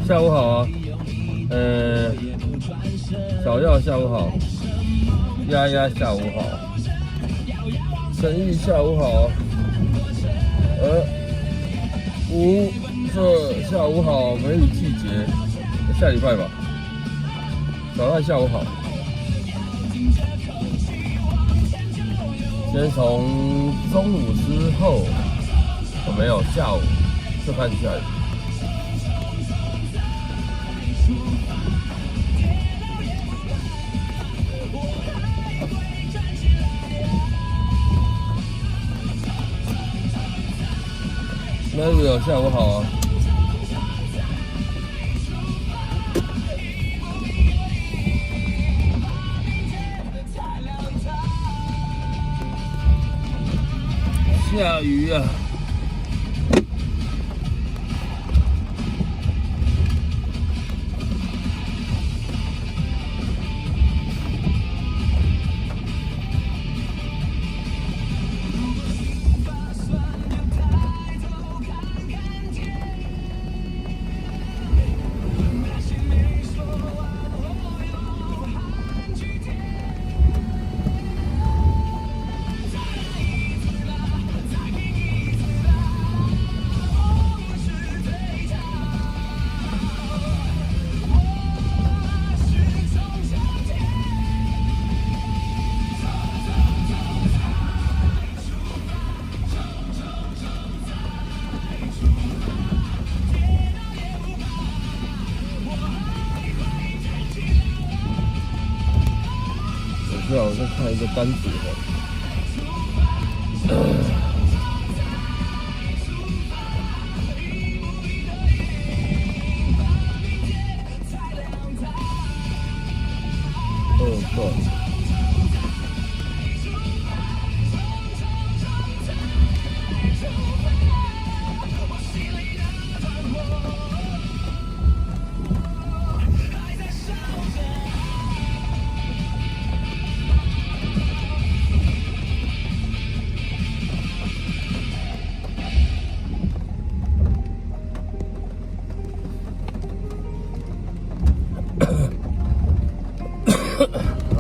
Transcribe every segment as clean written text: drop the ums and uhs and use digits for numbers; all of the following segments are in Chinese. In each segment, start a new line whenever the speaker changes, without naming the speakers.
下午好啊，小耀下午好，丫丫下午好，陈毅下午好，吴这下午好，梅雨季节，下礼拜吧，小赖下午好，先从中午之后，没有下午就开始下雨。那个下午好啊，下雨啊。我在看一个单子对。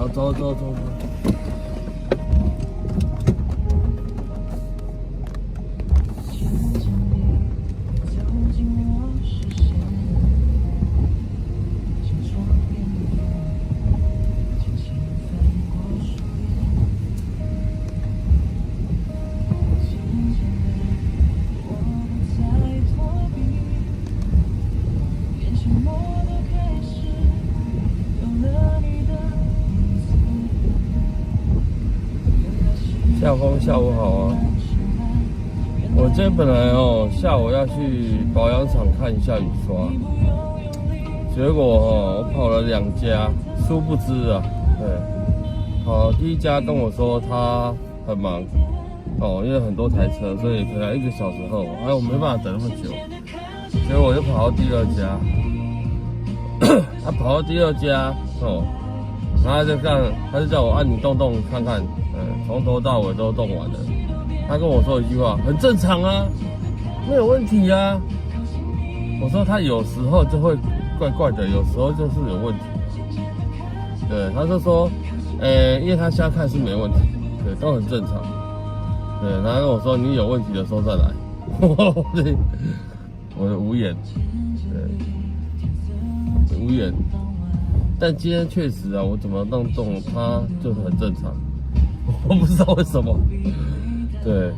好，走。夏风下午好啊！我今天本来下午要去保养厂看一下雨刷，结果我跑了2家，殊不知啊，好，第一家跟我说他很忙因为很多台车，所以可能1个小时后，我没办法等那么久，结果我就跑到第2家，他跑到第2家然后他就叫我按你动看看。从头到尾都动完了。他跟我说一句话，很正常啊，没有问题啊。我说他有时候就会怪怪的，有时候就是有问题。对，他就说，因为他现在看是没问题，对，都很正常。对，然后跟我说你有问题的时候再来。我的无言，对，无言。但今天确实啊，我怎么弄动它就是很正常。我不知道为什么，对，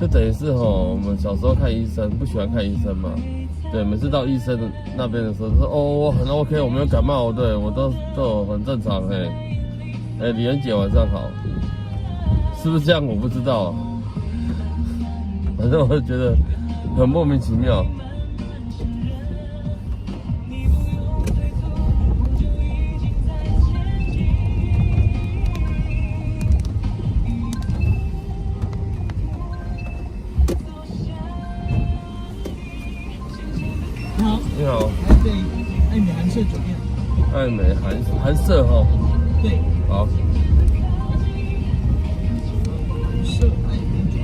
就等于是我们小时候看医生不喜欢看医生嘛，对，每次到医生那边的时候说我很 OK， 我没有感冒，对我都有很正常，李恩姐晚上好，是不是这样？我不知道，反正我就觉得很莫名其妙。你好，
来对爱美韩舍酒店。
爱美韩舍哈。
对。
好。
韩舍爱美酒店。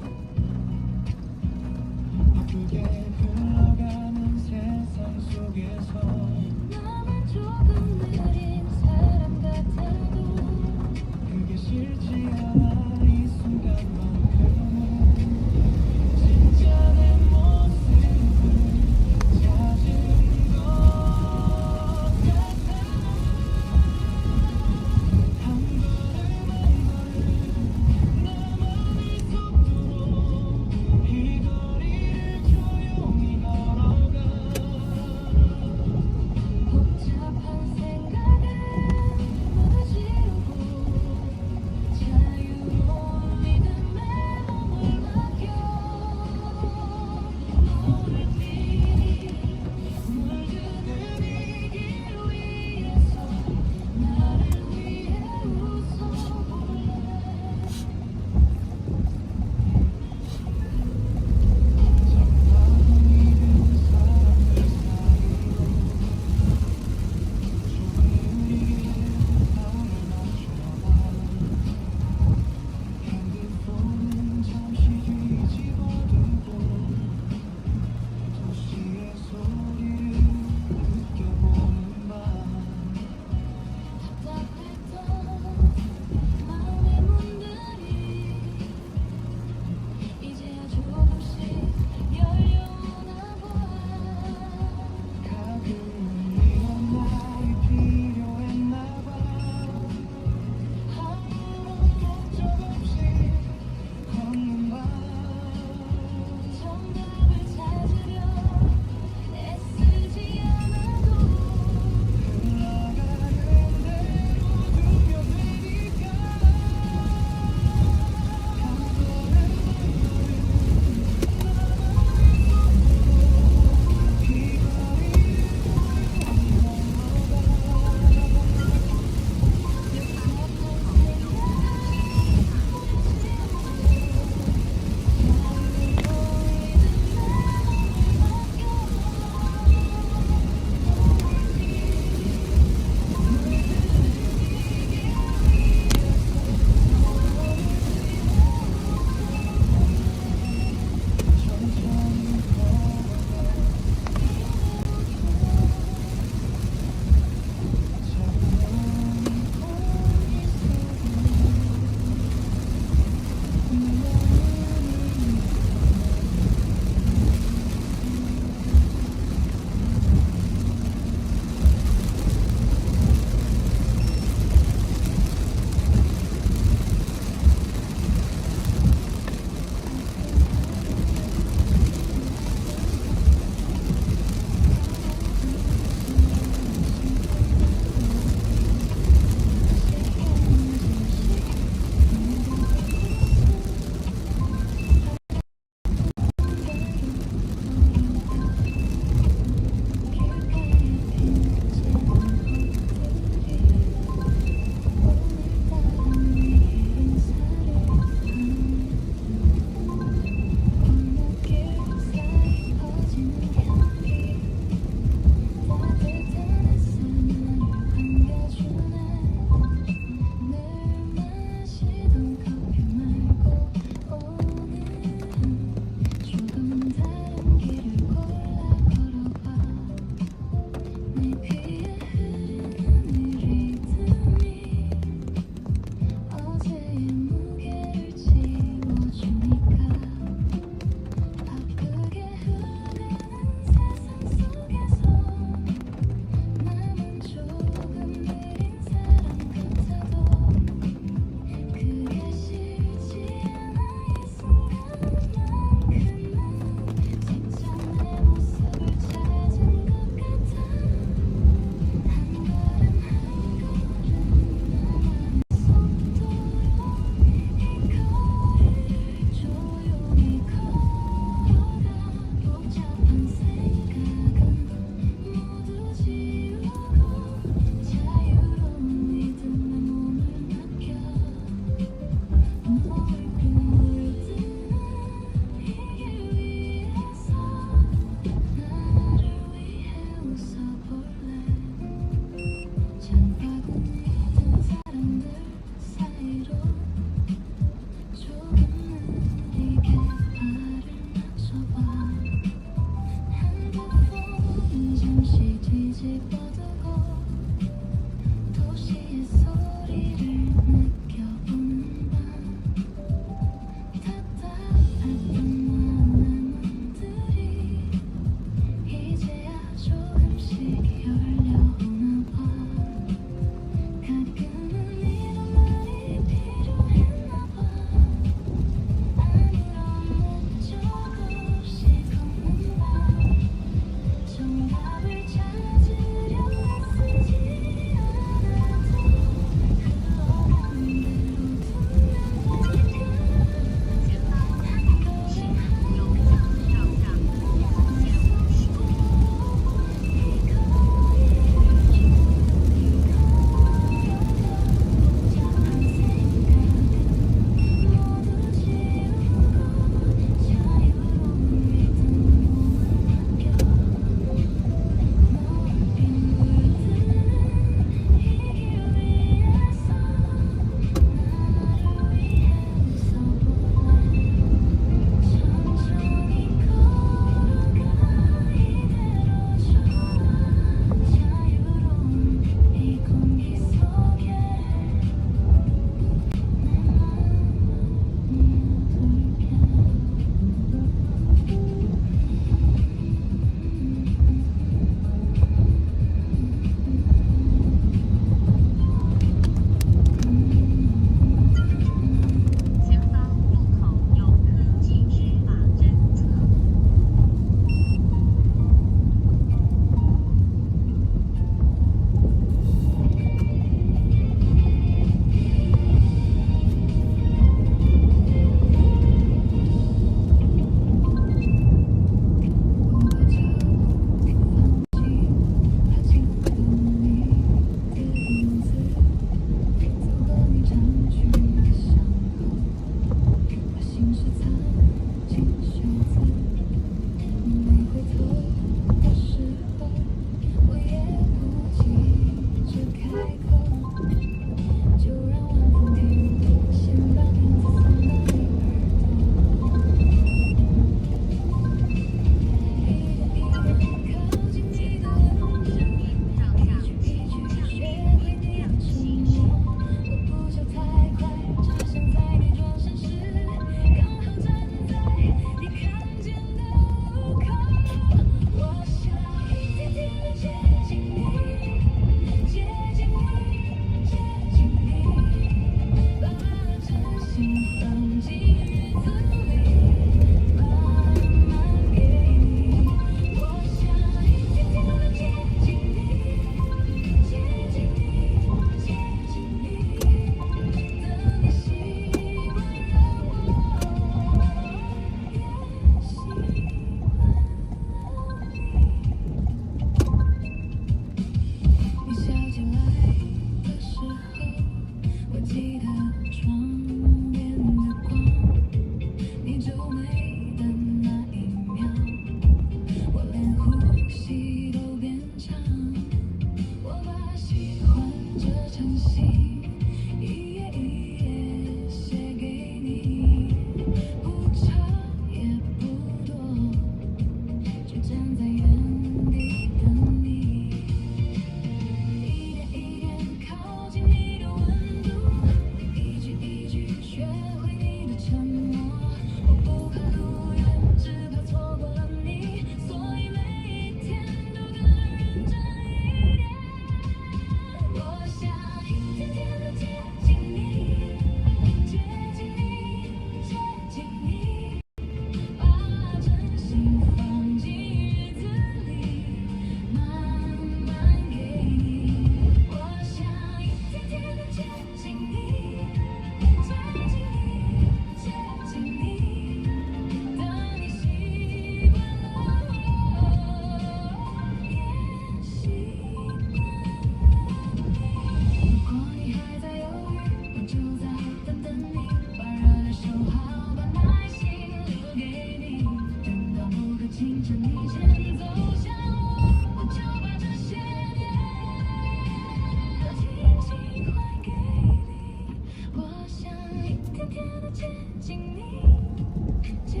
请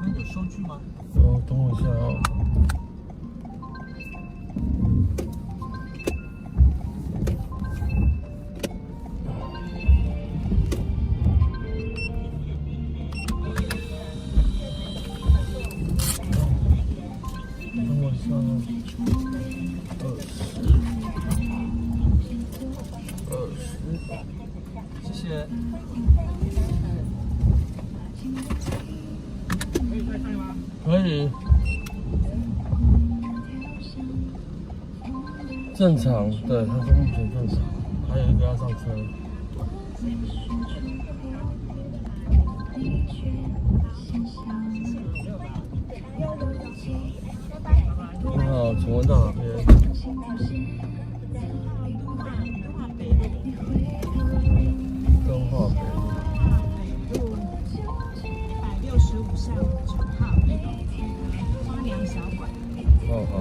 问有收据吗？
哦，等我一下哦。等我一下哦。
谢谢。
可以。正常，对，他说目前正常，还有一个要上车。你好，请问到哪边？敦化北路。
北路165巷9号花娘小馆。
哦，好。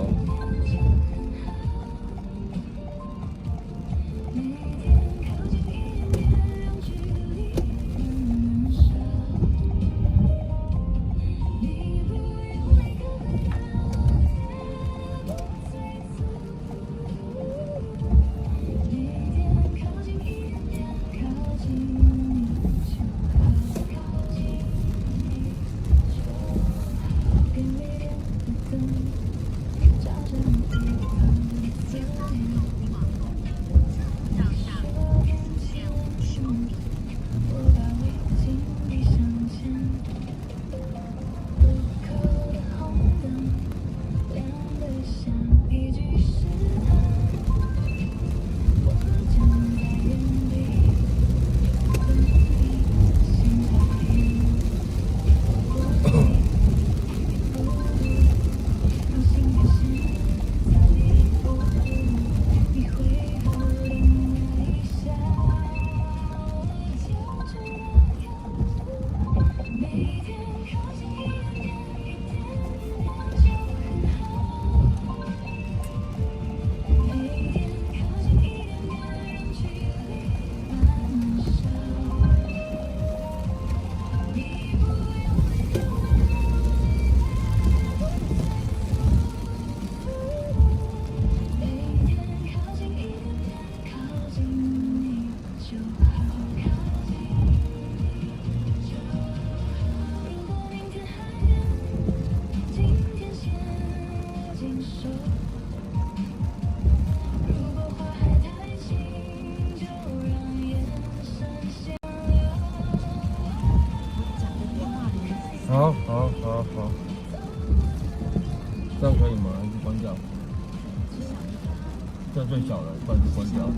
好，这样可以吗？还是关掉？这最小的，不然就关掉。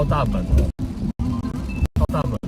大门哦，超大门哦。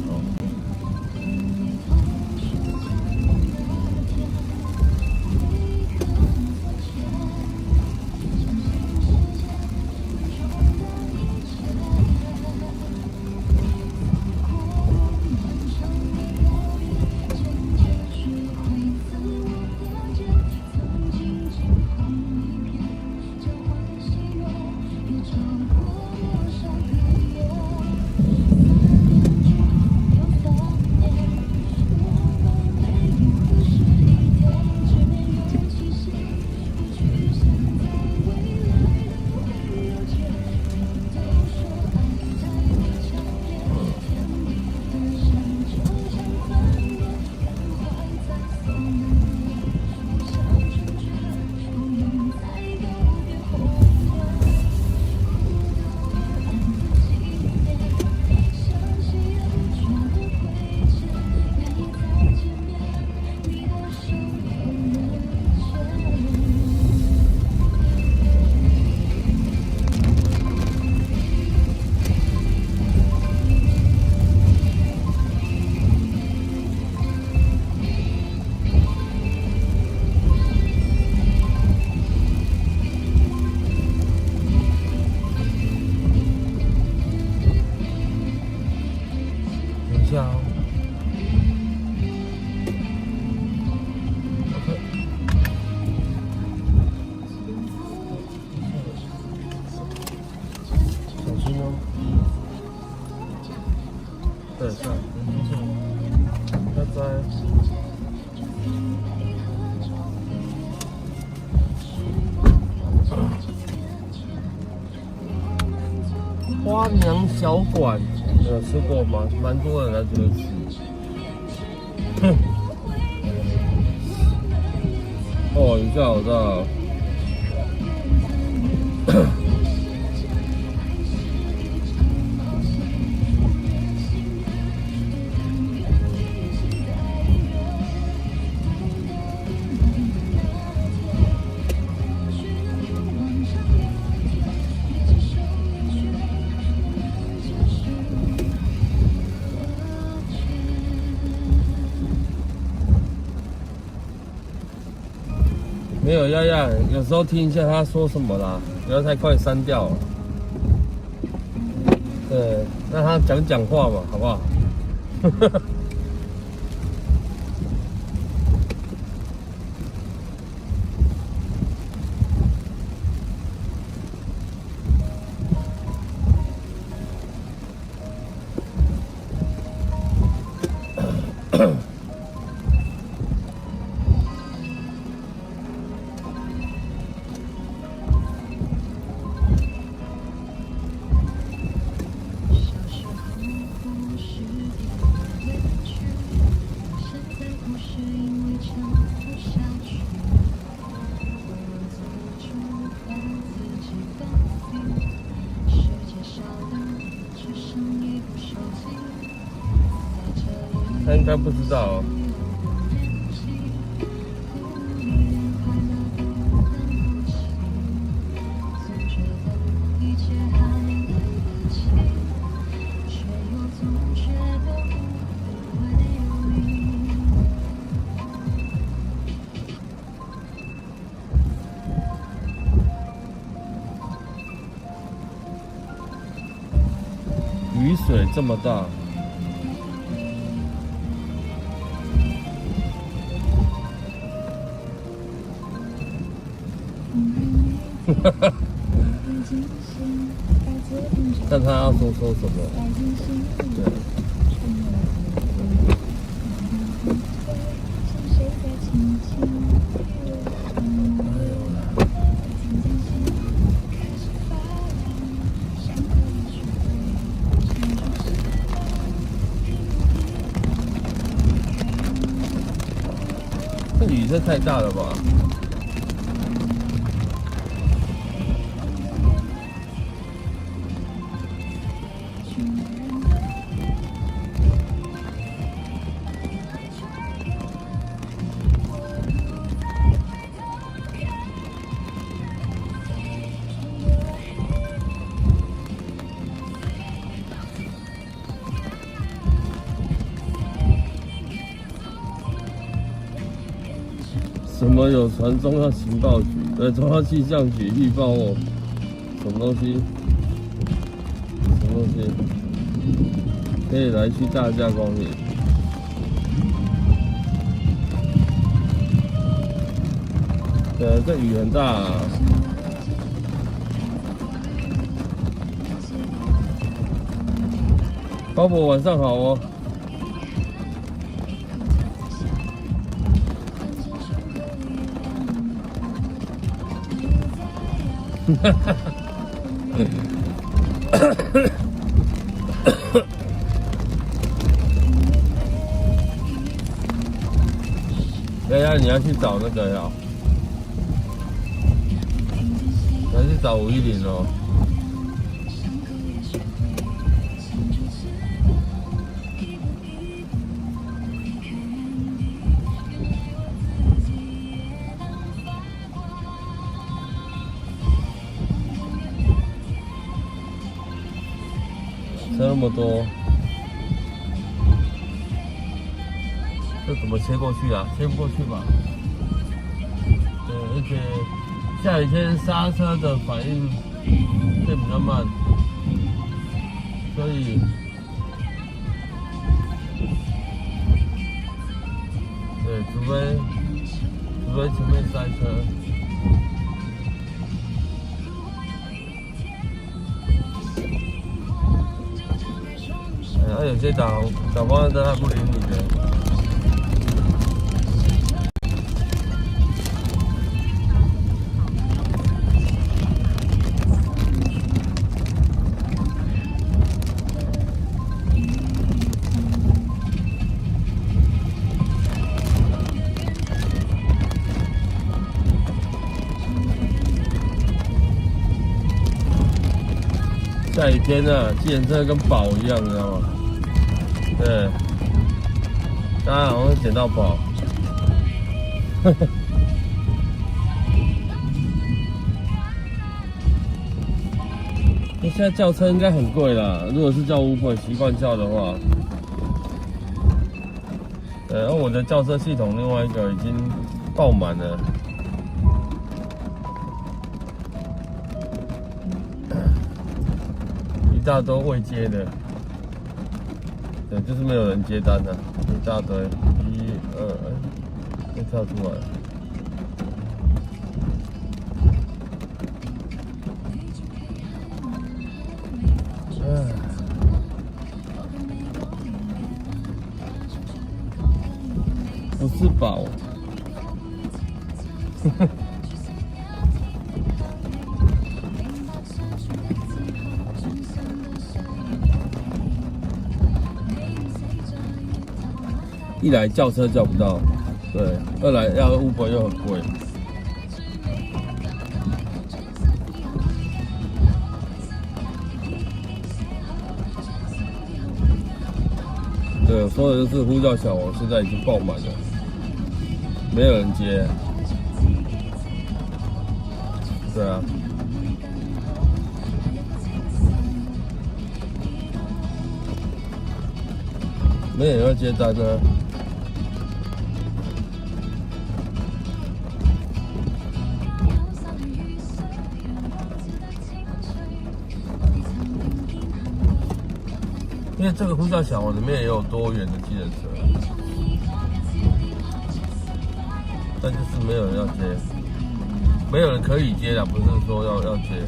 等一下哦。小心哦。等一下，拜拜。花娘小馆，有吃过吗？蛮多人来这边吃。哼。哦，一下好大。没有丫丫，有时候听一下他说什么啦，不要太快删掉了。对，让他讲话嘛，好不好？他应该不知道哦。雨水这么大。看他要说什么。对。这雨这太大了吧？什么有传中央情报局，中央气象局预报我什么东西？什么东西？可以来去大架公园。对，这雨很大啊。包伯晚上好哦。哈哈哈。等一下你要去找那个呀？还是找510哦？车那么多，这怎么切过去啊？切不过去吧？对，而且下雨天刹车的反应会比较慢，所以对，除非前面塞车。有些导方向灯还不理你的。下雨天啊，计程车跟宝一样，你知道吗？对，大家好像捡到宝。那现在叫车应该很贵啦，如果是叫 Uber 习惯叫的话。对，然后我的叫车系统另外一个已经爆满了。一大堆未接的。对，就是没有人接单的，一大堆，1、2，又跳出来了。不是宝。一来叫车叫不到，对；二来要 Uber 又很贵。对，我说的就是呼叫小王，现在已经爆满了，没有人接。对啊。没有人要接单呢。因为这个呼叫小王里面也有多元的计程车，但就是没有人要接，没有人可以接的，不是说要接。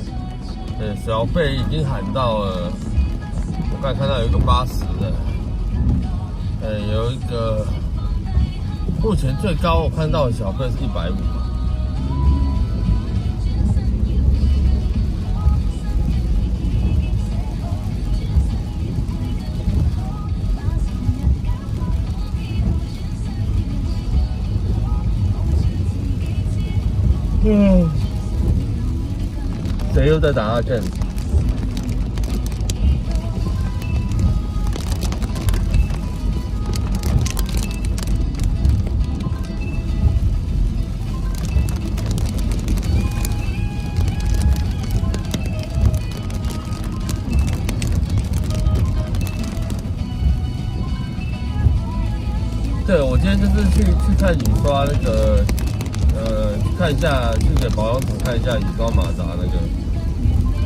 对，小费已经喊到了，我刚才看到有一个80的。有一个，目前最高我看到的小费是150。谁又在打哈欠？对，我今天就是去看雨刷那个看一下，去给保养厂看一下乙高马达那个。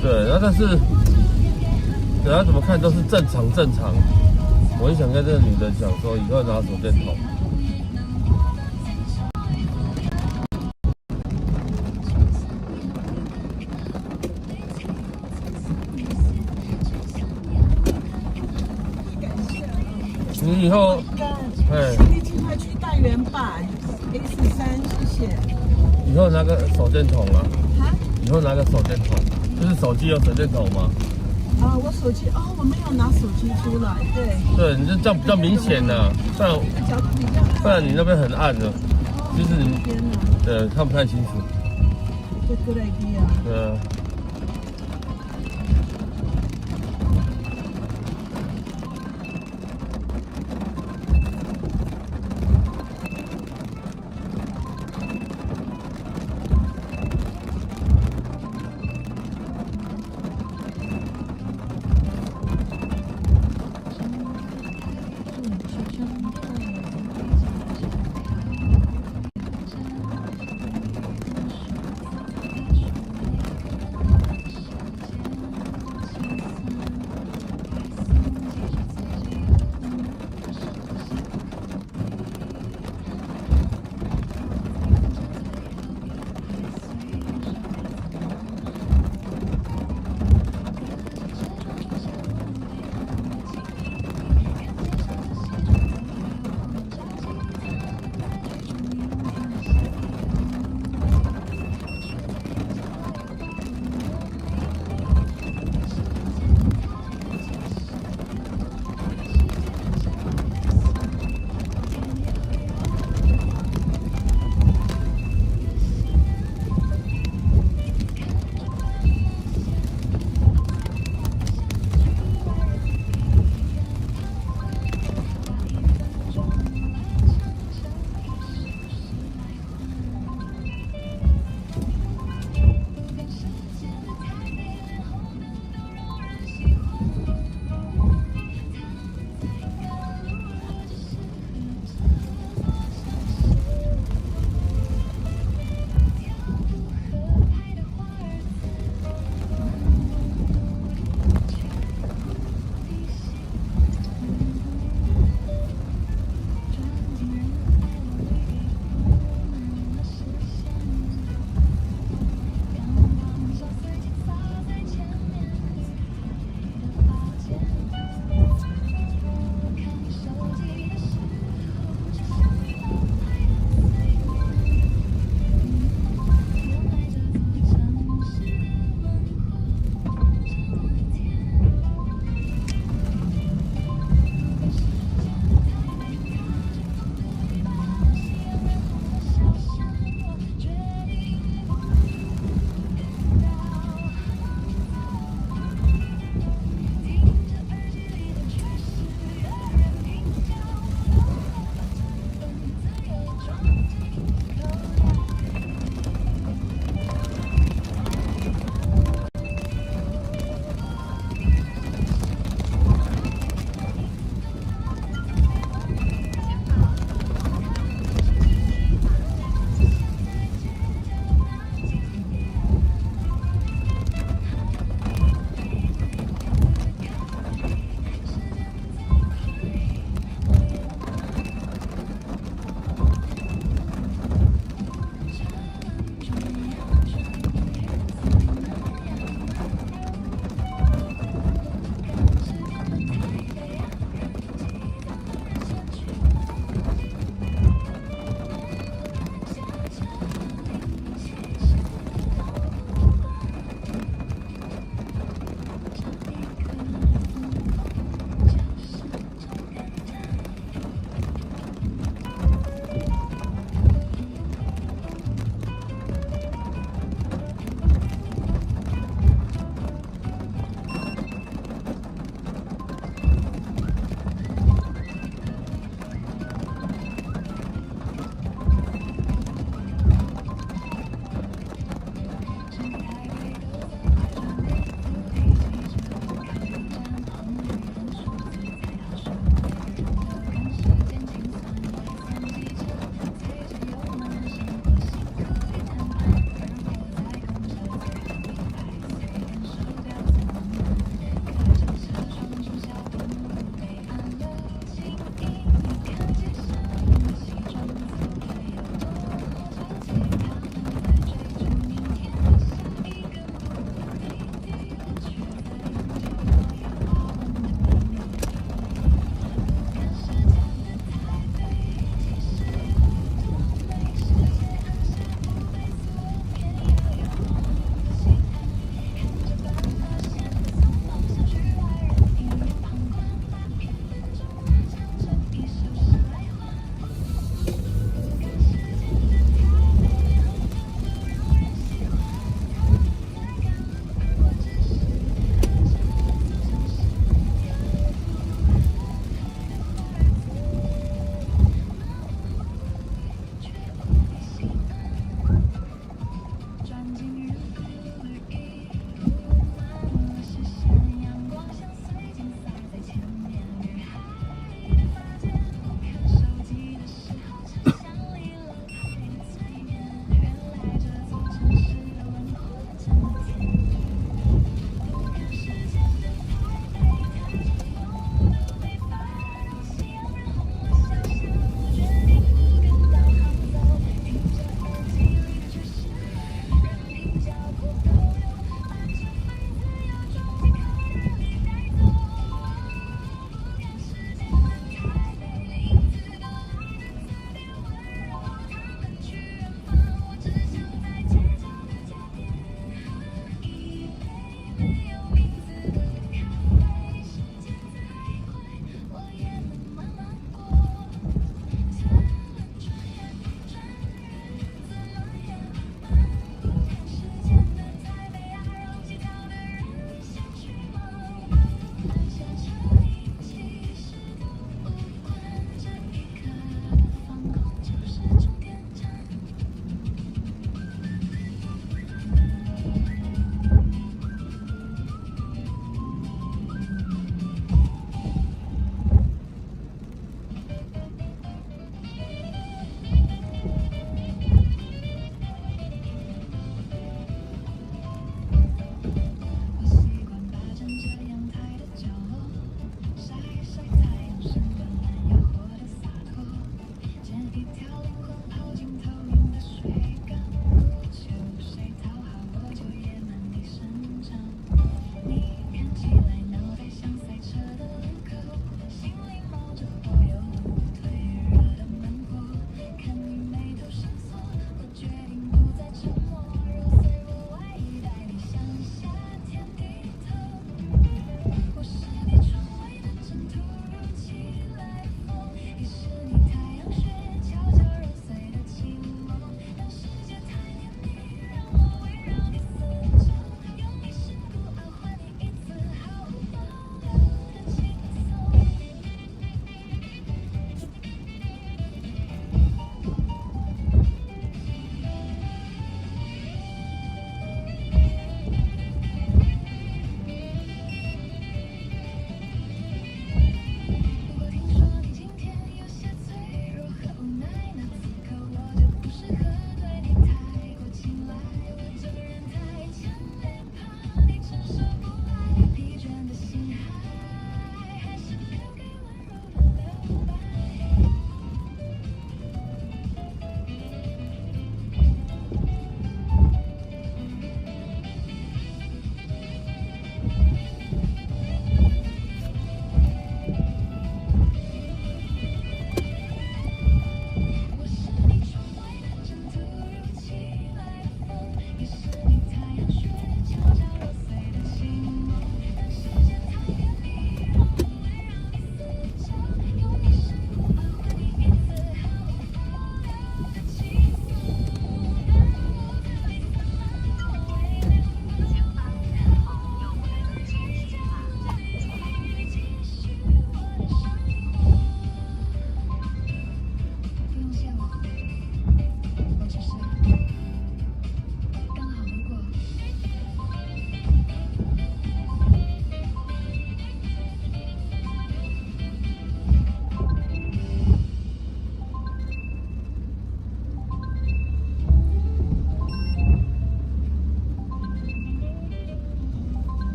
对，然后但是，等下怎么看都是正常。我很想跟这个女的讲说，以后拿手电筒。你以后，哎，
你尽快去大圆吧 ，A13，谢谢。
以后拿个手电筒啊。
啊？
以后拿个手电筒，就是手机有手电筒吗？
啊，我手机哦，我没有拿手机出来，对。
对，你这样比较明显呐，不然
这个角度比较暗。
不然你那边很暗的，其实你
天哪，
对看不太清楚。
这 good idea。
对啊。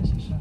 夜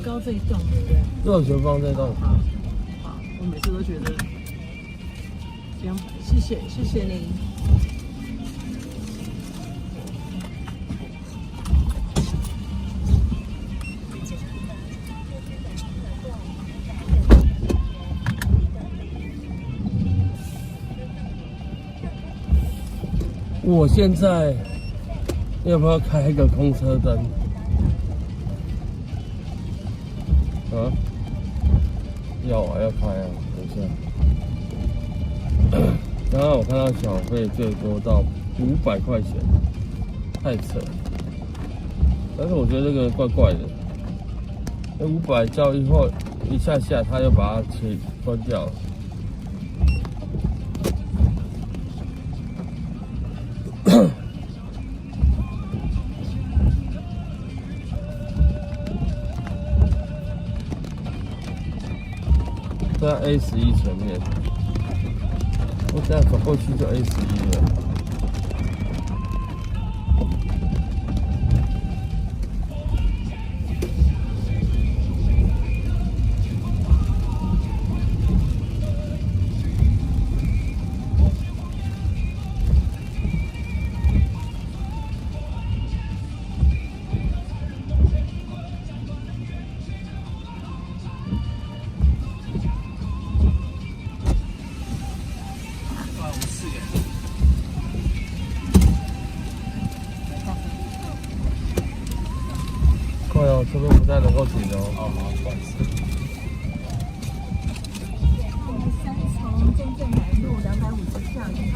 高这一栋，对不对？
热泉坊这栋。
好，我每次都觉得200，谢谢您。
我现在要不要开一个空车灯？啊？要啊，要开啊！等一下。刚刚我看到小费最多到500块钱，太扯了。但是我觉得这个怪怪的，那500交易后一下他又把它关掉了。在 A11前面，我这样走过去就 A11了。快哦，这边不太能够停哦。
好，不好意思。
我们3重中正南路250巷1号。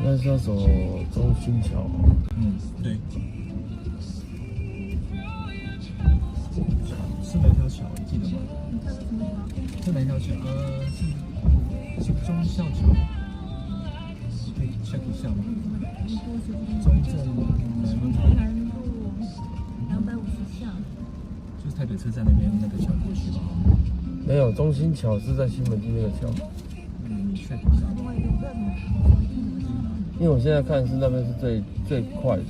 那是要走中心桥。
对。是哪条桥？你记得吗？是哪条桥？是忠孝桥。可以 check 一下吗？中正南路
250巷。
就是台北车站那边那个桥过去吧。
没有，中心桥是在西门町那个桥。
check 一下。
因为我现在看是那边是最快的，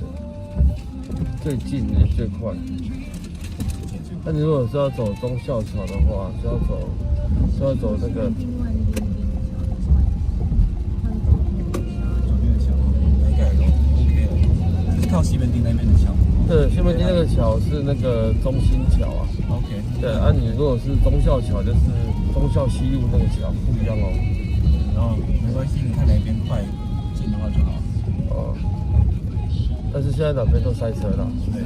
最近也最快。
最快
那你如果是要走忠孝桥的话，就要走那个。
另外那边
左边的桥，应该 OK 了。就是靠西门町那边的桥。
对，西门町那个桥是那个中心桥啊。
OK。
对，啊，你如果是忠孝桥，就是忠孝西路那个桥，不一样哦。
然后没关系，你看哪边快近的话就好。
哦。但是现在哪边都塞车了。
对。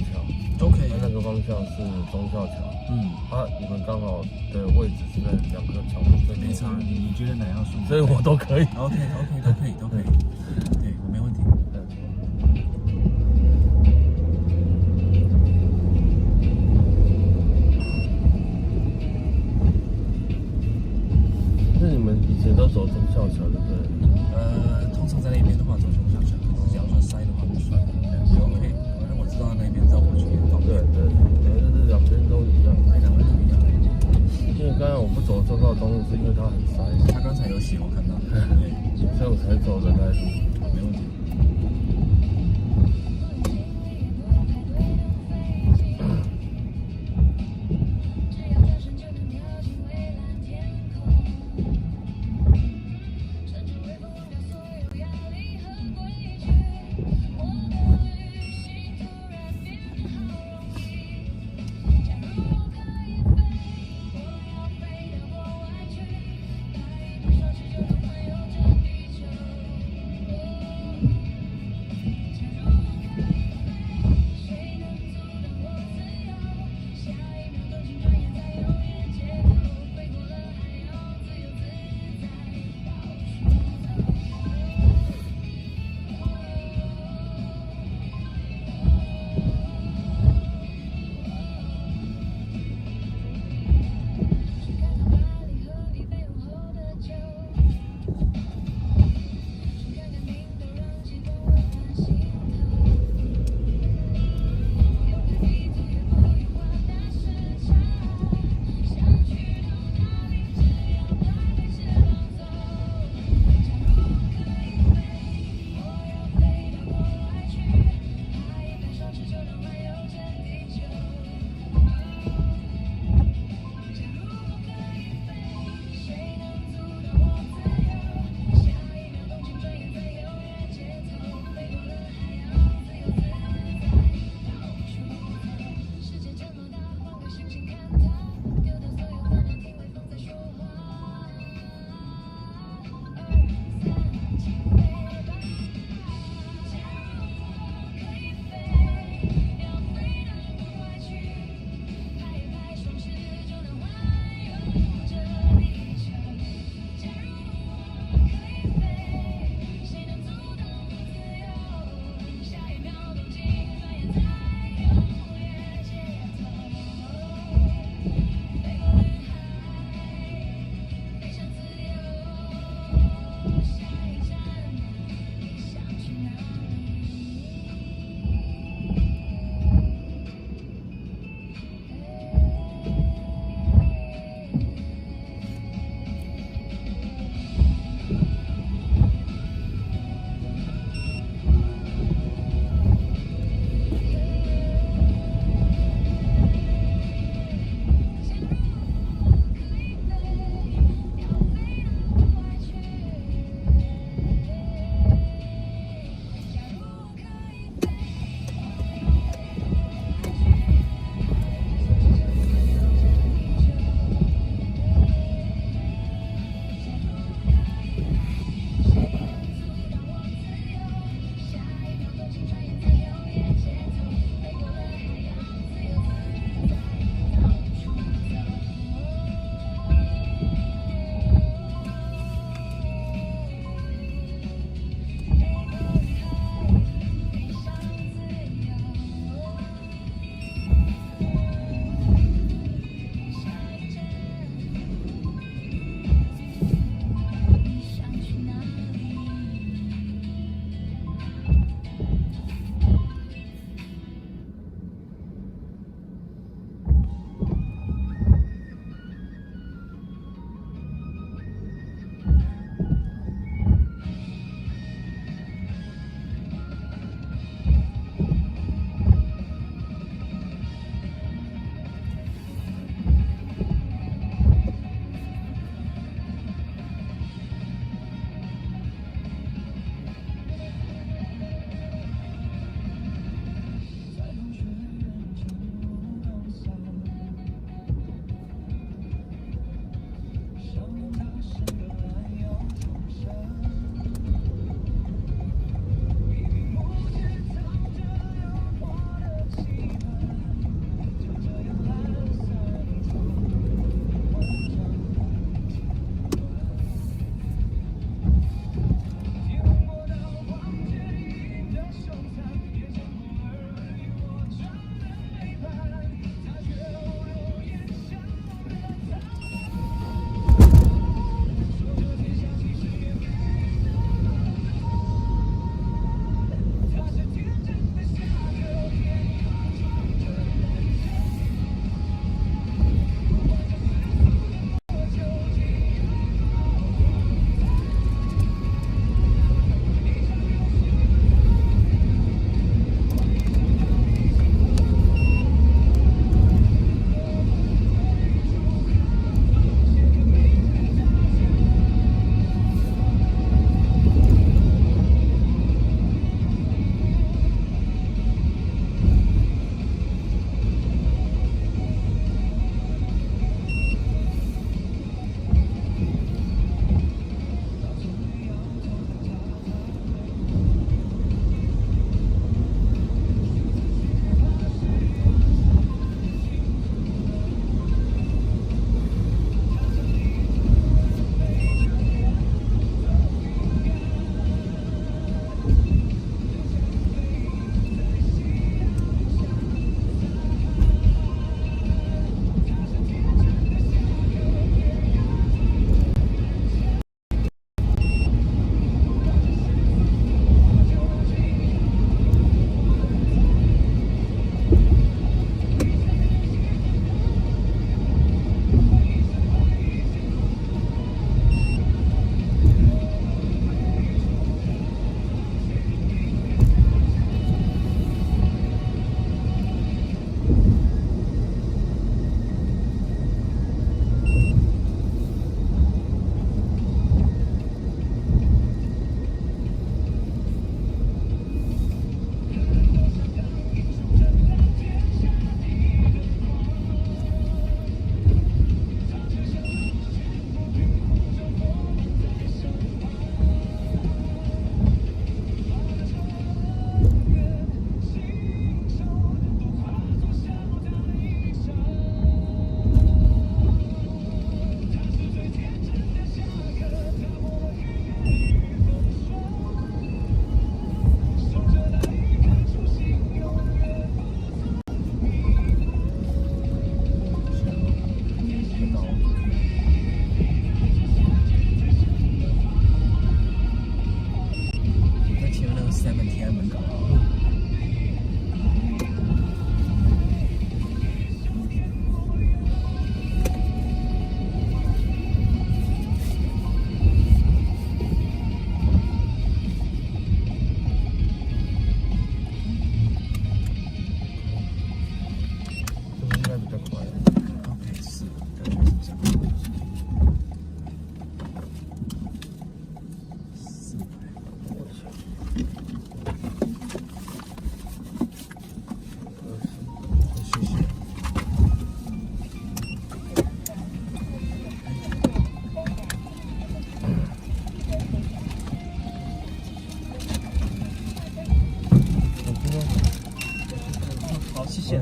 桥，
都可以。
那个方向是忠孝桥。你们刚好的位置是在两个桥的对面。
没差，你觉得哪样舒服？
所以我都可以。
OK，都可以。对，我没问题。
那你们以前都走忠孝桥对不对？
通常在那边的话走忠孝桥，只要说塞的话就算了，就 OK。反正我知道那边绕过去也方便。对，
就是两边都一样，
两边都一样。
因为刚才我不走忠孝东路，是因为它很塞。
他刚才有写，我看到。对，
所以我才走仁爱路。
没问题。谢谢。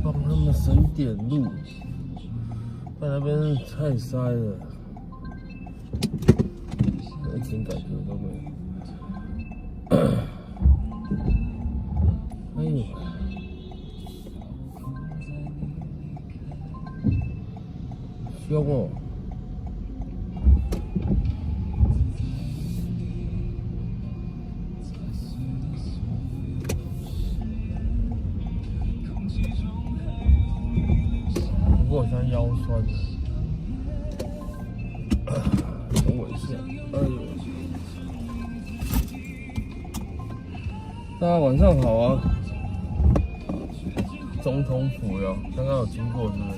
帮他们省点路，在那边太塞了，一点感觉都没有。哎呦！凶哦！不过我现在腰酸了，等我一下。哎呦！大家晚上好啊！总统府哟，刚刚有经过是不是？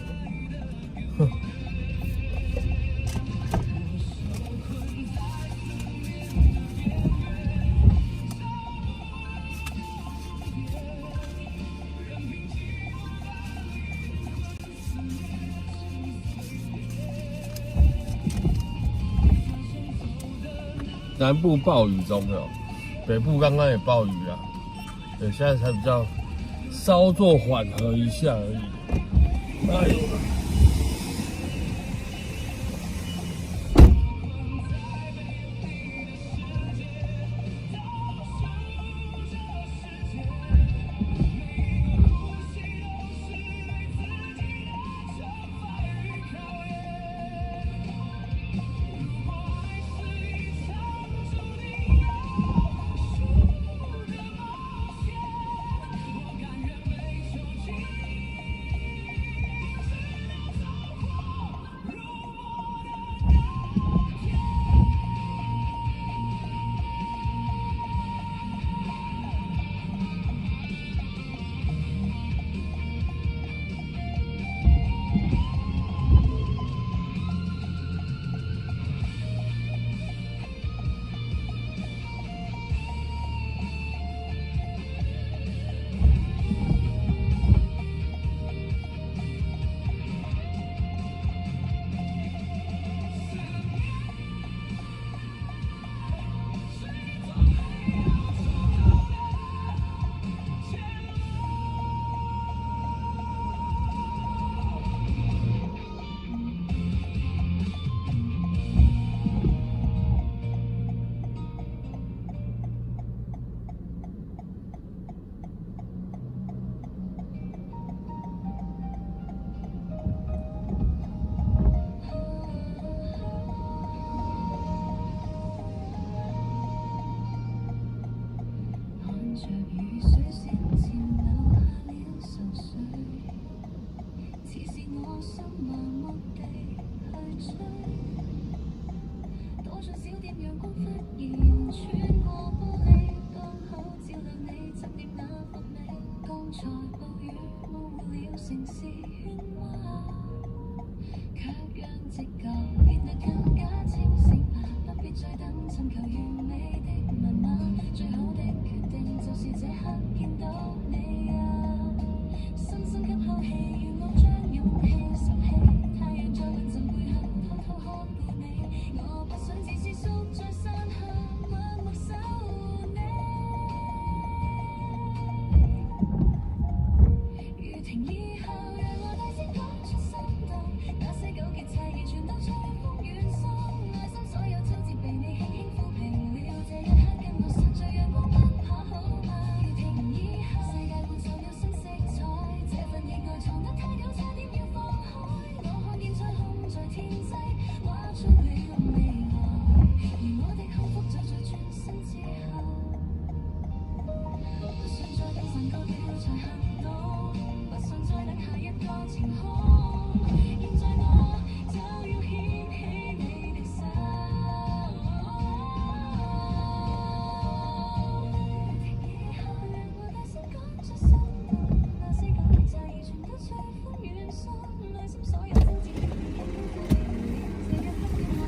哼。南部暴雨中了，北部刚刚也暴雨啊，对，现在才比较稍作缓和一下而已。哎呦！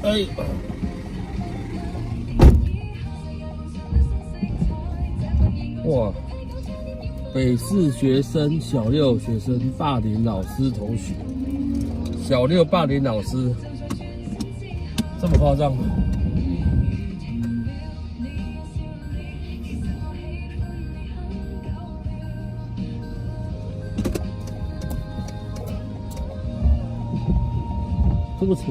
哎，哇！北市学生小六学生霸凌老师同学，小六霸凌老师，这么夸张？这么扯？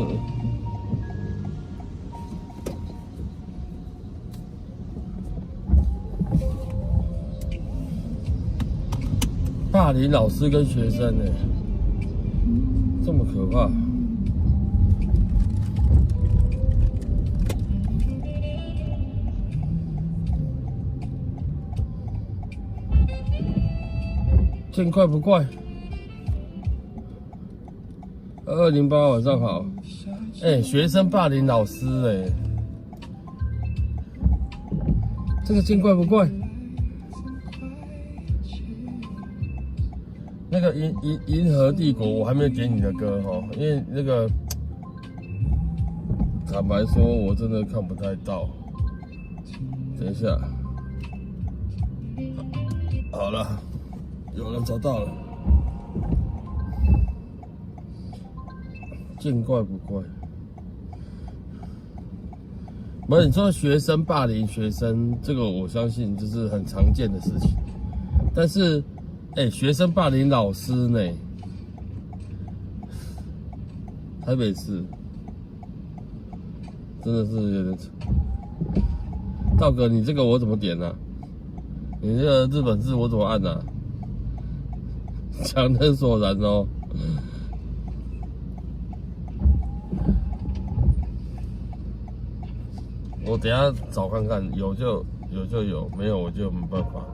霸凌老师跟学生呢，这么可怕？见怪不怪。2208晚上好。学生霸凌老师这个见怪不怪。那个银河帝国我还没有点你的歌哈，因为那个坦白说我真的看不太到。等一下，好了，有人找到了。见怪不怪。不是你说学生霸凌学生，这个我相信就是很常见的事情，但是。学生霸凌老师呢？台北市真的是有点扯。道哥，你这个我怎么点啊？你这个日本字我怎么按啊？强人所然哦。我等一下找看看，有就有，没有我就没办法。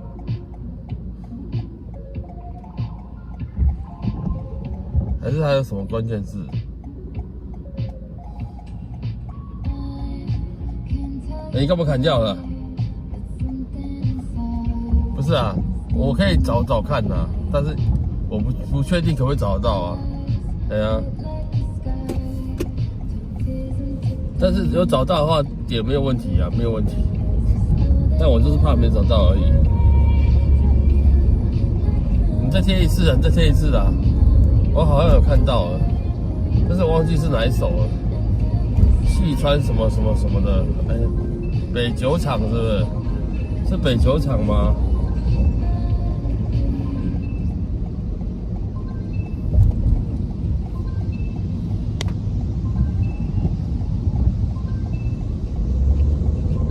还是还有什么关键字？你干嘛砍掉了？不是啊，我可以找找看呐，但是我不确定可不可以找得到啊。对啊，但是有找到的话点没有问题啊，没有问题。但我就是怕没找到而已。你再贴一次啊，你再贴一次啊。我好像有看到了，但是我忘记是哪一首了。细川什么什么什么的，北酒厂是不是？是北酒厂吗？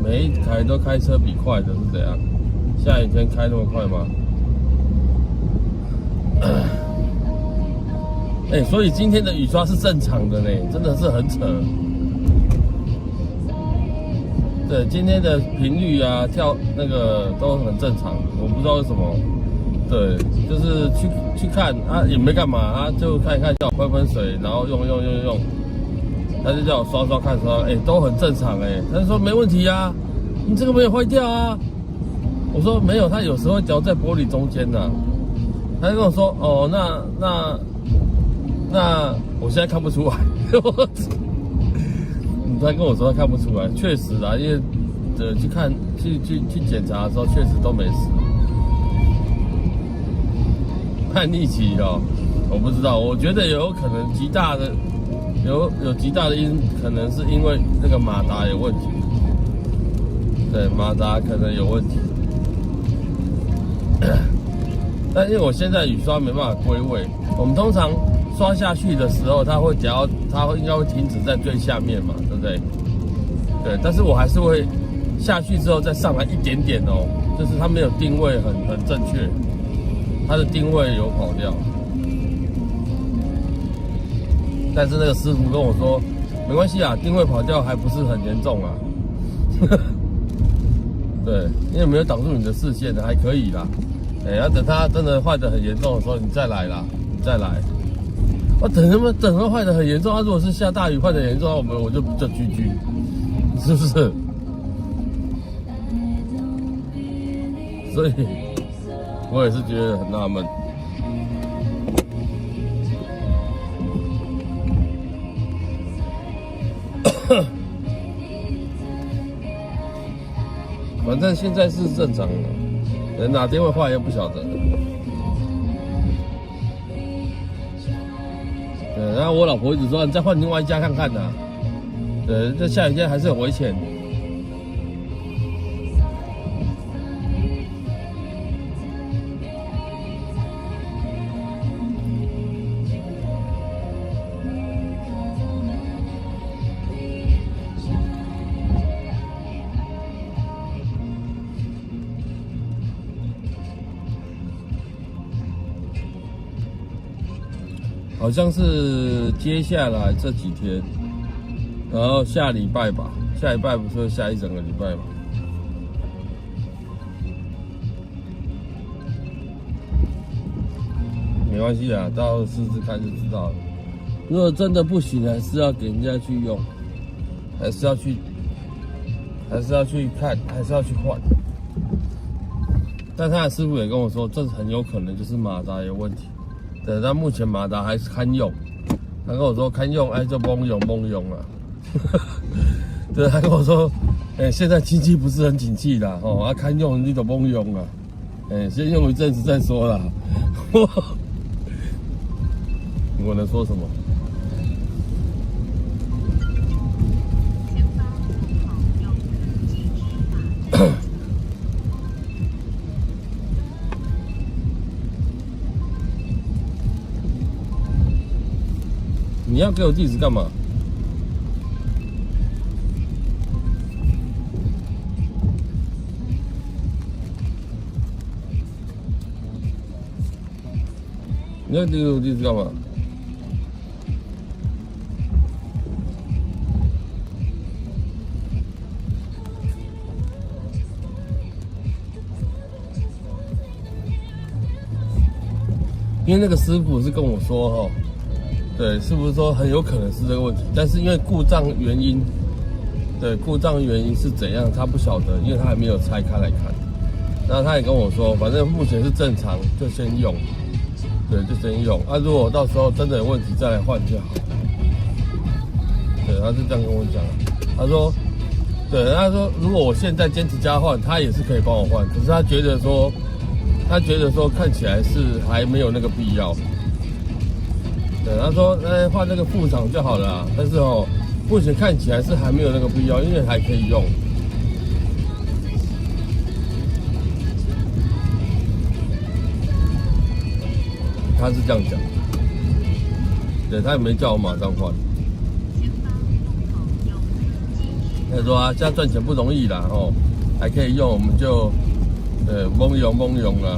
每一台都开车比快的是怎样？下雨天开那么快吗？所以今天的雨刷是正常的呢，真的是很扯。对，今天的频率啊，跳那个都很正常，我不知道为什么。对，就是去看啊，也没干嘛啊，就看一看，叫我喷水，然后用，他就叫我刷看，都很正常他就说没问题啊，你这个没有坏掉啊。我说没有，他有时候会掉在玻璃中间啊。他就跟我说，哦，那我现在看不出来，他跟我说他看不出来，确实啦，因为去看去检查的时候，确实都没事。叛逆期哦，我不知道，我觉得有可能极大的有极大的可能是因为那个马达有问题，对，马达可能有问题。但因为我现在雨刷没办法归位，我们通常刷下去的时候，它应该会停止在最下面嘛，对不对？对，但是我还是会下去之后再上来一点点哦，就是它没有定位很正确，它的定位有跑掉。但是那个师傅跟我说，没关系啊，定位跑掉还不是很严重啊。对，因为没有挡住你的视线的，还可以啦。要等它真的坏得很严重的时候，你再来啦，你再来。等它坏得很严重，如果是下大雨坏得很严重，我就GG，是不是？所以，我也是觉得很纳闷。反正现在是正常的，哪天会坏又不晓得。对，然后我老婆一直说你再换另外一家看看呐。对，这下雨天还是很危险。好像是接下来这几天，然后下礼拜吧，下礼拜不是会下一整个礼拜吗？没关系啊，到时候试试看就知道了。如果真的不行，还是要给人家去用，还是要去看，还是要去换。但他的师傅也跟我说，这很有可能就是马达有问题。对，但目前马达还是堪用。他跟我说堪用，哎，就蒙用啊。对，他跟我说，现在经济不是很景气啦，哦，堪用你就蒙用啊，先用一阵子再说啦。我能说什么？你要给我地址干嘛？你要给我地址干嘛？因为那个师傅是跟我说对，是不是说很有可能是这个问题？但是因为故障原因，对，故障原因是怎样，他不晓得，因为他还没有拆开来看。然后他也跟我说，反正目前是正常，就先用，对，就先用。啊，如果到时候真的有问题再来换就好。对，他是这样跟我讲。他说，对，他说如果我现在坚持加换，他也是可以帮我换，可是他觉得说看起来是还没有那个必要。对，他说，换那个副厂就好了啦。但是目前看起来是还没有那个必要，因为还可以用。他是这样讲，对，他也没叫我马上换。他说啊，现在赚钱不容易啦，还可以用，我们就，蒙用啦。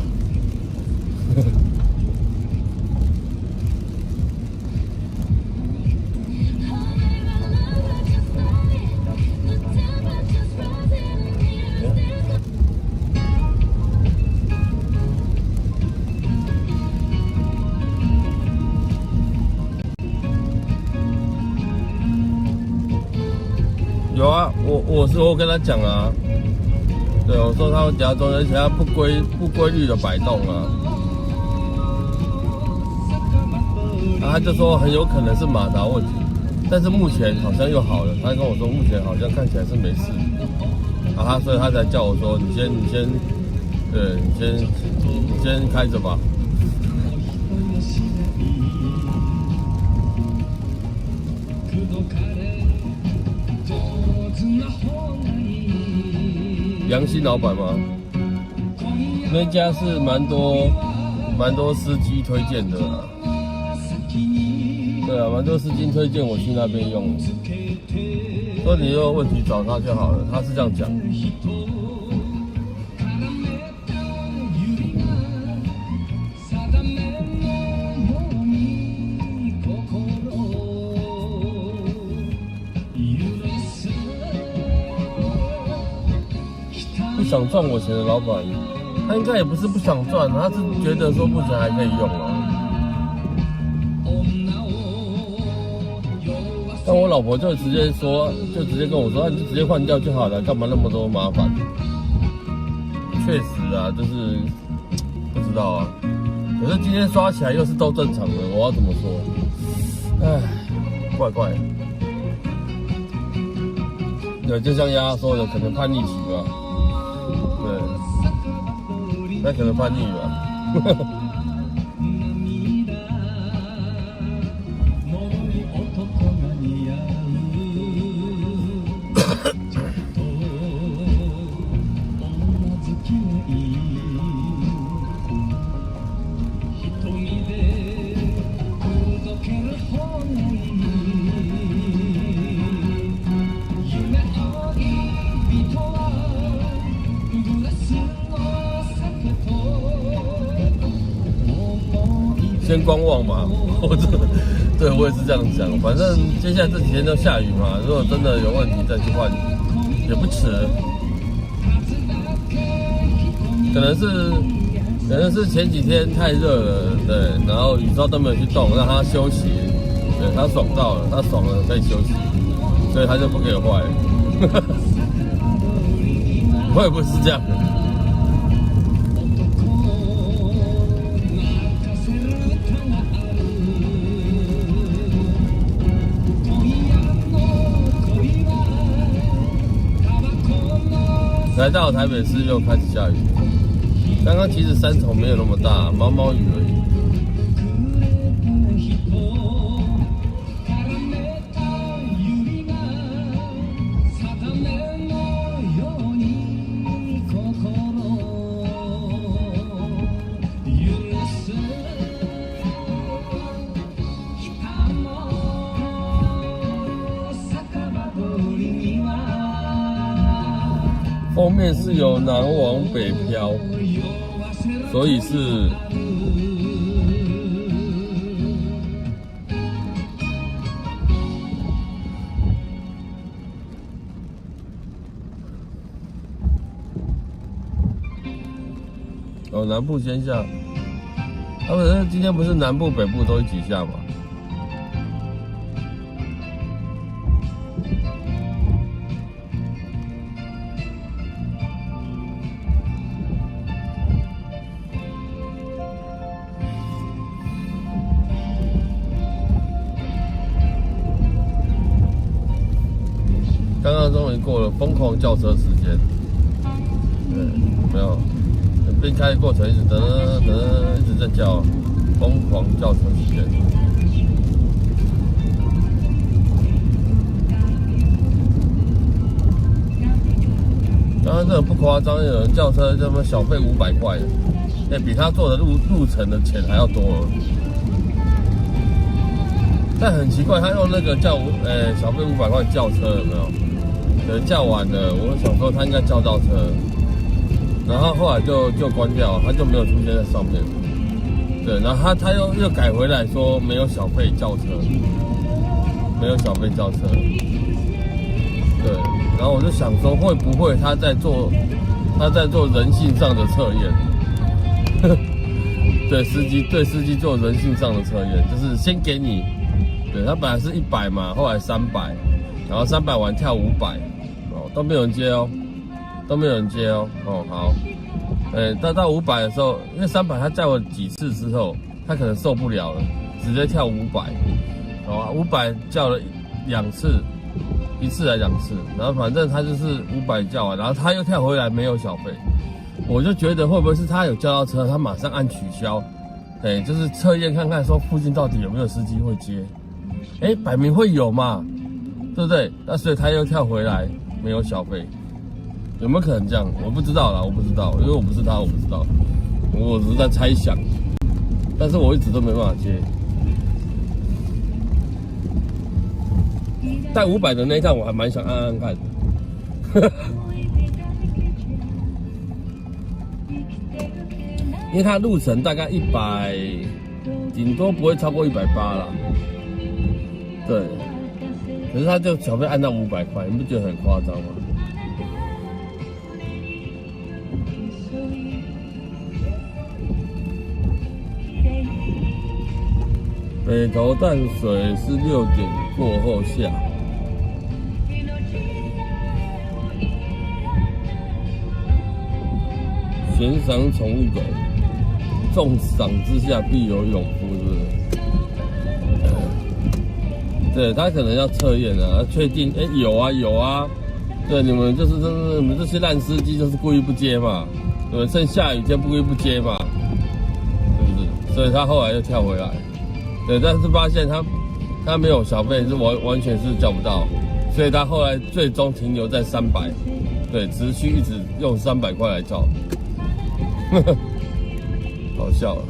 有啊，我跟他讲啊，对，我说他会加重，而且他不规律的摆动啊，他就说很有可能是马达问题，但是目前好像又好了，他跟我说目前好像看起来是没事，所以他才叫我说你先开着吧。良心老板吗？那家是蛮多司机推荐的啦。对啊，蛮多司机推荐我去那边用。说你有问题找他就好了，他是这样讲。不想赚我钱的老板，他应该也不是不想赚，他是觉得说目前还可以用啊。但我老婆就直接跟我说，你就直接换掉就好了，干嘛那么多麻烦？确实啊，就是不知道啊。可是今天刷起来又是都正常的，我要怎么说？唉，怪怪的。对，就像丫丫说的，可能叛逆期吧。对，那可能叛逆吧。先观望嘛。对我也是这样想，反正接下来这几天都下雨嘛，如果真的有问题再去换也不迟。可能是前几天太热了，对，然后宇超都没有去动，让他休息，对他爽到了，他爽了可以休息，所以他就不给我坏。我也不是这样的。来到台北市又开始下雨，刚刚其实山头没有那么大，毛毛雨而已。封面是由南往北飘，所以是南部先下，今天不是南部北部都一起下吗？刚刚终于过了疯狂叫车时间，对，没有，边开的过程一直一直在叫，疯狂叫车时间。刚刚真的不夸张，有人叫车这么小费500块的，比他坐的路程的钱还要多了。但很奇怪，他用那个小费500块叫车有没有？叫完了，我想说他应该叫到车，然后后来就关掉，他就没有出现在上面。对，然后他又改回来说没有小费叫车，没有小费叫车。对，然后我就想说会不会他在做人性上的测验？对司机做人性上的测验，就是先给你，对他本来是100嘛，后来300，然后300完跳500。都没有人接哦，都没有人接哦。哦，好，到500的时候，因为300他载我几次之后，他可能受不了了，直接跳500。哦，500叫了2次，1次还2次，然后反正他就是500叫完，然后他又跳回来没有小费，我就觉得会不会是他有叫到车，他马上按取消，就是测验看看说附近到底有没有司机会接，摆明会有嘛，对不对？那所以他又跳回来。没有小费，有没有可能这样？我不知道啦，我不知道，因为我不是他，我不知道，我只是在猜想，但是我一直都没办法接。带500的那一趟，我还蛮想按看的，因为它路程大概100，顶多不会超过180啦，对。可是他就小费按到500块，你不觉得很夸张吗？北投淡水是6点过后下，悬赏宠物狗，重赏之下必有勇夫，是不是？对他可能要测验啊，确定有啊，对你们就是你们这些烂司机就是故意不接嘛，你们趁下雨天故意不接嘛，是不是？所以他后来又跳回来，对，但是发现他没有小费，是完全是叫不到，所以他后来最终停留在300，对，持续一直用300块来叫，好笑了。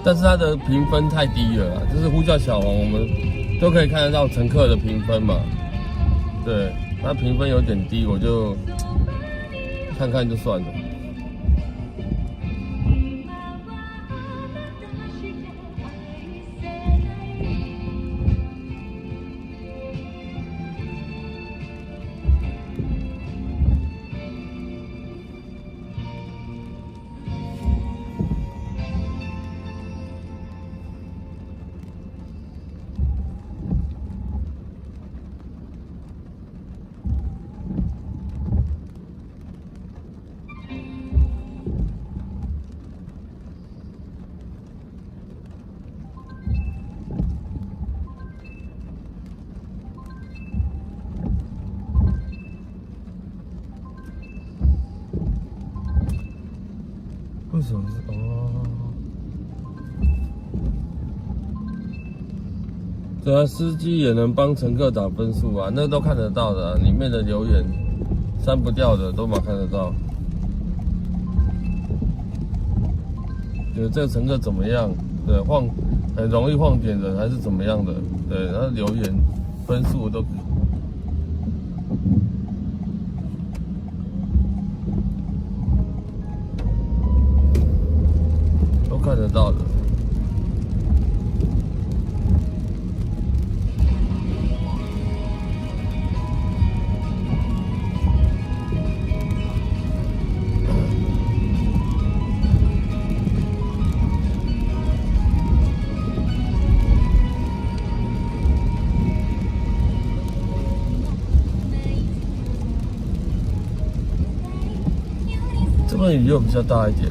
但是它的评分太低了啦，就是呼叫小黄，我们都可以看得到乘客的评分嘛。对，那评分有点低，我就看看就算了。为什么是哦？对啊，司机也能帮乘客打分数啊，那都看得到的、啊，里面的留言删不掉的都嘛看得到。觉得这个乘客怎么样？对，很容易晃点人还是怎么样的？对，然后留言分数都看得到的。这边雨又比较大一点。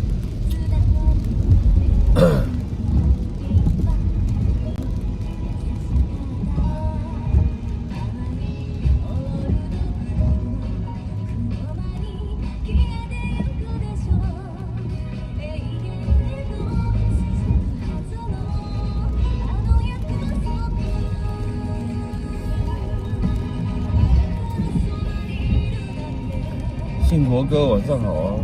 信国哥，晚上好啊！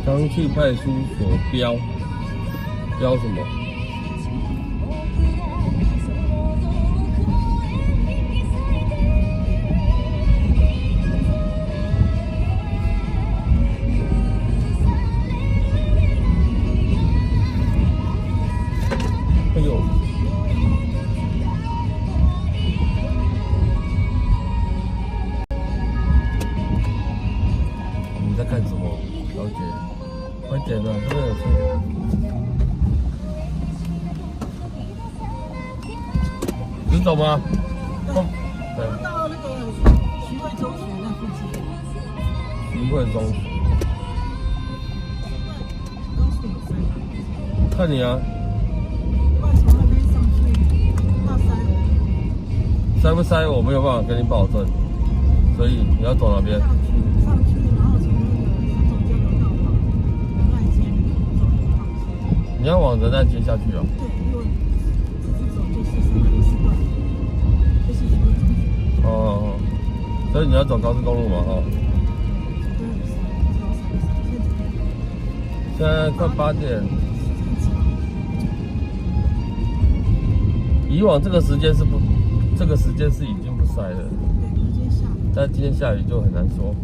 刚去派出所标什么？哎呦！你在干什么，小姐？快点啊！这边有车。直走吗？对。
到那个徐汇中学那附近。
徐汇中学。
高速有塞吗？
看你啊。
我从那边上去，怕塞我。
塞不塞我没有办法跟你保证，所以你要走哪边？
上去，然后从那个中间有道往仁爱街那个走的方向。
你要往仁爱街下去啊？
对，因为直直走就是上来的时段。
所以你要走高速公路嘛，哈。现在快8点。以往这个时间是不，这个时间是已经不塞了。但今天下雨就很难说。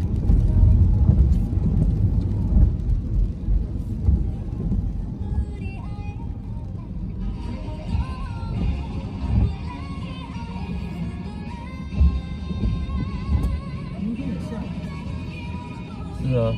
是啊。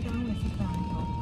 单位是单位。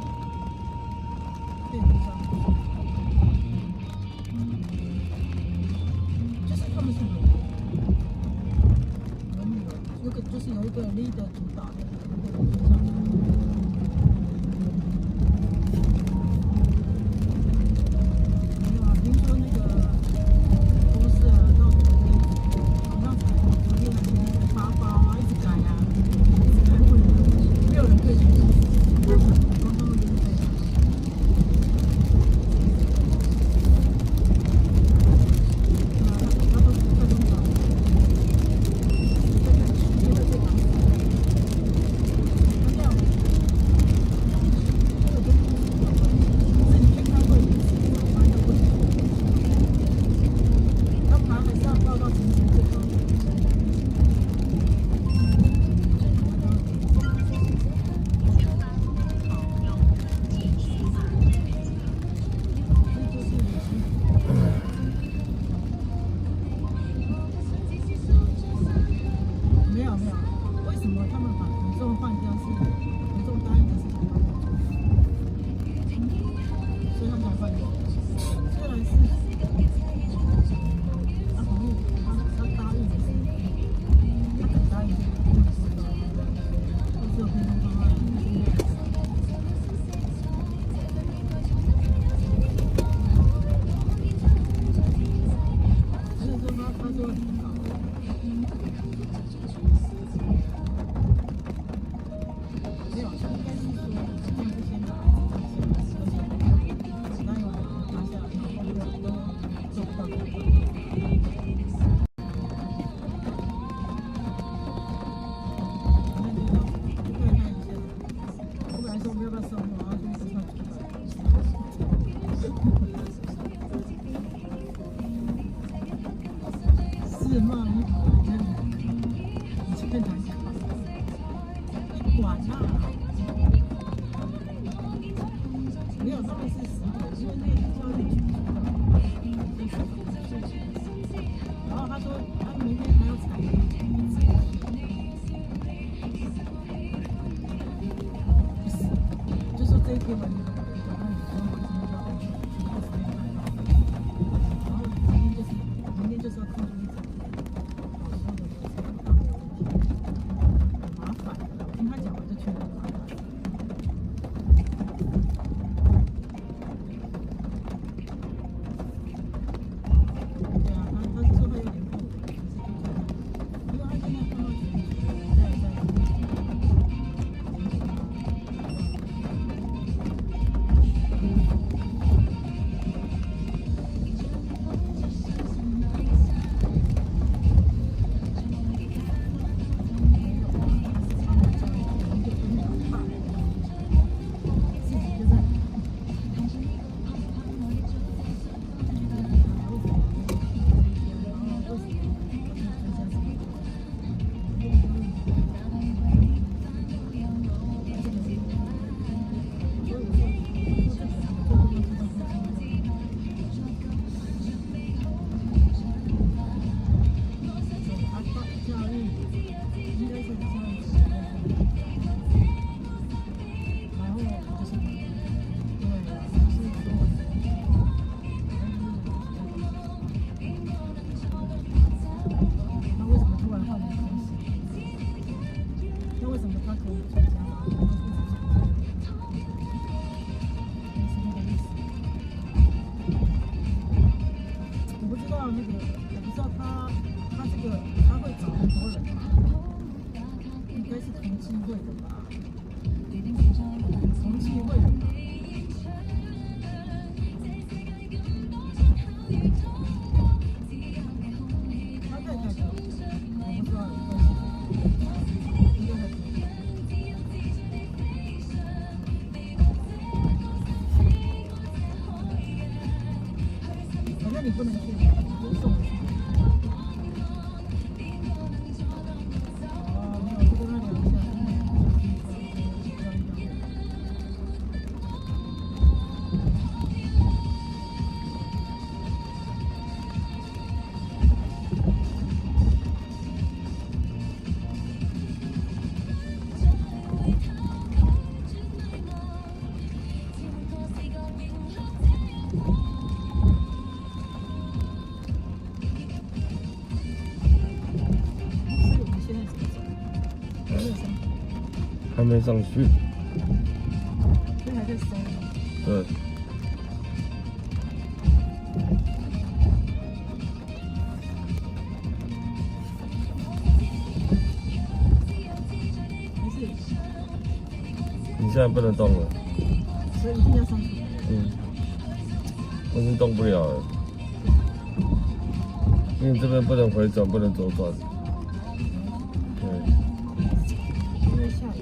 快乐。虽然是他好像他答应的是，他只答应就是可以帮他。只是说他说很高。没有，他应该是说，这样就先把那有拿下来，然后都做不到。我本来说我们要不要生活，然后就生上是吗？你去跟他讲，你管他。没有，他们是死的，因为那个教育局然后他说他明天还要采就说这一篇文章，然后明天就是要控制一整很麻烦，我听他讲完就觉得很麻烦。对啊，他是说他有点苦，因为他现在看到你不能去，你就送我去。哦，没有，就跟他聊一下。
还没上去，
所以还在搜。
对。
没事。
你现在不能动了。
所以一定要上去。
我已经动不了了，因为这边不能回转，不能左转。对。
因为下雨。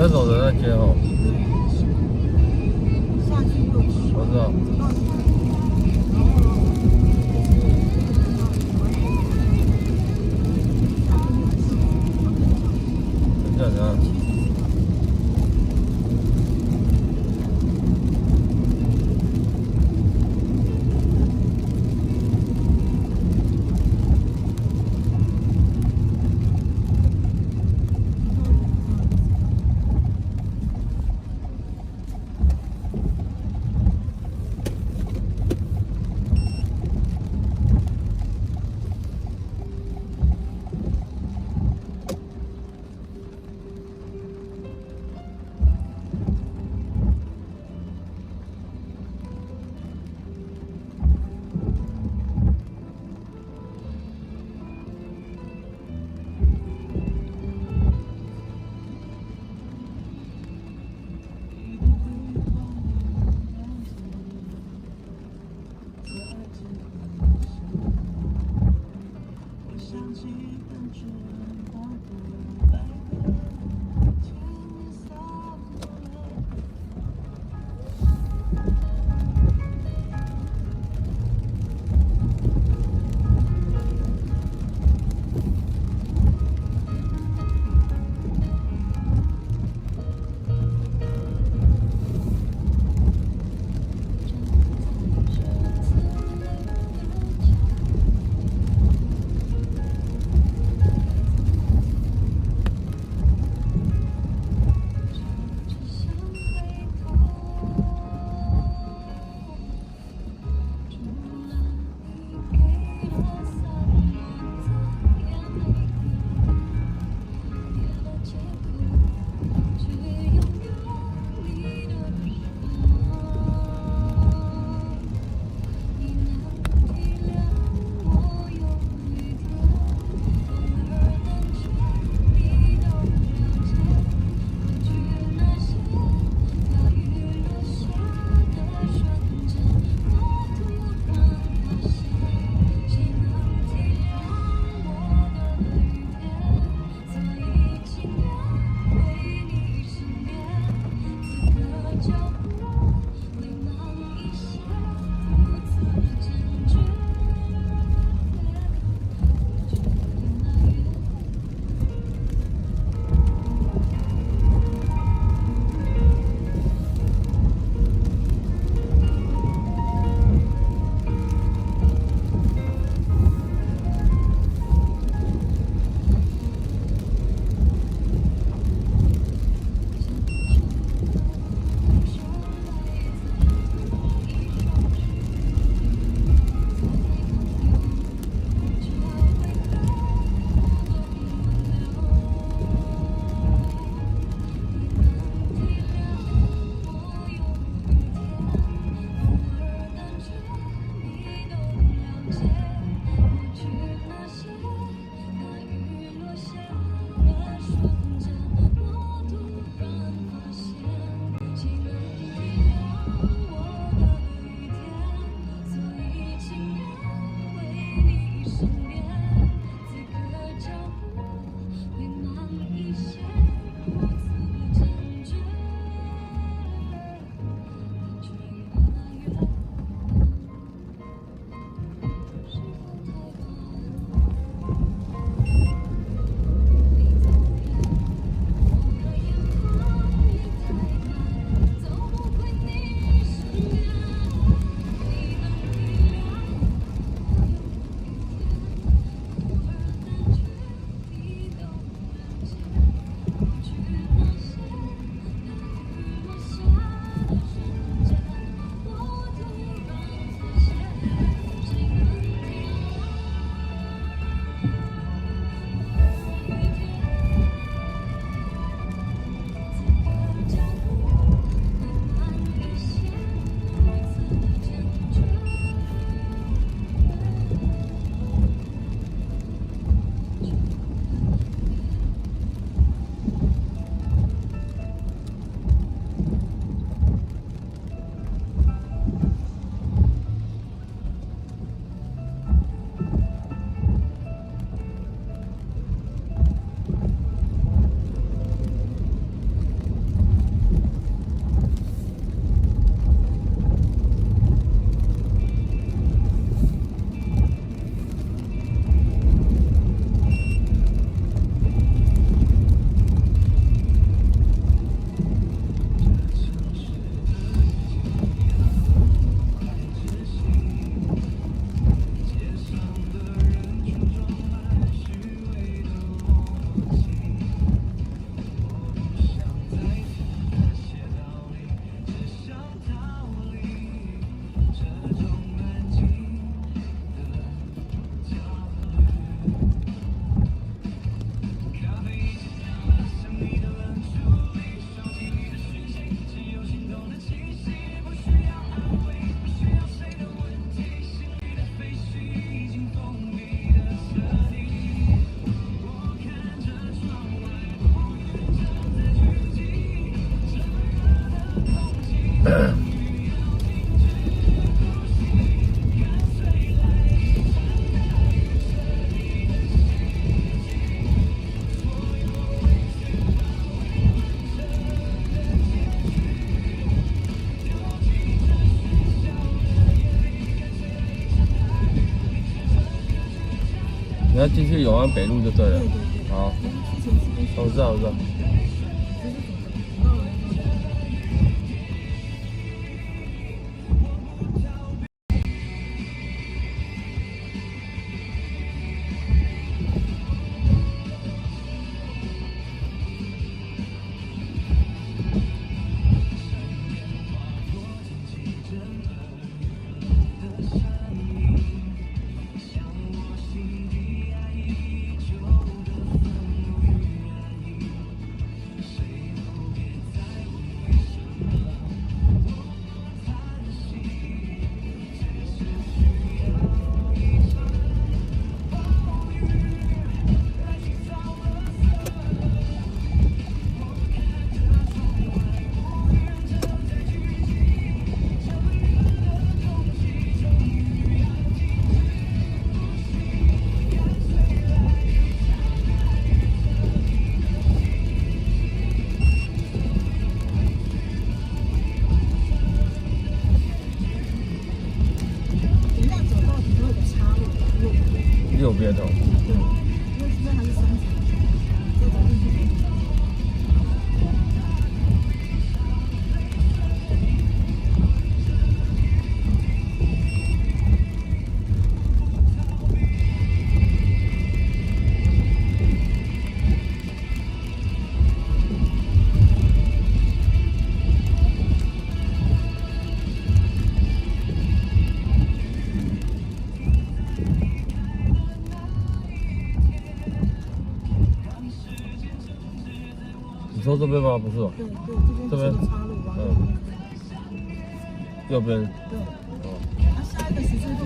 走的那间哦，
下去右转，
我知道。
走到
等一下，等一下。你要进去永安北路就对了。
对对对。
好，
之前是跟
我知道，我知道。右边哦。
对，因为这边还是3层，再走进去。
你说这边吗？不是哦。
对对，这边是个岔路，往右边。
右边。
对。它下一个十字路口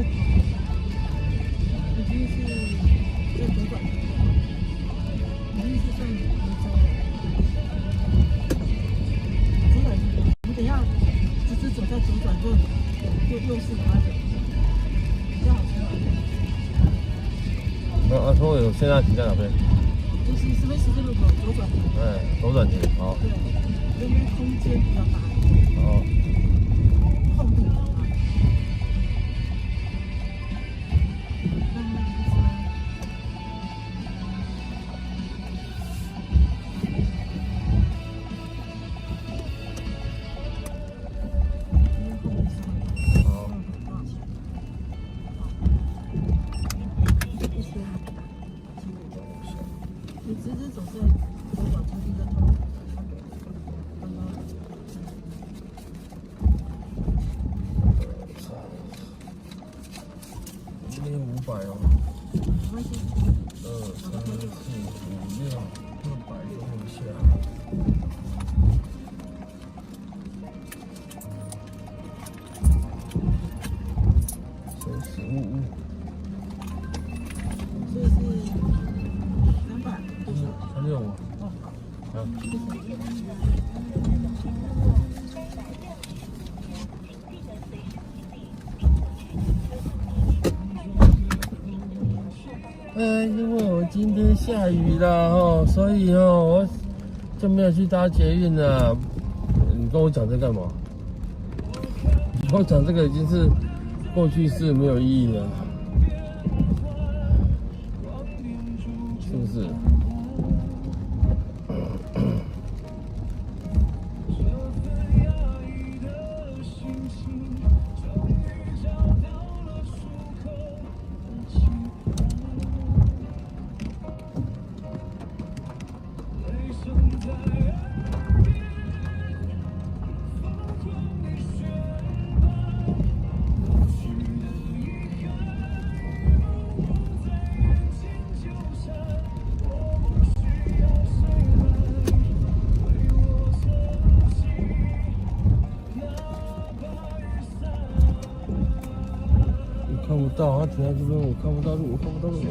已经是在左转，已经是算梅州了。左转，你等一下直直走，再左转就右是哪里？比较好出来。
那阿聪有现在停在哪边？
就是这边十字路口左转。
左转停，好。
对，这边空间比较大。
好。
空地比较大。慢慢地走。
好。
你直直走在左转出去的头，
今天500哦。
没关系。
2、3、4、5、6，200多一下。15。
所以是300多少
365。
哦，
好。因为我今天下雨了哦，所以哦，我就没有去搭捷运了。你跟我讲这干嘛？你跟我讲这个已经是过去式，没有意义了，是不是？看不到，他停在这边，我看不到路，我看不到路。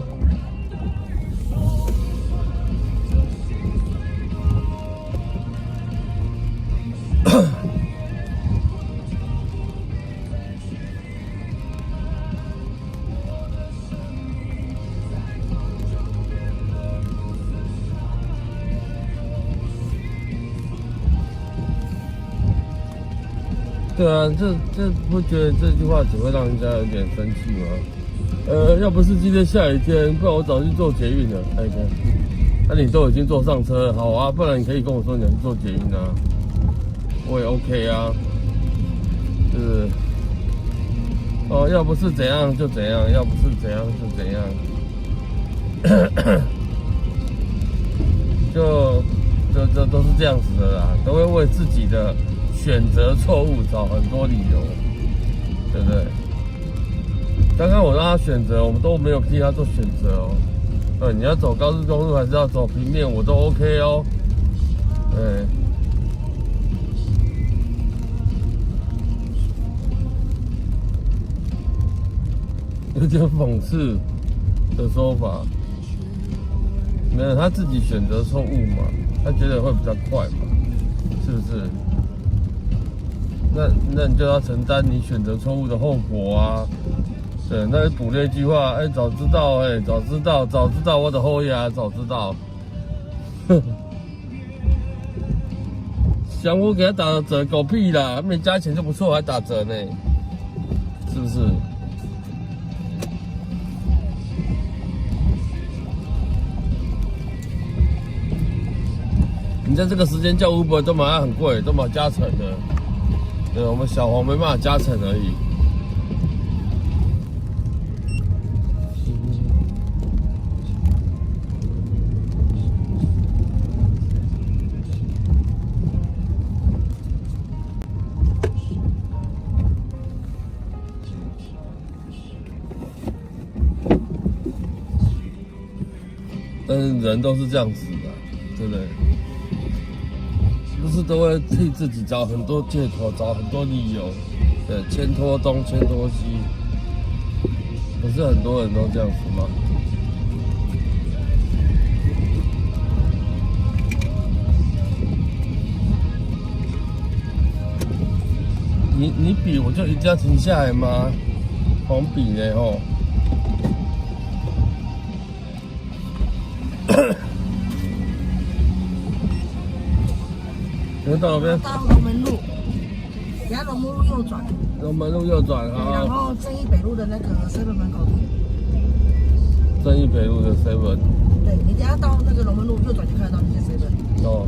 对啊，这不觉得这句话只会让人家有点生气吗？要不是今天下雨天，不然我早就坐捷运了。哎，那你都已经坐上车了，好啊，不然你可以跟我说你要去坐捷运啊，我也 OK 啊，是不是？哦，要不是怎样就怎样，要不是怎样就怎样，就都是这样子的啦，都会为自己的选择错误找很多理由，对不对？刚刚我让他选择，我们都没有替他做选择哦。你要走高速公路还是要走平面，我都 OK 哦。对。有点讽刺的说法，没有他自己选择错误嘛，他觉得会比较快嘛，是不是？那你就要承担你选择错误的后果啊。对，那补那句话，哎，早知道，早知道我的后牙，早知道。想我给他打了折，狗屁啦，没加钱就不错，还打折呢，是不是？你在这个时间叫 Uber 都马上很贵，都马加成的。对，我们小黄没办法加成而已。但是人都是这样子的，对不对？不是都会替自己找很多借口，找很多理由，对，牵拖东，牵拖西。不是很多人都这样子吗？你比我就一定要停下来吗？黄比呢吼？你到哪边？
到龙门路，等下龙门路右转。
龙门路右转啊。
然后正义北路的那个7门口停。
正义北路的7。
对，你等下到那个龙门路右转就看得到那些7。
哦。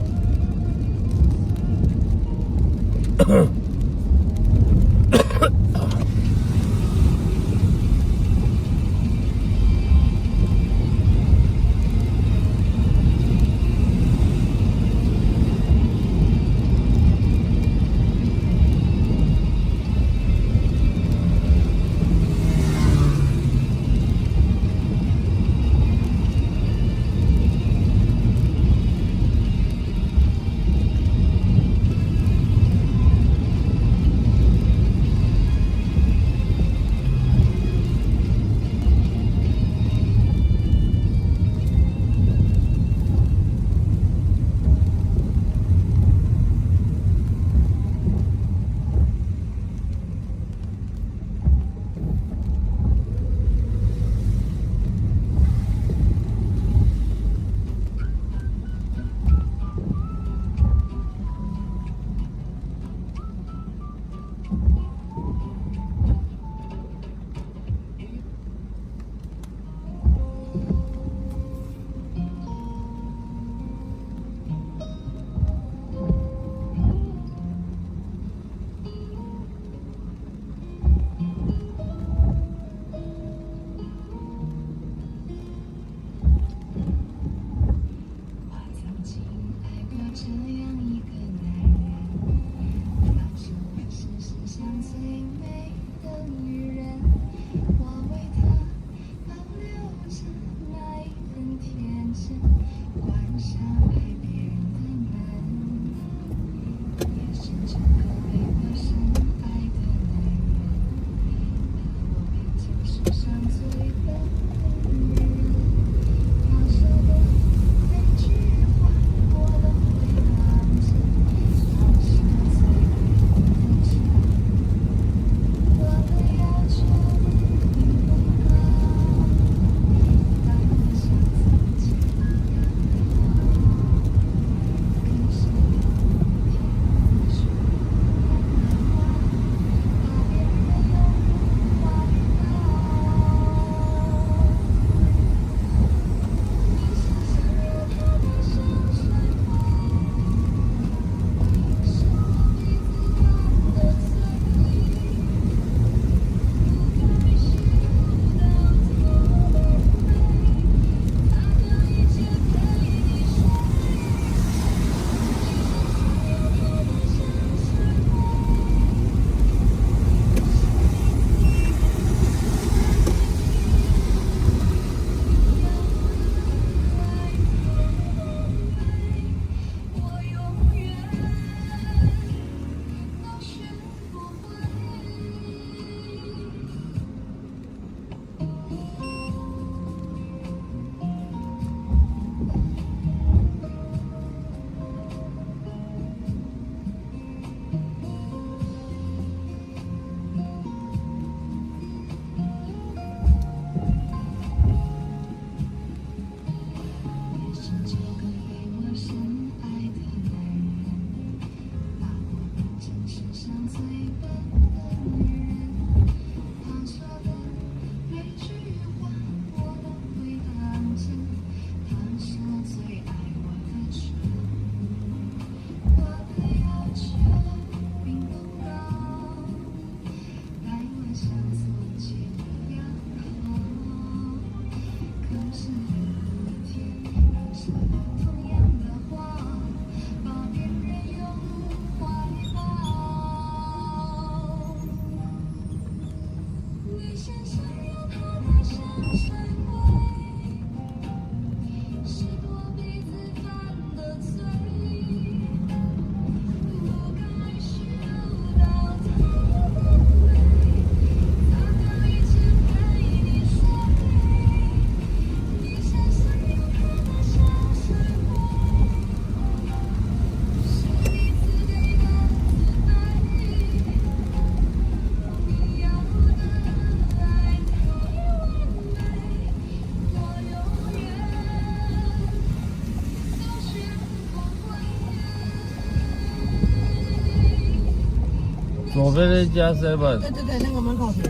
左边那家 Seven。
对对对，那个门口停。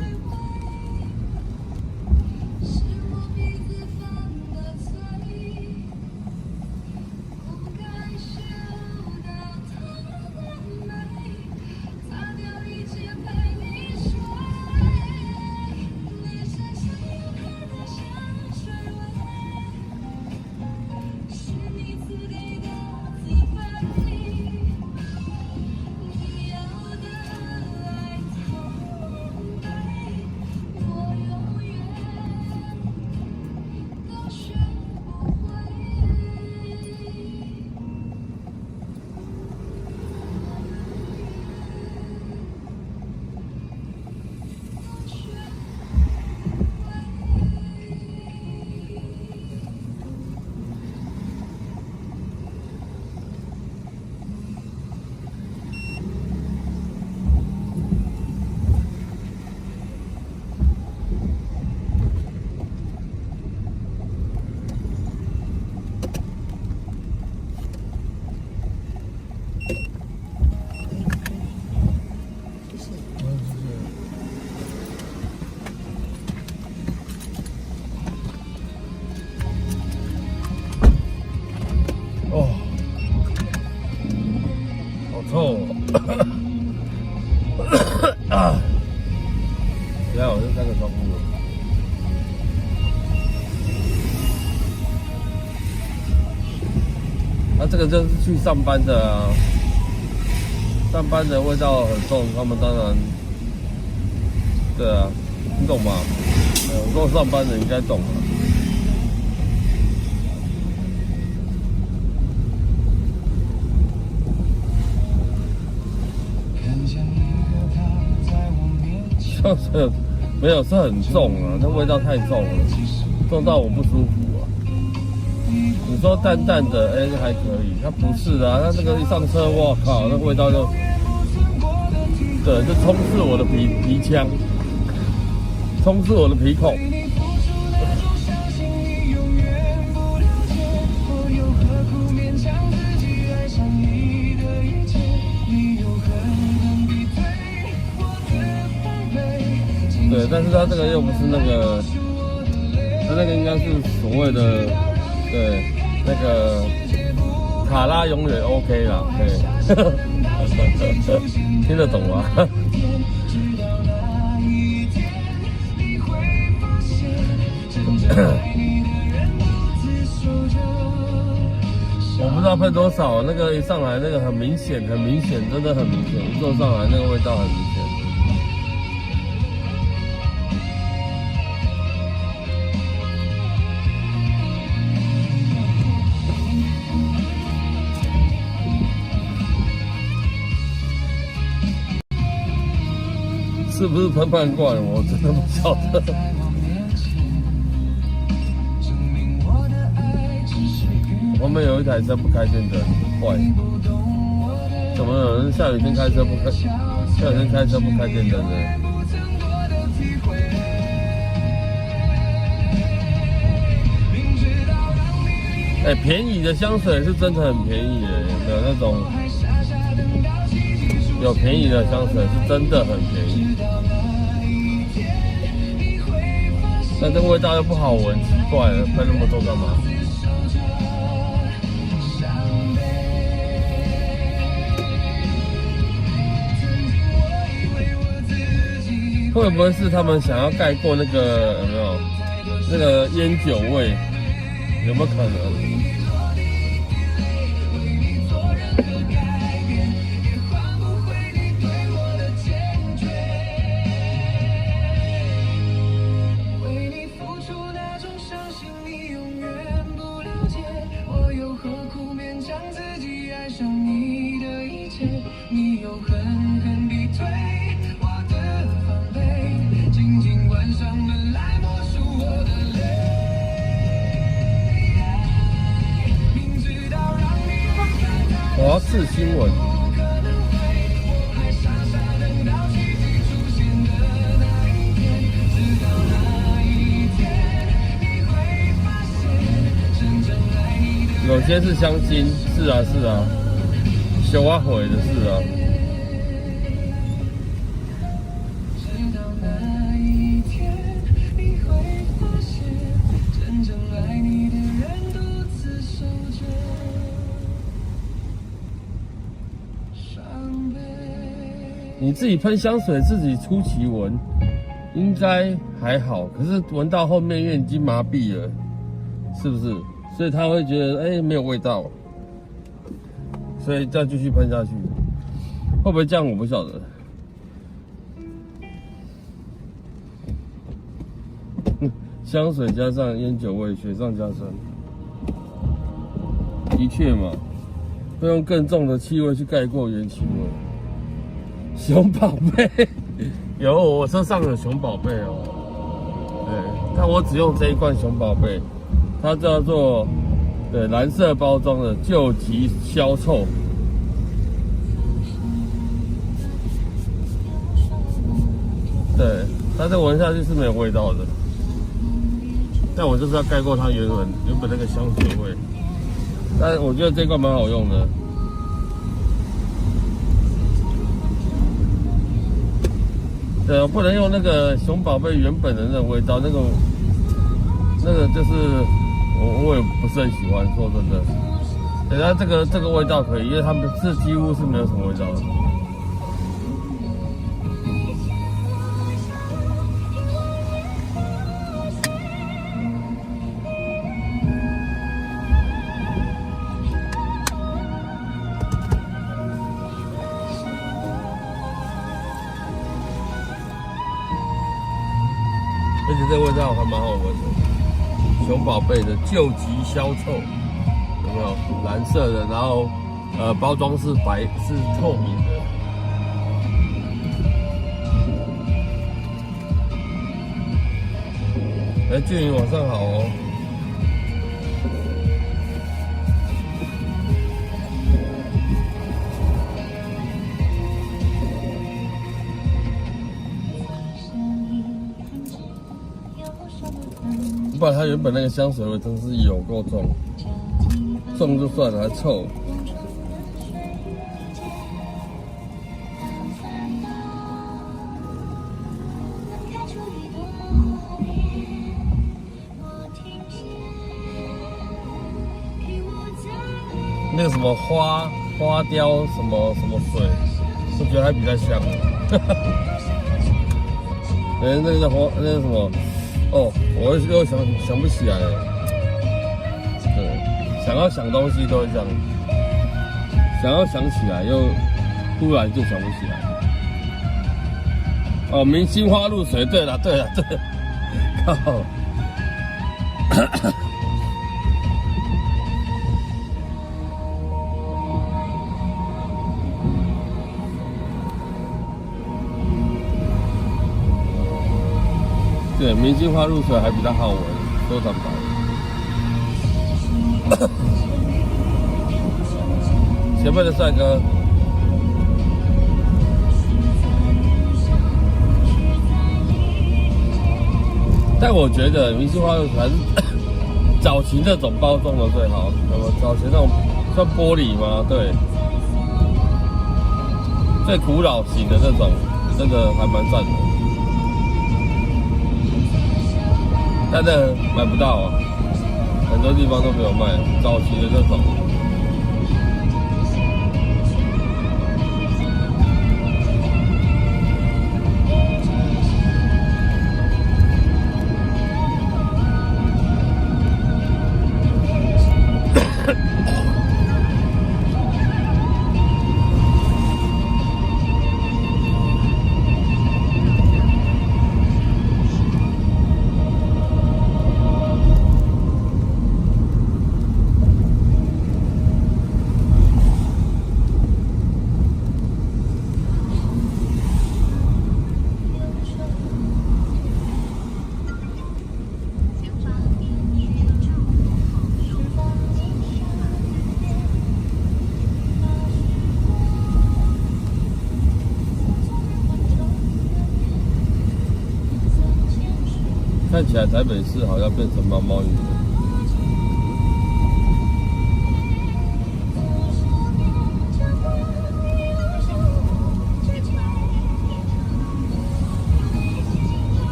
哦，好臭啊！等下我就开个窗户了。这个就是去上班的啊，上班的味道很重，他们当然，对啊，你懂吗？我说上班的应该懂吧。香水没有，是很重啊，那味道太重了，重到我不舒服啊。你说淡淡的，哎，还可以，它不是啊，它这个一上车，哇靠，那味道就，对，就充斥我的鼻腔，充斥我的鼻孔。对，但是它这个又不是那个，它那个应该是所谓的，对，那个卡拉永远 OK 啦，对，听得懂吗？我不知道喷多少，那个一上来那个很明显，很明显，真的很明显，一坐上来那个味道很明显。是不是喷饭罐？我真的不晓得。后面有一台车不开电灯，坏。怎么有人下雨天开车不开？下雨天开车不开电灯呢？哎，便宜的香水是真的很便宜的，有没有那种？有便宜的香水是真的很便宜，但这味道又不好闻，奇怪了，喷那么多干嘛？会不会是他们想要盖过那个有没有那个烟酒味？有没有可能？我要试新闻。有些是香精，是啊是啊，修啊毁的是啊。你自己喷香水，自己初期闻，应该还好。可是闻到后面，因为已经麻痹了，是不是？所以他会觉得，没有味道，所以再继续喷下去，会不会这样我不晓得。香水加上烟酒味，雪上加霜。的确嘛，会用更重的气味去盖过原气味。熊宝贝，有我车上有熊宝贝哦。对，但我只用这一罐熊宝贝，它叫做蓝色包装的救急消臭。对，它这闻下去是没有味道的。但我就是要盖过它原本那个香水味，但我觉得这罐蛮好用的。对，我不能用那个熊宝贝原本的那种味道，那个就是我也不是很喜欢，说真的。等下这个味道可以，因为他们是几乎是没有什么味道的。而且这味道还蛮好闻的，熊宝贝的救急消臭，有没有？蓝色的，然后包装是透明的。距离往上好哦。不然它原本那个香水味真是有够重，重就算了，还臭。那个什么花雕什么水，我觉得还比较香。那个什么。哦，我又想不起来了。对，想要想东西都会这样，想要想起来又突然就想不起来。哦，明星花露水，对了，靠。对，明星花露水还比较好闻，说坦白。前面的帅哥，但我觉得明星花露水还是早期那种包装的最好。什么早期那种算玻璃吗？对，最古老型的那种，真的还蛮赞的。但是买不到啊，很多地方都没有卖，早期的那种。看起来台北市好像变成毛毛雨了。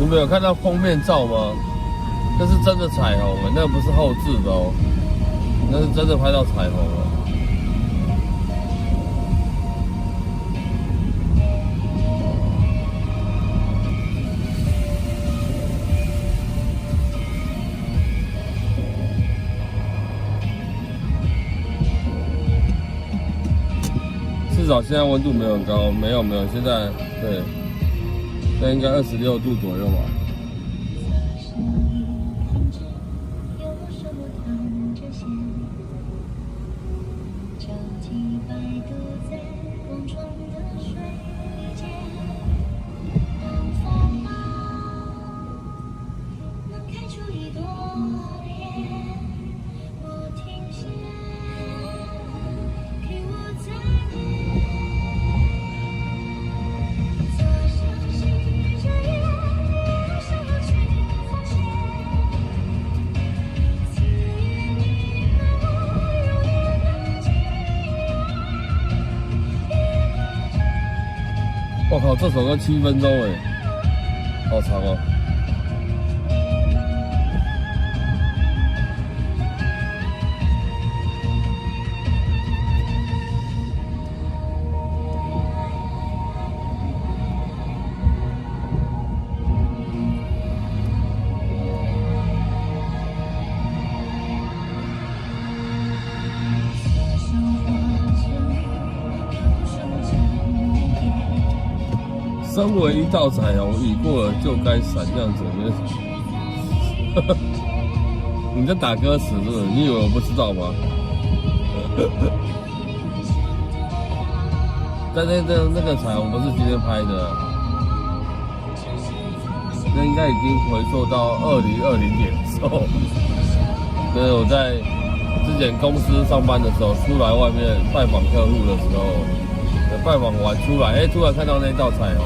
们有看到封面照吗？那是真的彩虹啊，那不是后置的哦，那是真的拍到彩虹了。至少现在温度没有很高，没有，现在对，现在应该26度左右吧。我靠，这首歌7分钟哎，好长哦。身为一道彩虹，雨过了就该闪，这样子。你在打歌词是不是？你以为我不知道吗？但那个彩虹不是今天拍的，那应该已经回溯到2020年的时候。对，我在之前公司上班的时候，出来外面拜访客户的时候，拜访完出来，突然看到那道彩虹。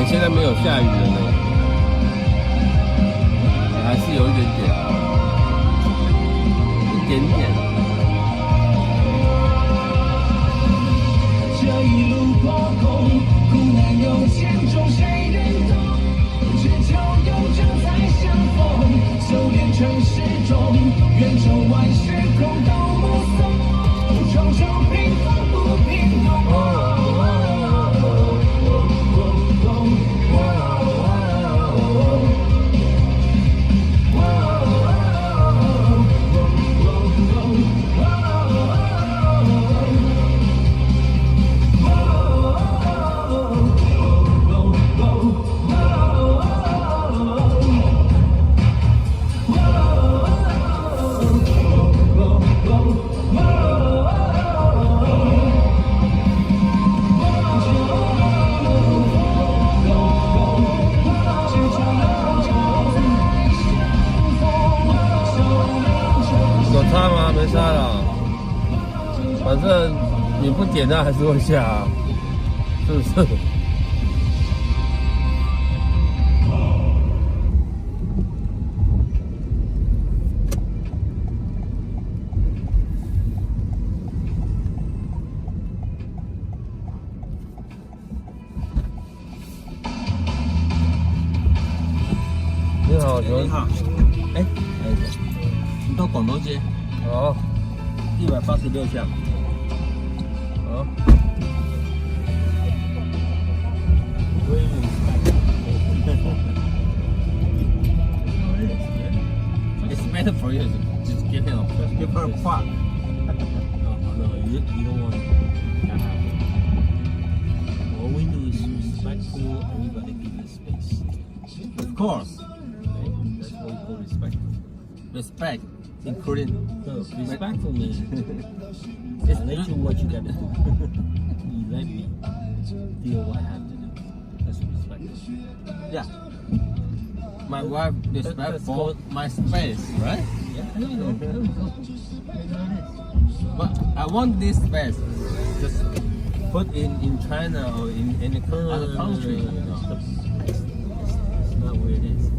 现在没有下雨了呢，还是有一点点，一点点。这一路破空，苦难有千啦，反正你不点它还是会下、啊，是不是？你好，请问
你好，哎，你到广州街
好，
186巷。
好。
It's better for you. Just give him a give her a part. No, you don't want that happen. All we do is respectful. Everybody give it space. Of course. Okay? That's what we call respect. Respect, including. No, respectful means I let you what you gotta do. You let me feel what I have to do. That's respect. Yeah. My wife respect for my space, right? Yeah, there we go. There we go. But I want this space just put in China or in any other country. You know. It's not where it is.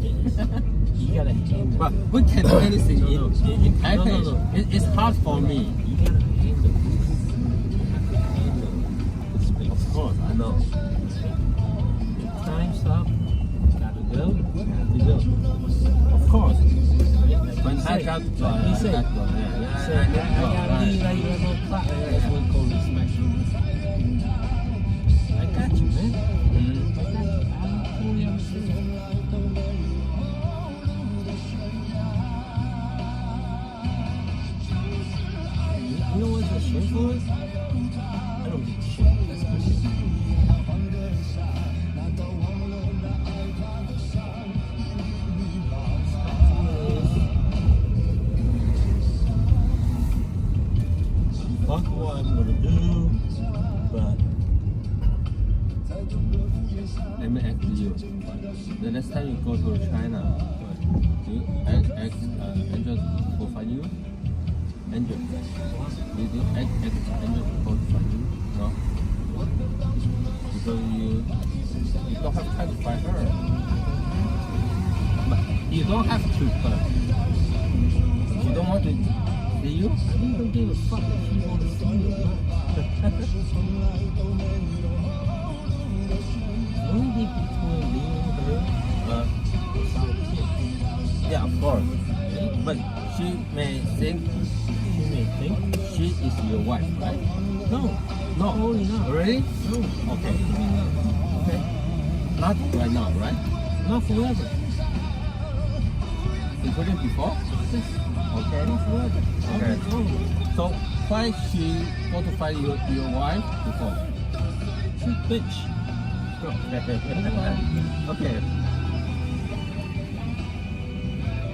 You gotta handle. But we can do anything in Taipei. No. It's hard for me. You gotta handle. You have to handle the space. Of course, I know. Time's up. Gotta go. Have to go. Of course. When I got to go, I got to go. I gotta leave. I got no clock. That's what we call respect. I got you, man. I got you. I totally understand. You know what's a shame for us? I don't give a shit. That's my shit. Fuck what I'm gonna do, but let me ask you. The next time you go to China, do you ask Angel to find you? Angel. Did you ask Angel to find you? No? Because you don't have time to find her. But you don't have to, but you don't want to see you? I really don't give a fuck if you want to see you or not. The only thing between me and her is our kids. Yeah, of course. But she may think she is your wife, right? No. No. Totally not. Really? No. Okay. Okay. Not right now, right? Not forever. Including before? Yes. Okay. Not forever. Okay. So why she want to find your wife before? She's bitch. Okay. Okay.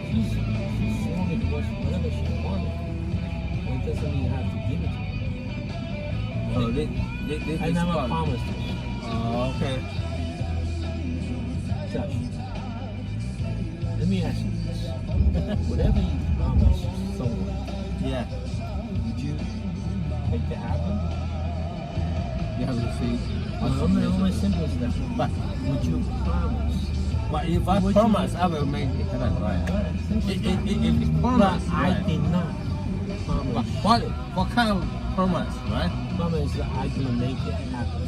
She's strong and wants whatever she wanted. But it doesn't mean you have to give it to her. Oh, this I never promised her. Oh, okay. Josh, let me ask you this. Whatever you promise someone, yeah, would you make that happen? You have to see. Only simple as that. But would you promise? But if I promise, I will make it happen, right? If it's promise, but I did not promise. What kind of promise, right? Promise that I'm gonna make it happen.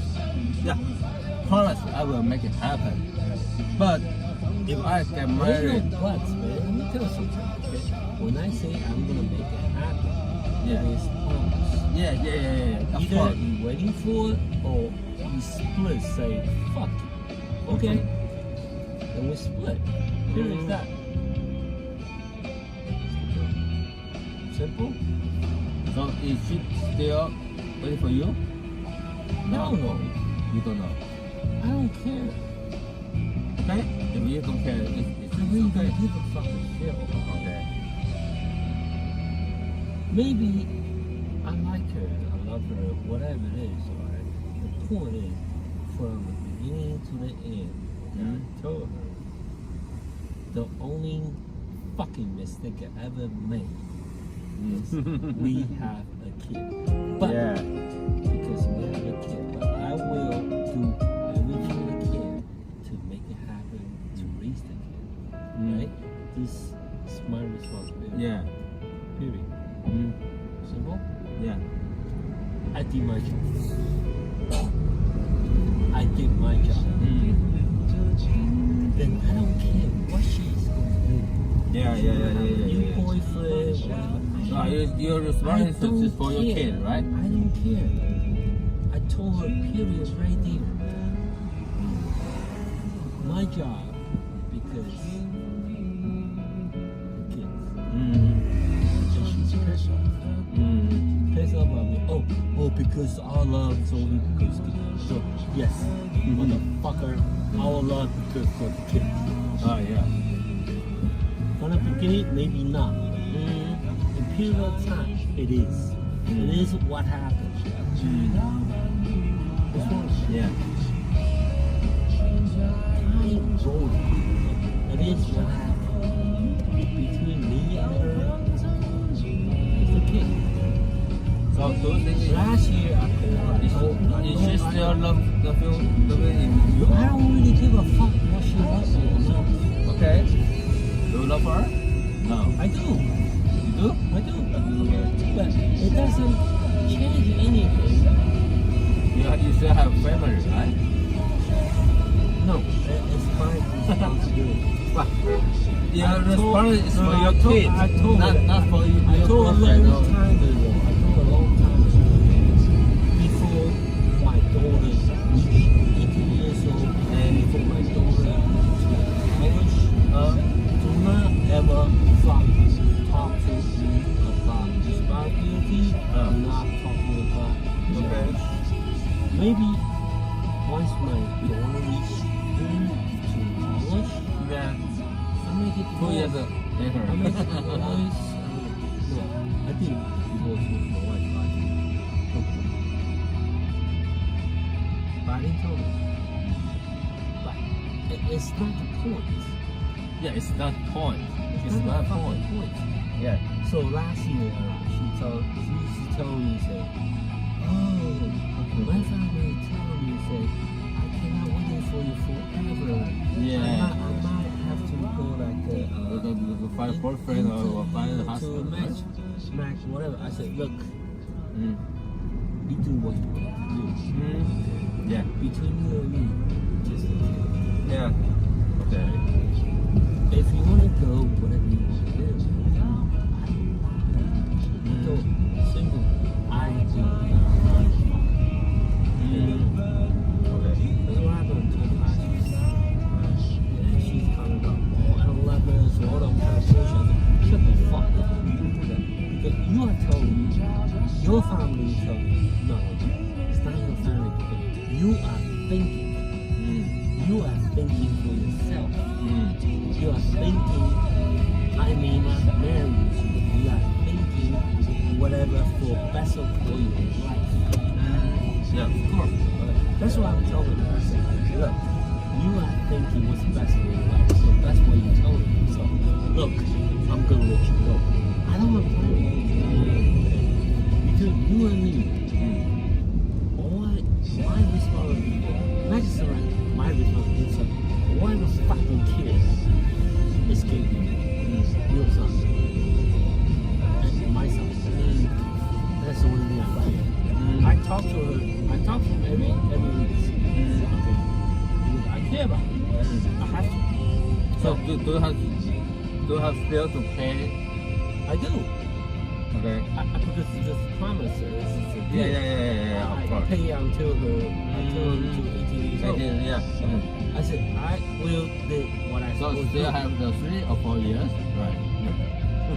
Yeah, promise I will make it happen. But if I get married, there's no buts, man. Let me tell you something. Okay? When I say I'm gonna make it happen, yeah, it's promise. Yeah. Of course. Either you waiting for it or you split. Say fuck. Okay. Then we split. Here is that. Simple. So is she still waiting for you? No. You don't know. I don't care. Okay? If you don't care, it's I really don't give a fucking shit. Okay. Maybe I like her, I love her, whatever it is, alright? The point is, from the beginning to the end, I told her, the only fucking mistake I ever made is we have a kid. But
Yeah.
because we have a kid, but I will do everything I can to make it happen to raise the kid. Right? This is my responsibility.
Yeah.
Period. Simple.
Yeah.
I did my job. I did my job. Then I don't care what she's going to do.
Yeah.
New boyfriend, whatever.
Your responsibility is for your kid, right?
I don't care. I told her, period, right there. My job, because the kids. And she's pissed off. Pissed off about me. Oh, because our love is only because of the kids. So, yes, motherfucker, our love because for the kids.
Oh yeah.
From the beginning, maybe not. In period of time, it is. It is what happened. What's wrong?
Yeah.
Time rolling. It is what happened. Between me and her, it's the kid.
So do you think
Last year, I told her,
is she still love you?
I don't really give a fuck what she loves me or not.
Okay. Do you love her? No.
I do.
You do?
I do.
Okay.
But it doesn't change anything.
You still have family, right?
No, it's my responsibility.
Your
I told-
responsibility is for
no,
your
I told-
kids,
I told
not
her-
not for you.
I
your
told a
girlfriend
long
or-
time ago. I told a long time ago. Before my daughter reached 18 years old, and before my daughter reached college, do not ever talk to me about responsibility. Do not talk to me about
Okay.
maybe once my daughter reaches into college,
Yeah.
I make it
2 years
I
later.
make it nice. No, I did divorce with my wife last year. But I didn't tell her. But it's not the point.
Yeah, it's that point. It's
not
that
the fucking
point. Yeah.
So last year, she used to tell me, say, oh, my family tell me, say, I cannot wait for you forever.
Yeah.
I might have to go like
To find a boyfriend or find a
to
husband.
match, smack, whatever. I said, look,
Mm.
you do what you want to do.
Yeah.
Between you and me, just a kid.
Yeah. Okay.
If you want to go, whatever you want to do. So, simple. I do not want to.
Okay.
That's what happened to her last year. And she's coming up, oh, I don't love her, so all that kind of bullshit. I said, shut the fuck up. Because you are telling me, your family is telling me, no, it's not your family. Because you are thinking. You are thinking for yourself. You are thinking, I may not marry you. You are thinking whatever for better for your life.
Yeah, of course.
That's what I'm telling you. I said, look, you are thinking what's best for your life. So that's what you're telling me. So, look, I'm going to let you go. I don't want to marry you. Between you and me, my responsibility, not just my responsibility, so why the fucking kid escape your son and my son? That's the only thing I care. I talk to her. I talk to him every week. Okay. Because I care about her. I have to.
So do you have still to pay?
I do.
Okay.
Because the promise is it's a deal.
Yeah,
I
of course.
pay until until 18 years old.
Yeah.
I said I will do what I
So
supposed to
still
do.
have the 3 or 4 years? Right.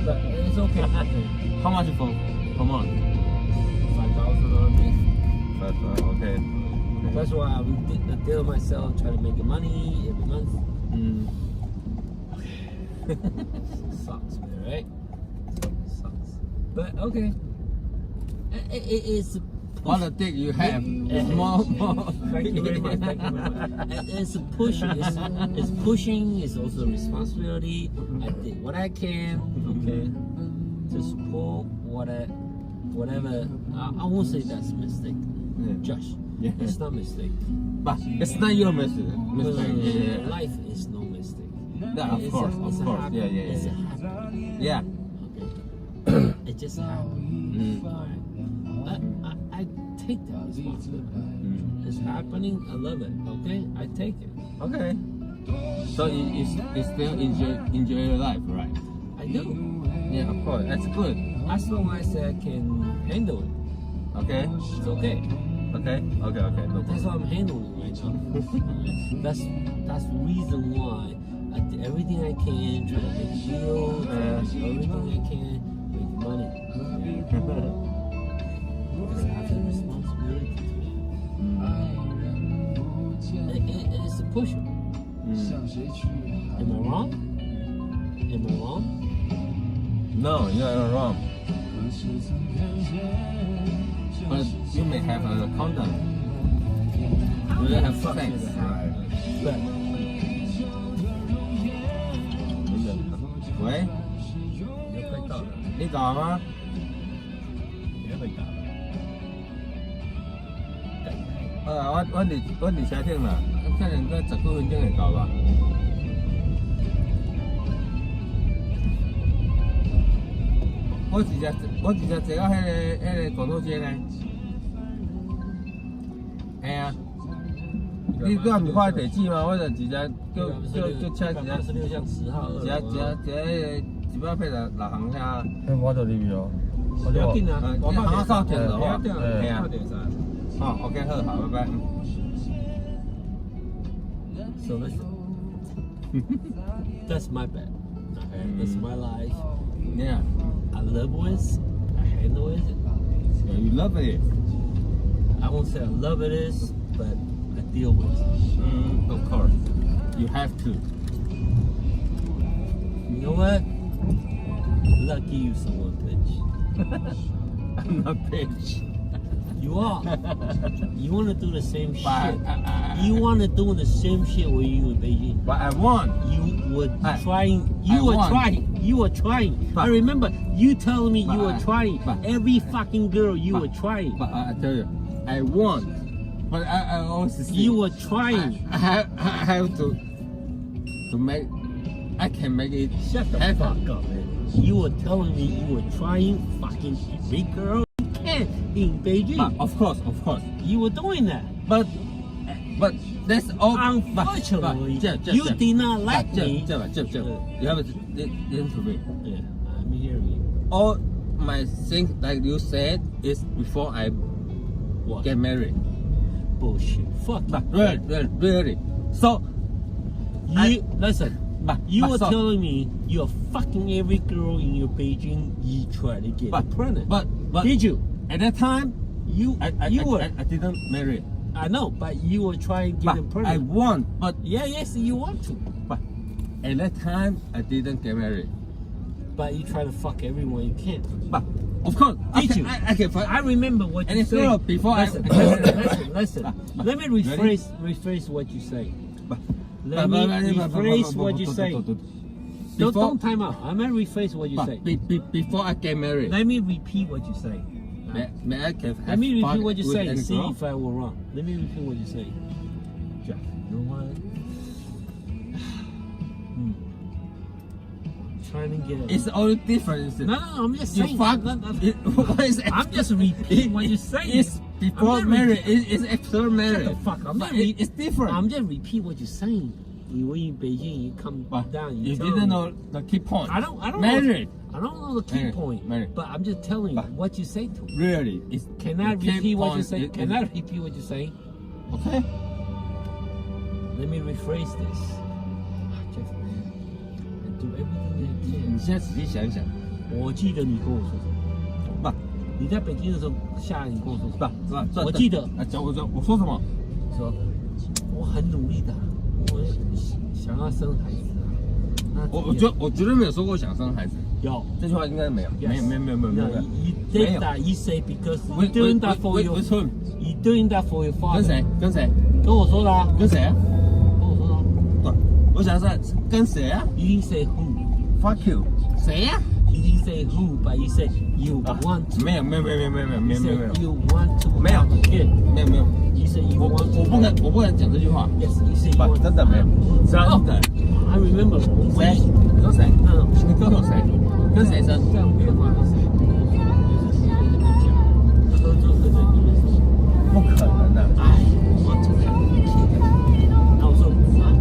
But it's okay.
How much for per month?
5,000 on this.
Okay.
That's why I did the deal myself, try to make the money every month. Sucks, man, right? Sucks. But okay. It's
All the thing you have is more.
Thank you very much. Thank you very much. It's a push. It's pushing. It's also a responsibility. I did what I can. Okay.
to support whatever. I won't say that's a mistake, Josh.
Yeah.
It's not a mistake.
But it's not your mistake. Yeah.
Life is no mistake.
Yeah, of course,
It's a habit. It's a habit.
Yeah.
Okay. It just happened. I take that responsibility. It's happening. I love it. Okay, I take it.
Okay. So you still enjoy your life, right?
I do.
Yeah, of course. That's good.
As long as I can handle it,
Okay.
it's okay.
Okay. No
That's
problem.
how I'm handling right now. that's the reason why I do everything I can, try to make a deal, try to do everything I can, make money. Because I have the responsibility to it. It's a push. Am I wrong? Am I wrong?
No, you're not wrong. But you may have a condom. You will have sex.
But
喂，
你要快到了，
你搞嗎？
你要快到了。
我哋車聽啦，可能個10分鐘就到吧。我直接坐到迄個廣島街呢。係啊，你都唔看地址嗎？我就直接叫車直接
186巷10號2
一百配6行車。
我到呢邊咯，
不要緊啊，我
行到停了
不要
哦。
緊啊，
係啊
到。點噻。
哦，OK，好，拜拜。
So listen, that's my bad. Okay, that's my life.
Yeah,
I live with, I handle it.
you love it.
I won't say I love it is, but I deal with it.
Of course, you have to.
You know what? Lucky you, someone bitch.
I'm not bitch.
You are. You want to do the same shit.
But
You want to do the same shit when you in Beijing.
But I won.
You were
I-
trying.
I
You were
won.
trying. You were trying.
But-
I remember you telling me you
but
were
I-
trying.
but-
Every fucking girl you
but-
were trying.
But I tell you, I won. But I also see.
You were trying.
I have to make. I can make it.
Shut the
happen.
fuck up, man. You were telling me you were trying fucking big girl you can in Beijing.
But of course.
You were doing that.
But that's all.
Unfortunately, you did not like me.
You have to listen to me.
Yeah, I'm hearing you.
All my things, like you said, is before I
What?
get married.
Bullshit. Fuck
But
you.
really. So,
Listen.
but
You were
so-
telling me you're fucking every girl in your Beijing. You try to get pregnant.
But
Did you?
at that time,
You
I didn't marry.
I know, but you were trying to get
But
pregnant.
I won. But
Yes, you want to.
at that time, I didn't get married.
But you try to fuck everyone you can.
But of course,
Did you?
I can find.
I remember what
And
you
it's
said.
not before
listen,
I.
listen. Let me rephrase what you say. Let me rephrase what you say. Don't time out. I'm gonna rephrase what you say.
Before I get married,
Let me repeat what you say.
may I can have
Let me repeat
fun
what you
with
say.
any
See
girl?
if I were wrong. Let me repeat what you say. Jeff, you know what? Trying to get it.
It's all different.
No, I'm just
You
saying.
fuck. What is it?
I'm just repeating what you're saying.
It's before
I'm not
marriage. It's after marriage.
Shut the fuck up.
But it's different.
I'm just repeat what you're saying. You when you in Beijing, you come
But
down.
you
tell
didn't
me.
know the key point.
I don't
Married.
know. I don't know the key
Married.
point.
Married.
But I'm just telling you
But-
what you say to me.
Really, it's
Can I
the key
repeat what you
point
say?
is-
Can I repeat what you say?
Okay.
Let me rephrase this. Jeff, man, I do everything I
你
can.
现在仔细想一想，
我记得你跟我说什么？
不
你在北京的时候，下来你跟我说什么？
不，
我记得
啊，我说什么？
说我很努力的，我想要生孩子啊。那
我绝对没有说过想生孩子，
有。
这句话应该没有，没有。
No, you did that. You say because you
With-
doing
with-
that for
with-
your.
with whom?
You doing that for your father.
跟谁？跟谁？
跟我说的啊。
跟谁啊？
跟我说的啊。
不，我想是跟谁啊
You didn't say who.
？Fuck you！谁呀？
You didn't say who, but you said you want to.
没有
You said
有
you want to
没有
have a kid.
没有没有，
You said you
我
want to.
我不敢讲这句话，
Yes, you said you
不
want
真的没有，真的。
I remember.
谁？你说谁？
No,
你告诉我谁？跟谁生？
这样变化的是，就是讲，喝酒喝醉你的时候。
不可能的。
I want to have a kid. 然后我说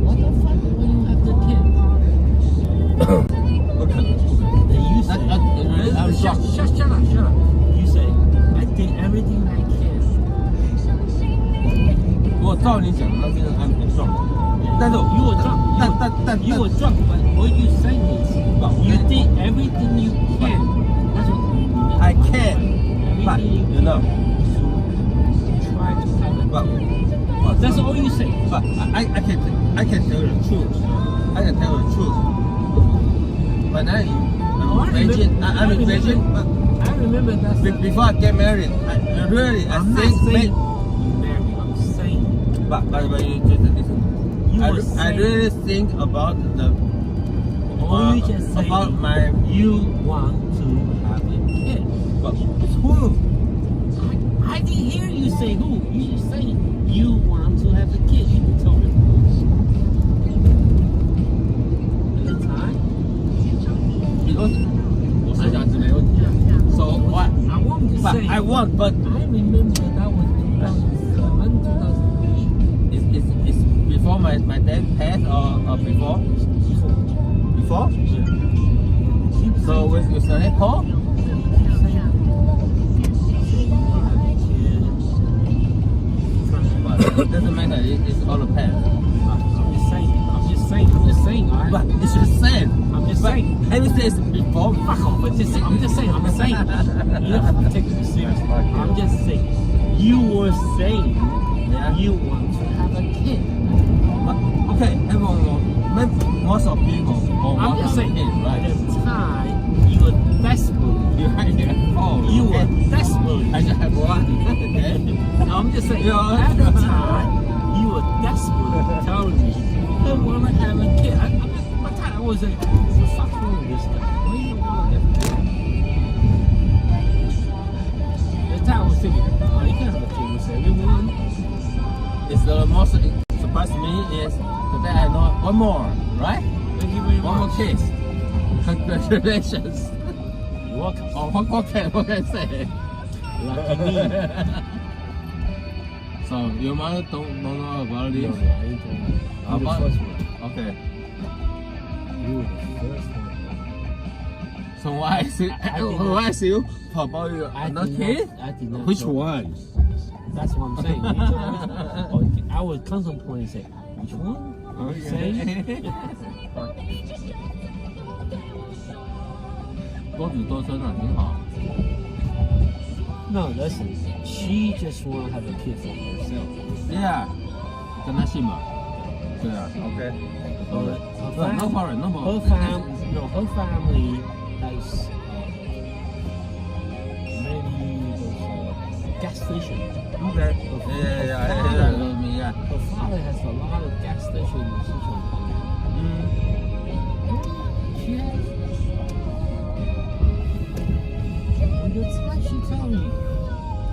What the fuck? Why you have the kid?
不可能。
Then you say,
I'm
shut up. You say, I did everything I can.
我照你讲的，那真的安全撞。但是
You were drunk.
但
You were drunk, but what you saying is, you did everything you can. That's what
I can, but
everything
you know,
to try to have a
but
kid. That's all you say.
but I can tell the truth. I can tell the truth. But then I'm virgin. But
I remember that's
before I get married, I really
I'm not
think.
saying you married. I'm saying
But you just listen.
you were
I
saying
really think about the
all you just say
about my
you want to have a kid.
but who?
I didn't hear you say who. You just saying you want to have a kid. You told me. At the time,
Because 我生小孩子没问题啊。So what?
I want to
But
say.
I want, but
I remember that was 2007, 2008.
it's before my dad passed or before? Before? So with your son Paul? But it doesn't matter. It's all the past.
I'm just saying. All right?
But it's just saying.
I'm just saying.
Everything is before.
Fuck off. I'm just saying. You don't have to take it seriously. I'm just saying. You were saying
Yeah.
you want to have a kid.
But, okay, everyone, most of people
I'm
want
just
to
saying.
have a kid,
At
right?
the time, you were desperate. You were desperate.
I just have one. Okay.
No, I'm just saying.
Yeah.
At the time, you were desperate telling me I want to have a kid. By the time I was like, what the fuck's wrong with this guy? Why you don't want to have a kid? At the time I was thinking, oh, you can't have a kid with everyone.
It's the most surprised me is today I know one more, right?
Thank you very
One more
much.
kids. Congratulations.
You're welcome.
Oh, what can I say?
Lucky me.
So your mother don't know about
No,
this?
no, I didn't tell you. You're the
About-
first one.
Okay.
You were the first one.
So why is it?
I did not-
Why is you about your
I
not
did
kid?
not. I did not.
Which
know.
one?
That's what I'm saying. You told me which one. Oh, I was contemplating say, which one? Say?
多子多孙啊，挺好。
No, listen. She just want to have a kid for herself.
Yeah，跟他姓嘛。对啊，OK。 No problem, no
Her
problem.
her family has many those gas station.
Okay. Yeah.
Her father has a lot of gas station in Sichuan. She has. At the time she told me,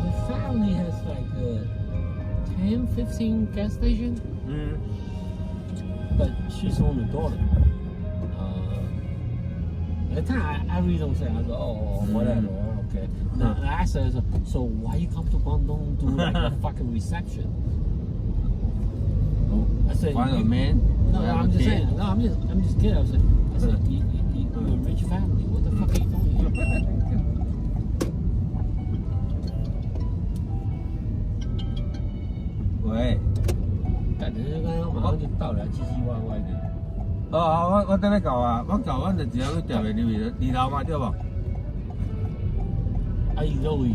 her family has like 10, 15 gas station. But she's only daughter. At the time, I really don't say. I go, oh, whatever, okay. Now, I asked her, so why you come to Guangdong do like a fucking reception? I said,
Find a man.
no,
have
I'm
a
just
kid.
saying. No, I'm just kidding. I said, you're a rich family. What the fuck are you doing here?
喂。
感觉刚刚马上就到了，唧唧歪歪的。
我等你搞啊，我搞完就只有去调去二楼嘛，对不？
阿姨肉语，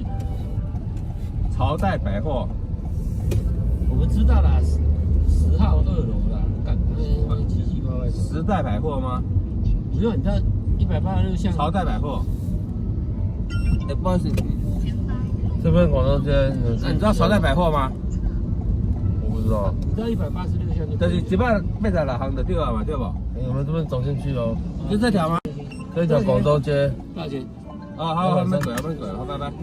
朝代百货。
我们知道啦，10号2楼啦，干嘛唧唧歪歪的？
时代百货吗？
不用，你知道186巷。
朝代百货。不好意思，
这边广东街，
那你知道朝代百货吗？
我不知道。
你知道186巷
就是一般卖在哪行的对吧嘛，对不？
我们这边走进去哦。
就这条吗？
这条广州街。
多少钱？
啊，好，慢走，慢走，好，拜拜。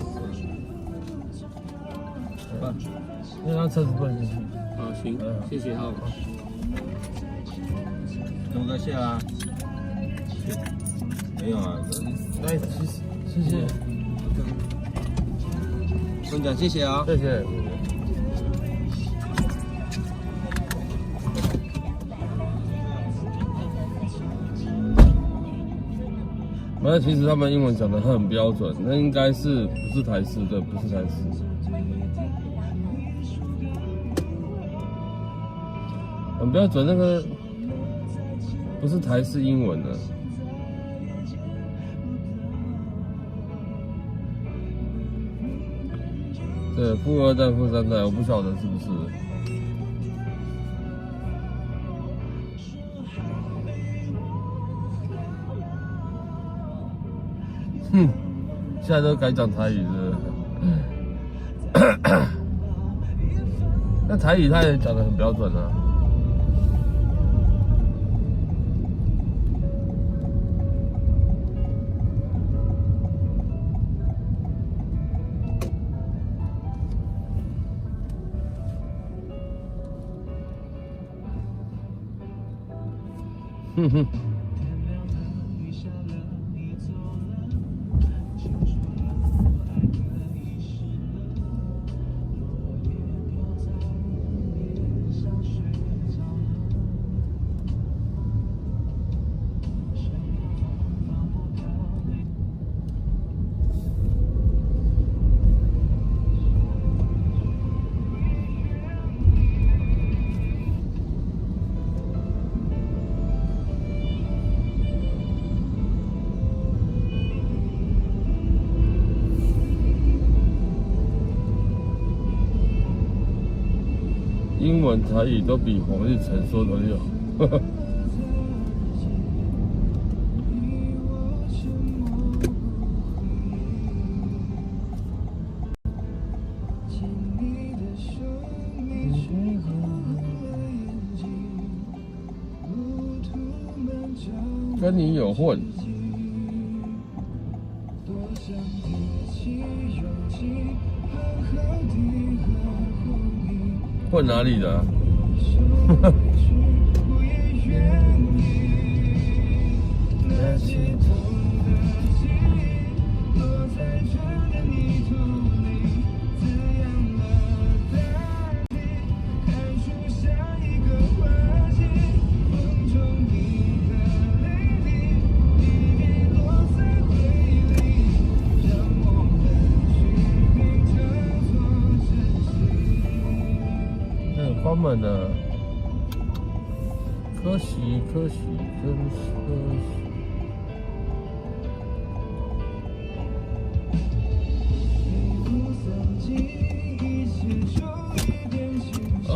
那辆车子不能进去。
好，行，谢谢哈。
东哥谢啦。没有啊，
哎，谢谢。
东哥谢谢啊。
谢谢。没有，其实他们英文讲得很标准，那应该是不是台式？对，不是台式。很标准，那个不是台式英文的。对，富二代、富三代，我不晓得是不是。哼，现在都改讲台语了。那台语他也讲得很标准啊。哼哼。英文、台语都比黄日成说的溜。跟你有混。混哪里的啊？关门了，可惜，可惜，真是可惜。啊！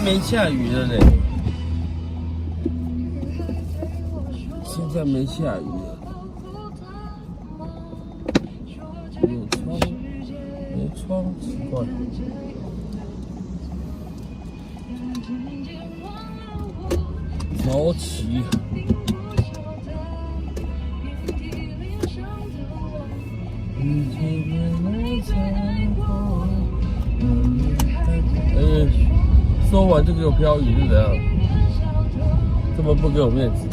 没下雨了呢，现在没下雨了，有窗，没窗，奇怪。早起。说完就给我飘雨是怎样？这么不给我面子？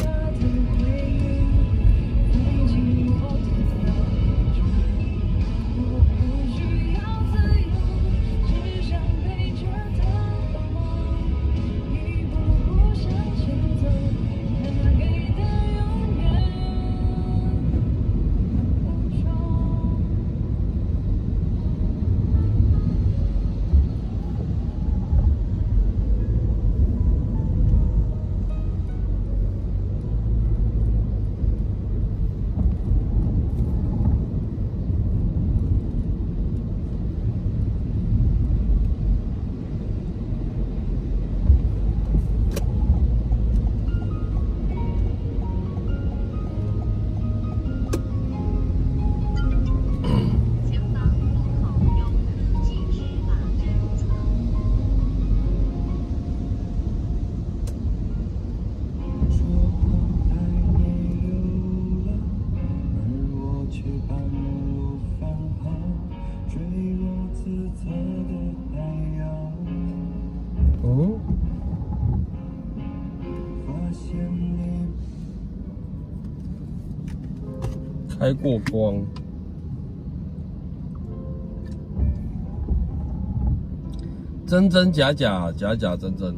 开过光，真真假假，假假真真。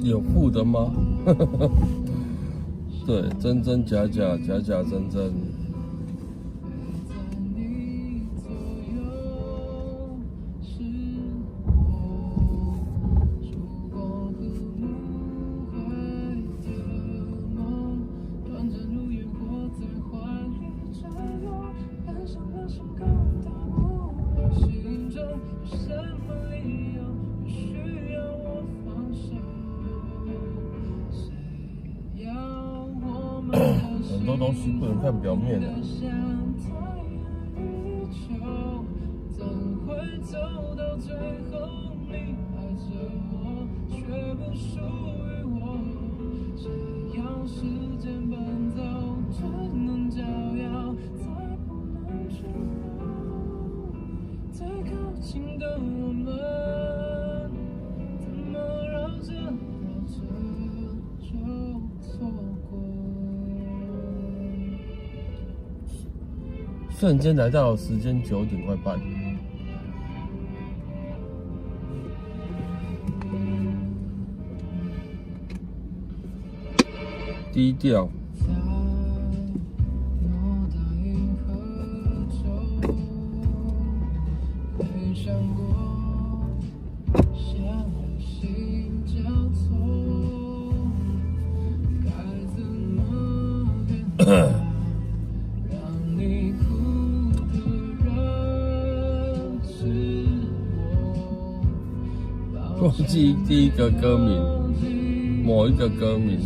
有负的吗？对，真真假假，假假真真。很多东西不能看表面的。瞬间来到时间9点快半，低调。忘记第一个歌名，某一个歌名。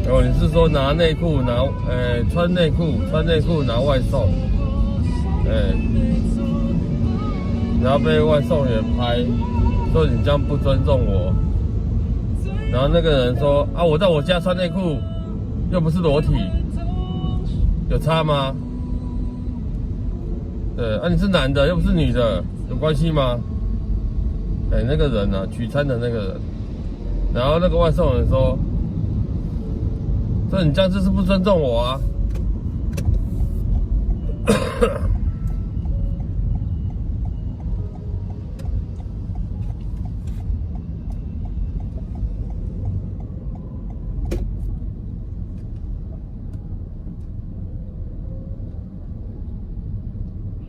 哦，你是说拿内裤拿，穿内裤拿外送，然后被外送员拍，说你这样不尊重我。然后那个人说啊，我在我家穿内裤，又不是裸体，有差吗？对，啊你是男的又不是女的，有关系吗？那个人啊，取餐的那个人，然后那个外送人说。你这样就是不尊重我啊！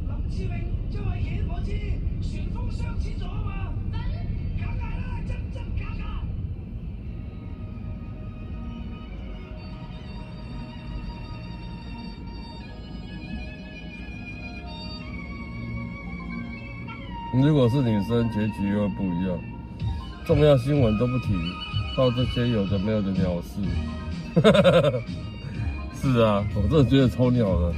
林志穎就係野火之旋風相似咗啊嘛！梗係啦，真真假假。
如果是女生，结局又不一样。重要新闻都不提，报这些有的没有的鸟事。是啊，我真的觉得超鸟的。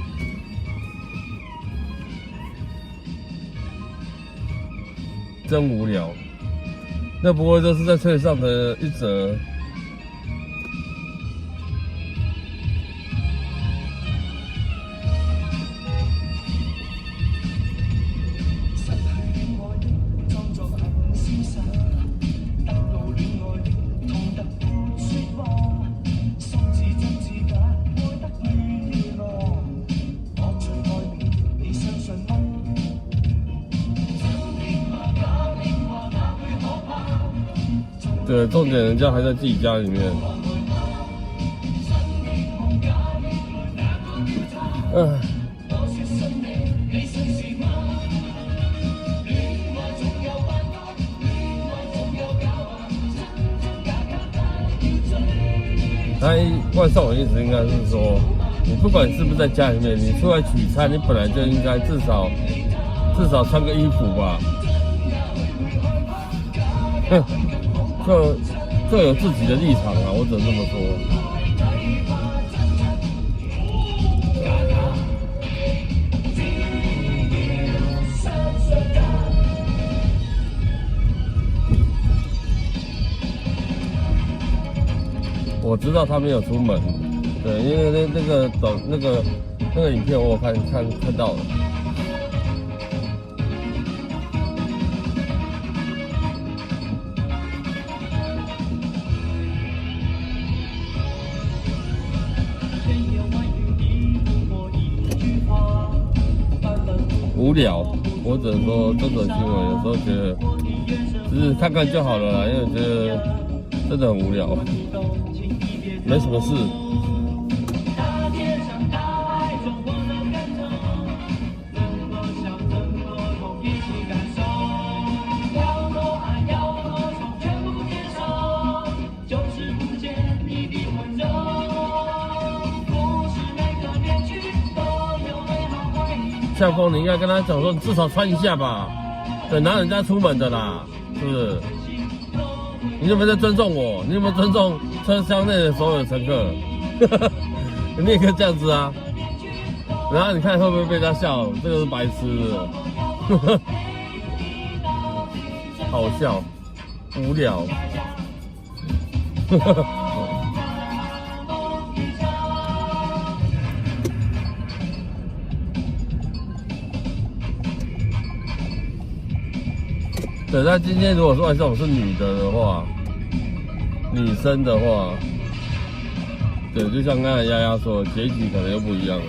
真无聊。那不过就是在翠上的一则。对，重点人家还在自己家里面。他万少的意思应该是说，你不管是不是在家里面，你出来取餐，你本来就应该至少穿个衣服吧。各有自己的立场啊，我只能这么说。我知道他没有出门，对，因为那个影片我看到了。无聊，我只能说这种新闻有时候觉得只是看看就好了啦，因为我觉得真的很无聊，没什么事。相公，你应该跟他讲说，你至少穿一下吧，等拿人家出门的啦，是不是？你有没有在尊重我？你有没有尊重车厢内的所有乘客？你也可以这样子啊。然后你看会不会被他笑？这个是白痴的，好笑，无聊。对，那今天如果说这种是女生的话，对，就像刚才丫丫说，结局可能又不一样了。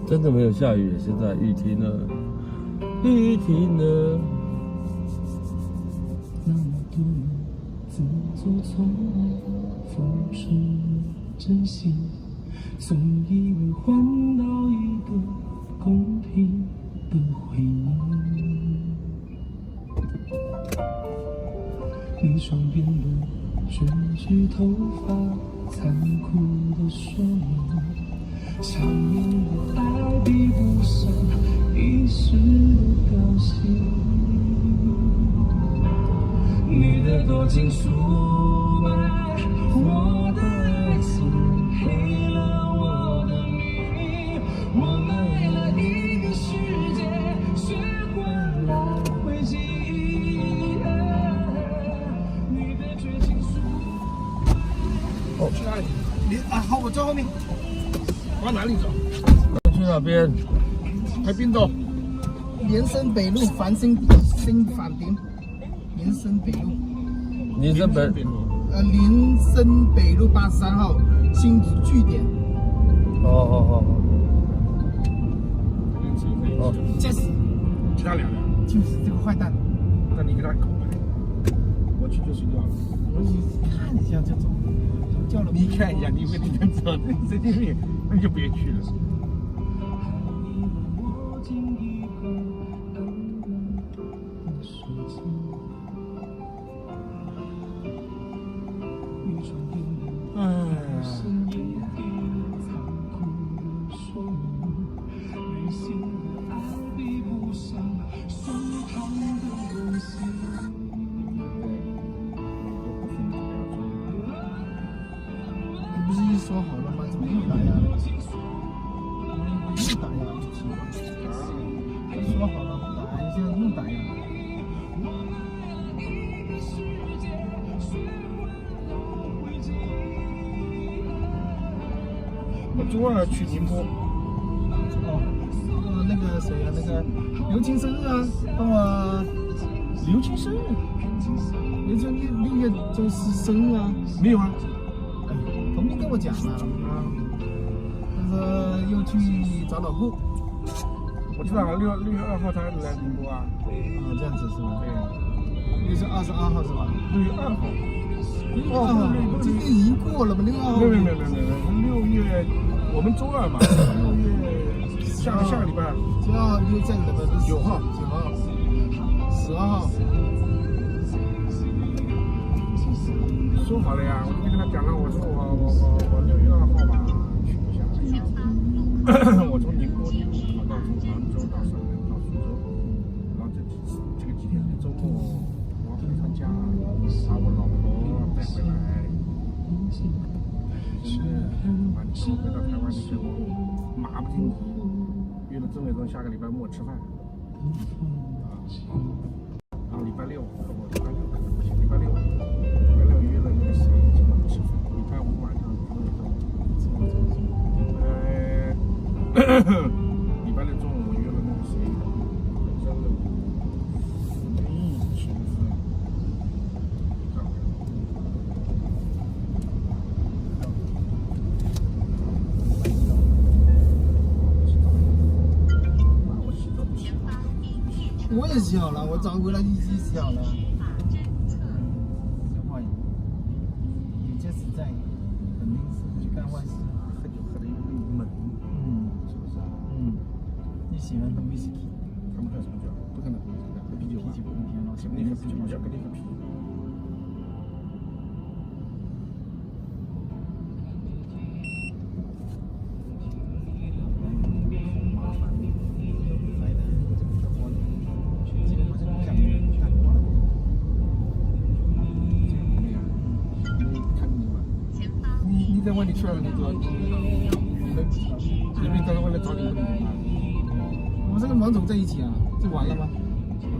真的没有下雨，现在雨停了，雨停了。
那么多人自作聪明，付出真心，总以为换到一个公平的回应。你双边的卷直头发，残酷的说明。想念的爱比不上一时的高兴，你的多情出卖我的爱情，黑了我的命。我们为了一个世界，学会了回击。你的绝情出卖。
去哪里？好，我坐后面。往哪里走？
去哪边？
在边度？连生北路繁星饭店。连生北路。
林森北。
林森北路83号新据点。
哦。
哦，就是
其他两个
就是这个坏蛋。
那你给他口牌，我去就睡觉了。
我去看一下就走。叫了。
你看一下，你以为你能走？你在这里，那就别去了。
不是一说好了吗？怎么又打压了？又打压了，奇怪。说好了不打压，现在又打压了。
我周二去宁波。
哦，那个谁啊，那个刘青生日啊，帮我
刘青生日
刘青6月就是生日啊。
没有啊？
哎，童斌跟我讲了啊，他说又去找老顾。
我知道6月2号他来宁波啊。
哦，这样子是吧？
对，
6月22号是吧
6月2号。
？6月2号，今天已经过了吧？6月2号。
没有，6月我们周二嘛，6月下个礼拜
9号又下个礼拜
9号
9号，12号。
说好了呀，我就跟他讲了，我说我6月2号吧去一下，我从宁波一路跑到从杭州到上海到苏州，然后这个几天周末我回他家，把我老婆带回来。完之后回到台湾的时候，马不停蹄约了曾伟忠下个礼拜末吃饭，然后礼拜六可能不行，礼拜六约了那个谁请我们吃饭，礼拜5晚上曾伟忠，礼拜六中午我约了那个谁，真的，去的是。
我也洗好了，我早回来就已经洗好了。这话有些实在，肯定是去干坏事。
喝酒喝的有点猛，是不是？
你喜欢喝威士忌？
他们喝什么酒？不可能喝啤酒吧？
啤酒一天了，
肯定喝啤酒，我肯定喝啤酒。
麻烦，来的这么多，我就不想干过了。
看你嘛，你在外地去了，你都你没到外来找你不懂啊？
我们是跟王总在一起啊，就完了吗？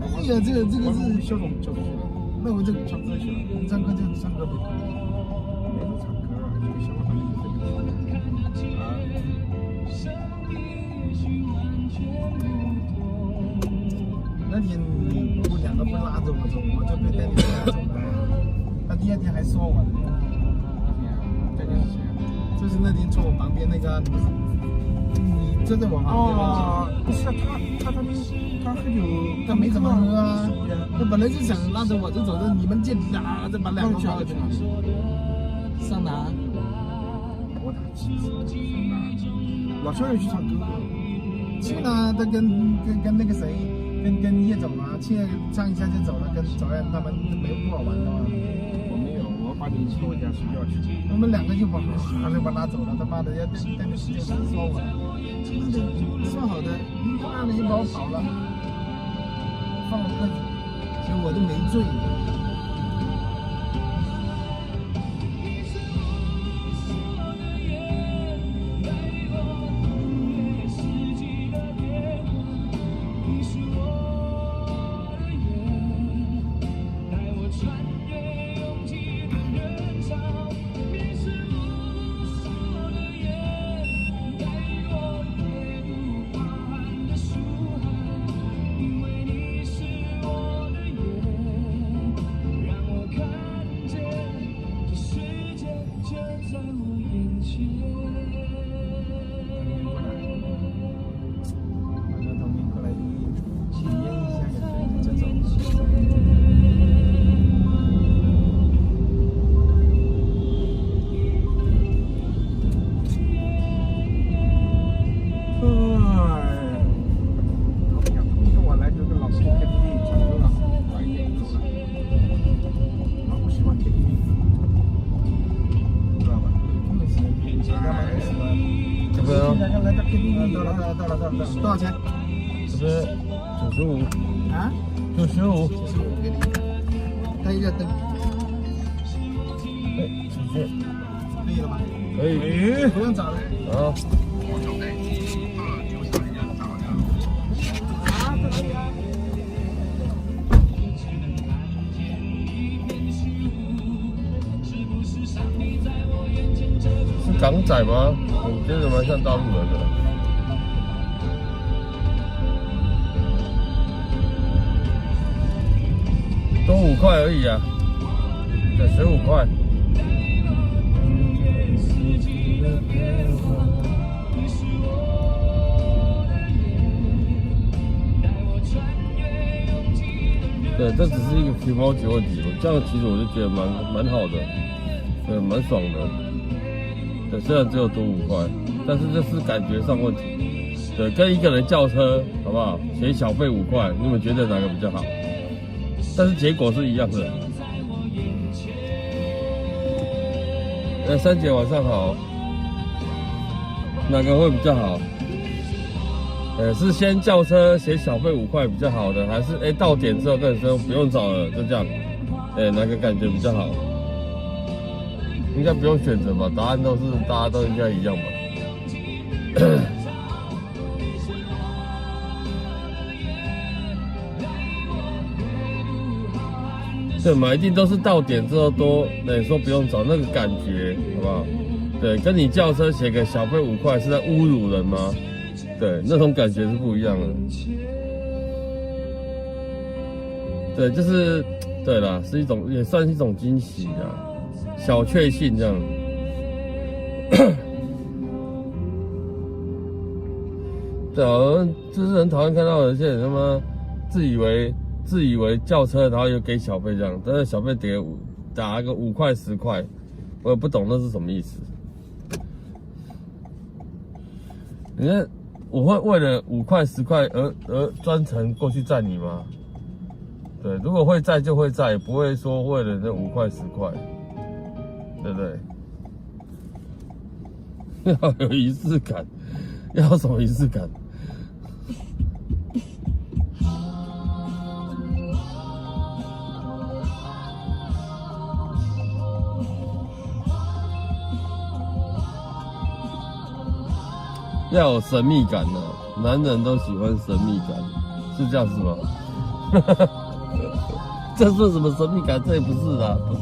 哎呀，这个是，
肖总叫出去了，
那我就
唱歌去了，
唱歌就唱歌呗。
没有唱歌啊，这个小伙伴你这个啊。
那天我两个不拉着我走，我就被带你拉走了。他第2天还说我呢。
这个是谁啊？
就是那天坐我旁边那个，你坐在我旁边
哦，不是他喝酒，
他没怎么喝啊。他本来就想拉着我就走的，你们见啊，再把两个跑去哪？上哪？
我打气老肖也去唱歌，
去了，他跟那个谁，跟叶总啊，去唱一下就走了，跟早安他们没不好玩的嘛。
我没有，我把你跟我讲睡觉去。
我们2个就把他拉走了，他妈的要带着时间说我，妈的说好的，你他妈的又把我跑了，放我鸽子，其实我都没醉。
知道吧？
边啊，
来到 KTV，到了，多少钱？
这边95，
啊
95，
95给你，开一个灯，
哎，谢谢，
可以了吧？
可以，
不用找了。
好。是港仔吗？我觉得蛮像大陆人的。多5块而已啊，对，15块。对，这只是一个皮毛球问题，这样其实我就觉得蛮好的，对，蛮爽的。对，虽然只有多5块，但是这是感觉上问题。对，跟一个人叫车，好不好？写小费5块，你们觉得哪个比较好？但是结果是一样的。3姐晚上好，哪个会比较好？是先叫车写小费5块比较好的，还是到点之后跟你说不用找了，就这样？哪个感觉比较好？应该不用选择吧，答案都是大家都应该一样吧。对嘛，一定都是到点之后多，说不用找那个感觉，好不好？对，跟你叫车写个小费5块是在侮辱人吗？对，那种感觉是不一样的。对，就是对啦，是一种也算是一种惊喜啊，小确幸这样。对啊，就是很讨厌看到有些人他妈自以为叫车，然后又给小费这样，但是小费打个5块10块，我也不懂那是什么意思。你看，我会为了5块10块而专程过去载你吗？对，如果会载就会载，不会说为了那5块10块，对不对？要有仪式感，要什么仪式感？要有神秘感呢、男人都喜欢神秘感，是这样子吗？这算什么神秘感？这也不是啦，不是，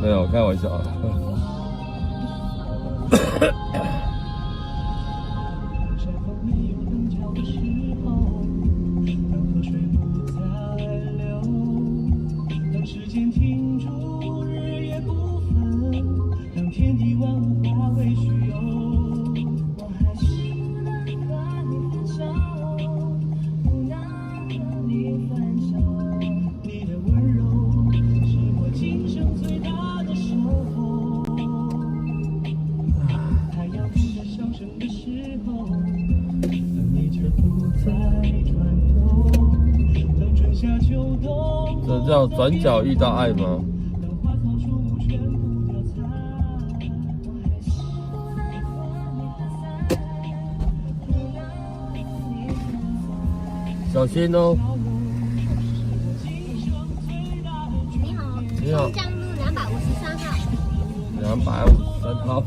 没有开玩笑。这叫转角遇到爱吗？小心哦！
你好，
你好，
江路253号。
253号。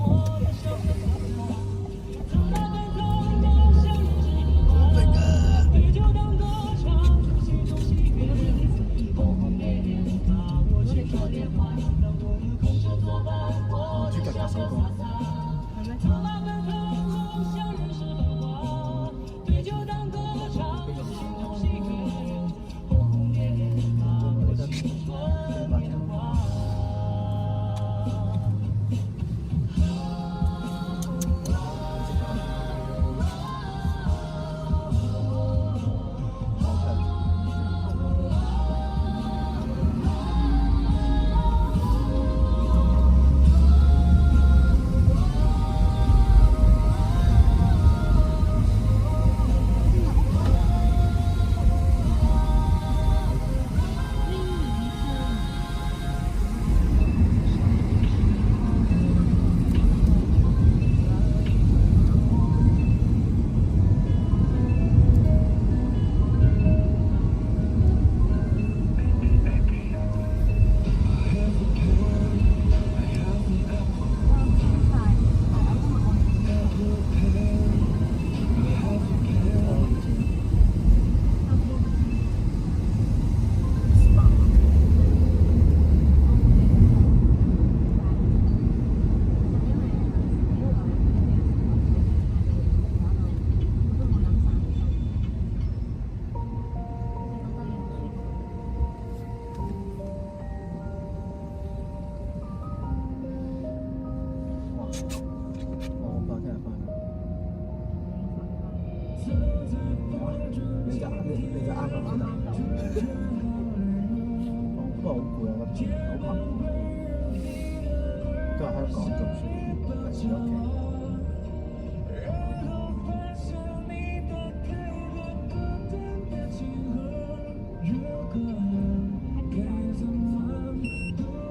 我放下来放下。你就啱啱先得。不過好攰啊，今次好忙。都係香港做書，嚟住屋企。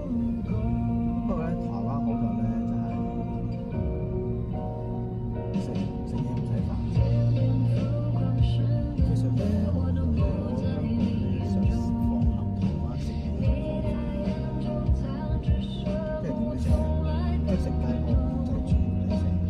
不過咧，台灣好在咧就係食嘢唔使煩。其實咧，我香港你想放行台灣食嘢都方法，即係點樣食咧？即係食雞我唔使煮你食。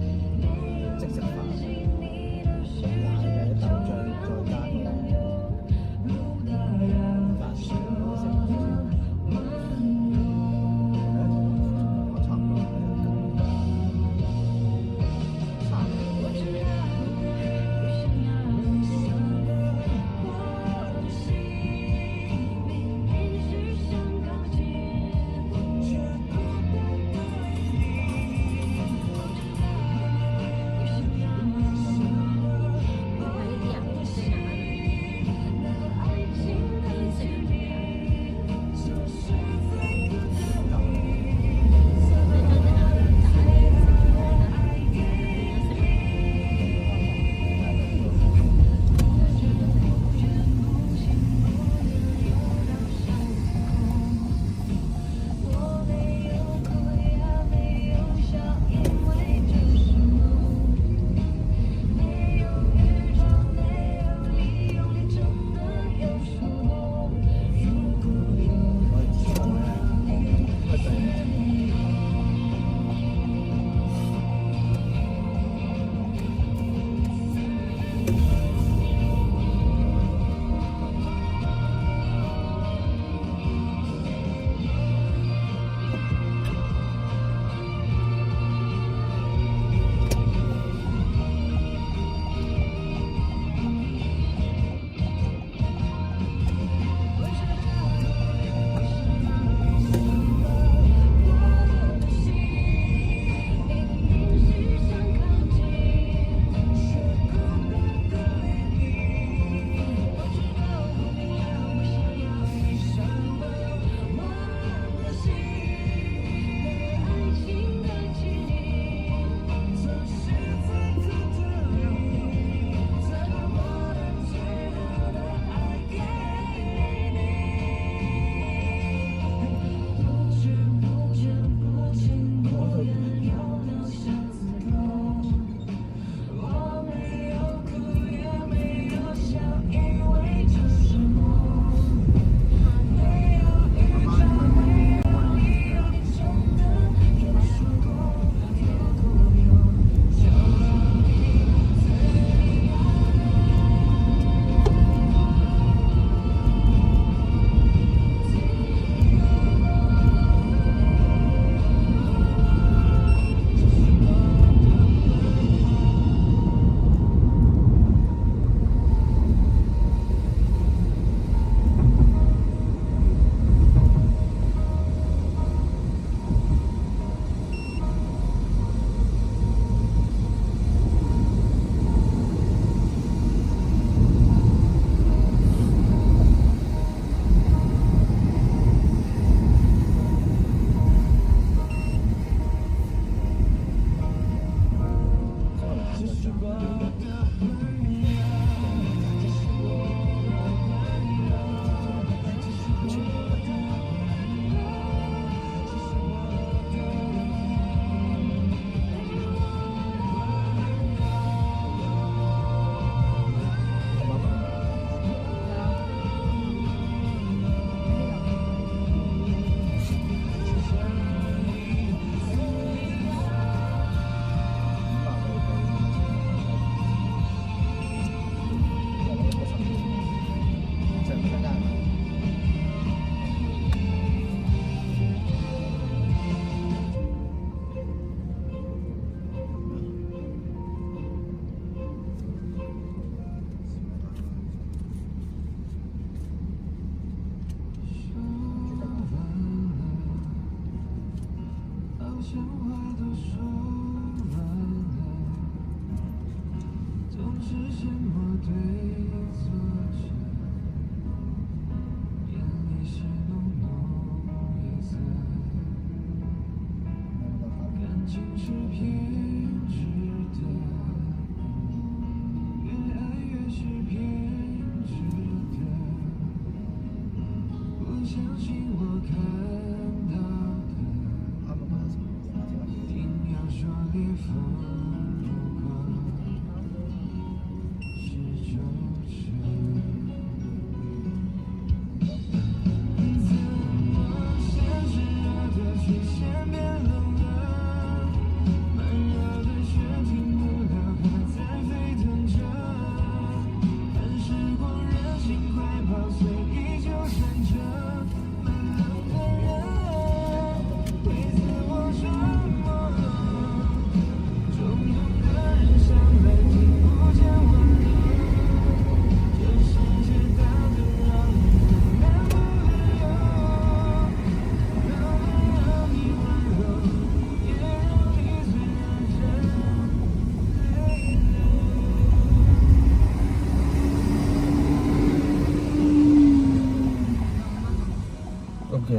OK。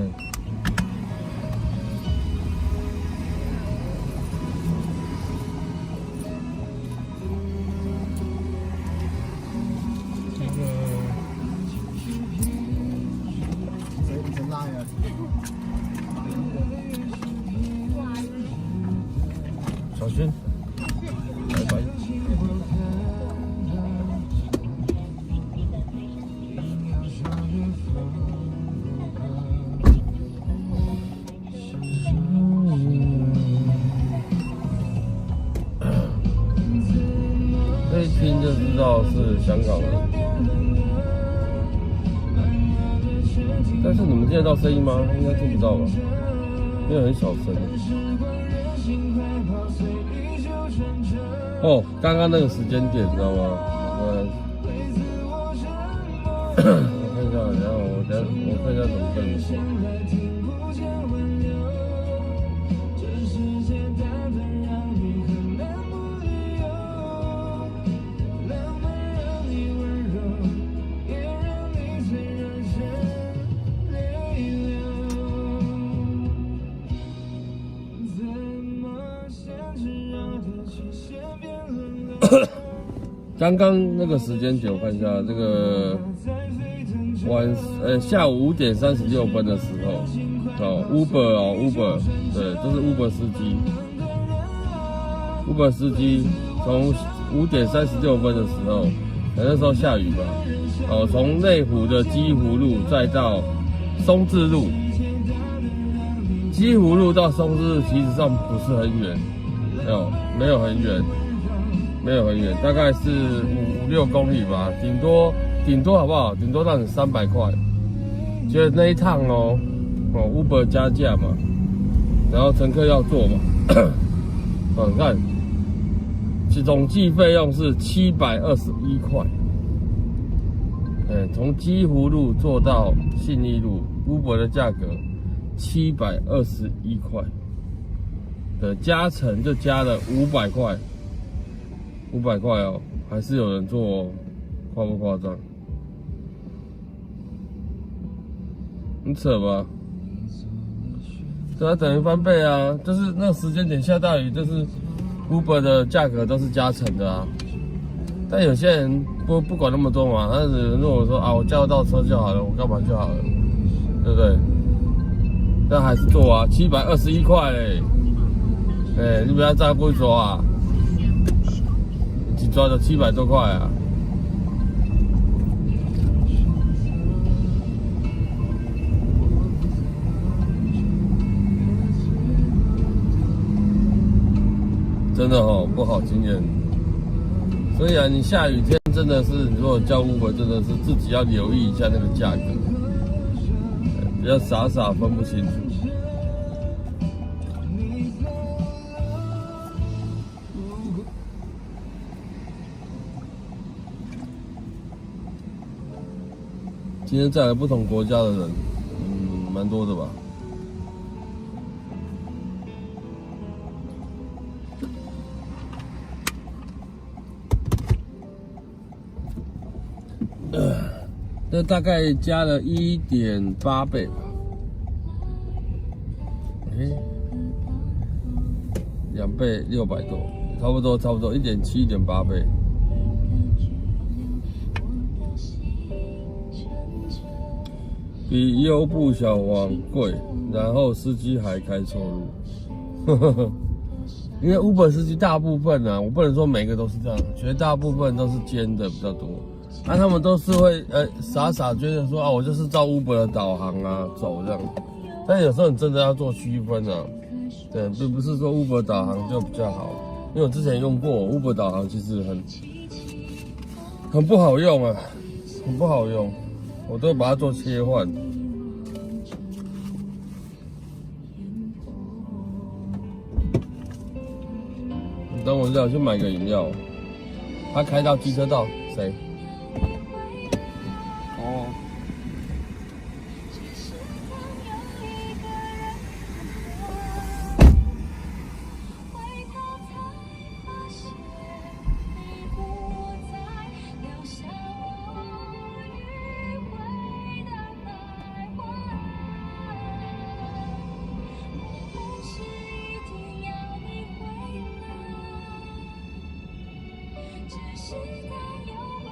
一直拉呀。
小心，拜拜。这一听就知道是香港人，但是你们听得到声音吗？应该听不到吧，因为很小声。哦，刚刚那个时间点，知道吗？我看一下，然后我看一下怎么跟你说。刚刚那个时间点，我看一下这个下午5点36分的时候，哦 ，Uber， 对，这是 Uber 司机，Uber 司机从5点36分的时候，那时候下雨吧，哦，从内湖的基湖路再到松志路，基湖路到松志路其实上不是很远，哦，没有很远。没有很远，大概是5-6公里吧，顶多好不好？顶多让你300块。觉得那一趟Uber 加价嘛，然后乘客要坐嘛，你看，总计费用是721块。从基湖路坐到信义路 ，Uber 的价格721块，的加成就加了500块。500块哦，还是有人做哦，夸不夸张？很扯吧？对啊，等于翻倍啊！就是那个时间点下大雨，就是 Uber 的价格都是加成的啊。但有些人不管那么多嘛，但是如果说啊，我叫得到车就好了，我干嘛就好了，对不对？但还是做啊，721块嘞，你不要再过去抓啊！只抓了700多块啊！真的不好经验。所以啊，你下雨天真的是，你如果叫 Uber， 真的是自己要留意一下那个价格，不要傻傻分不清楚。今天载了不同国家的人，蛮多的吧。这大概加了1.8倍吧。2倍600多，差不多1.7、1.8倍。比优步小黄贵，然后司机还开错路。因为 Uber 司机大部分啊，我不能说每个都是这样，绝大部分都是奸的比较多。他们都是会傻傻觉得说啊，我就是照 Uber 的导航啊走这样。但有时候你真的要做区分啊，对，并不是说 Uber 导航就比较好，因为我之前用过 Uber 导航，其实很不好用啊，很不好用，我都把它做切换。你等我一下，我去买个饮料。他开到机车道，谁？哦。
只是他有我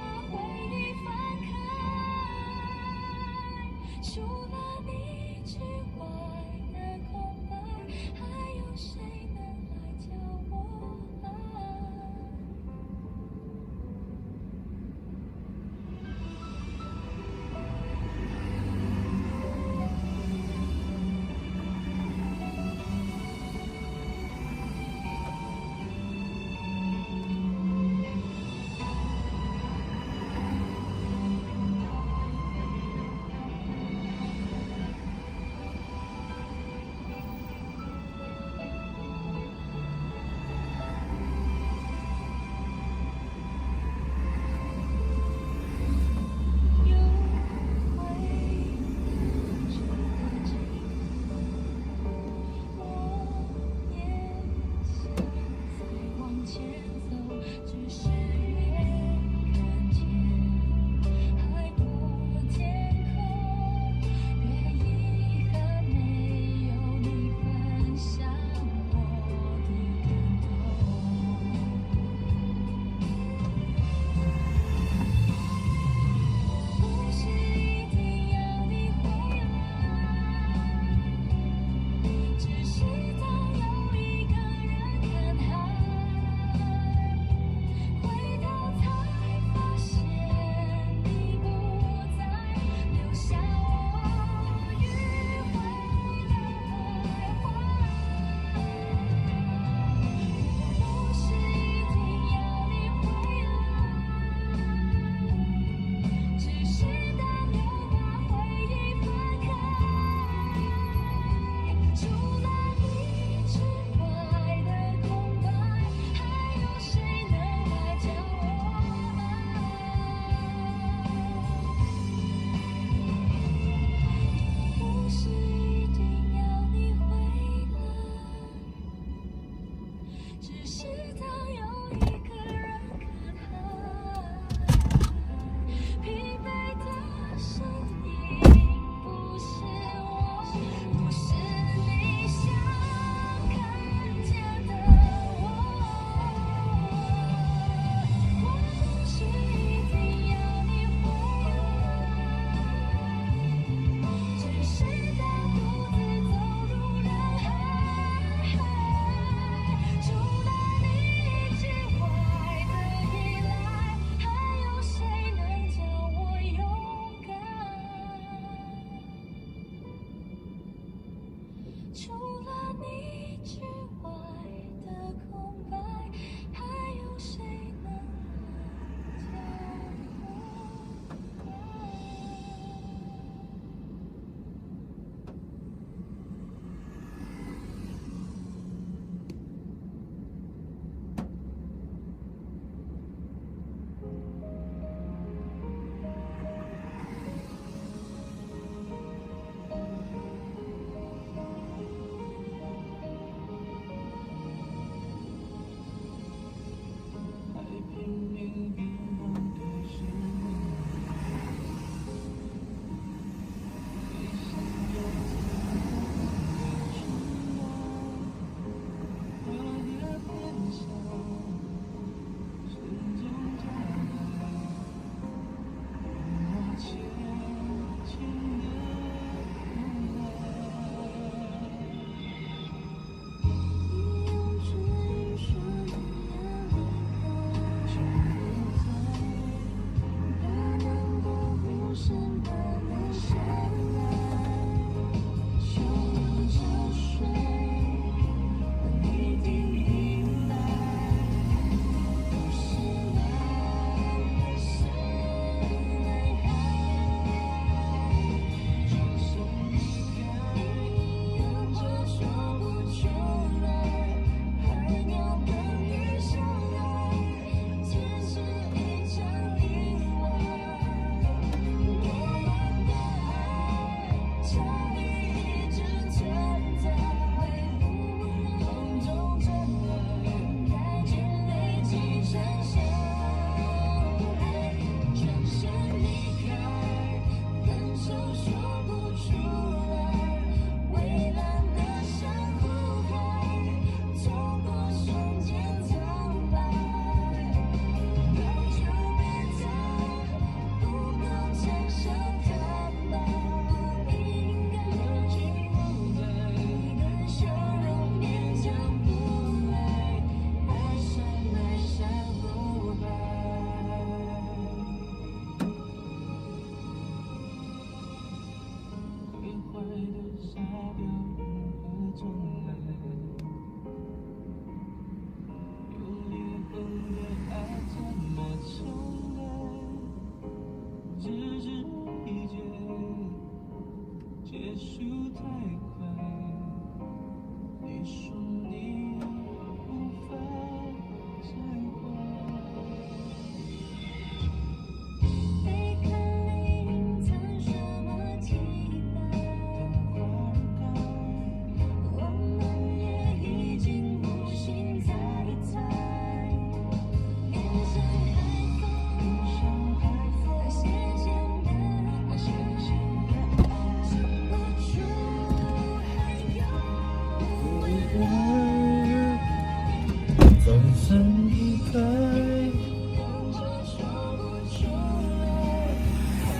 身离开。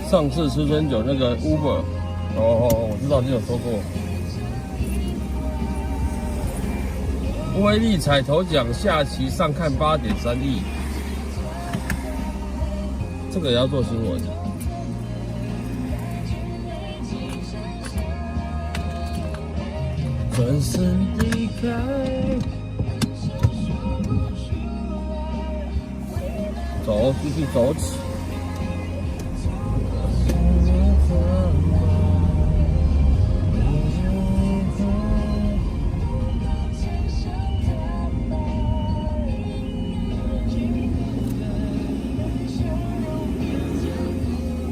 上次吃春酒那个 Uber， 我知道你有说过。威力彩头奖下期上看8.3亿，这个也要做新闻。转身离开，走，继续走起。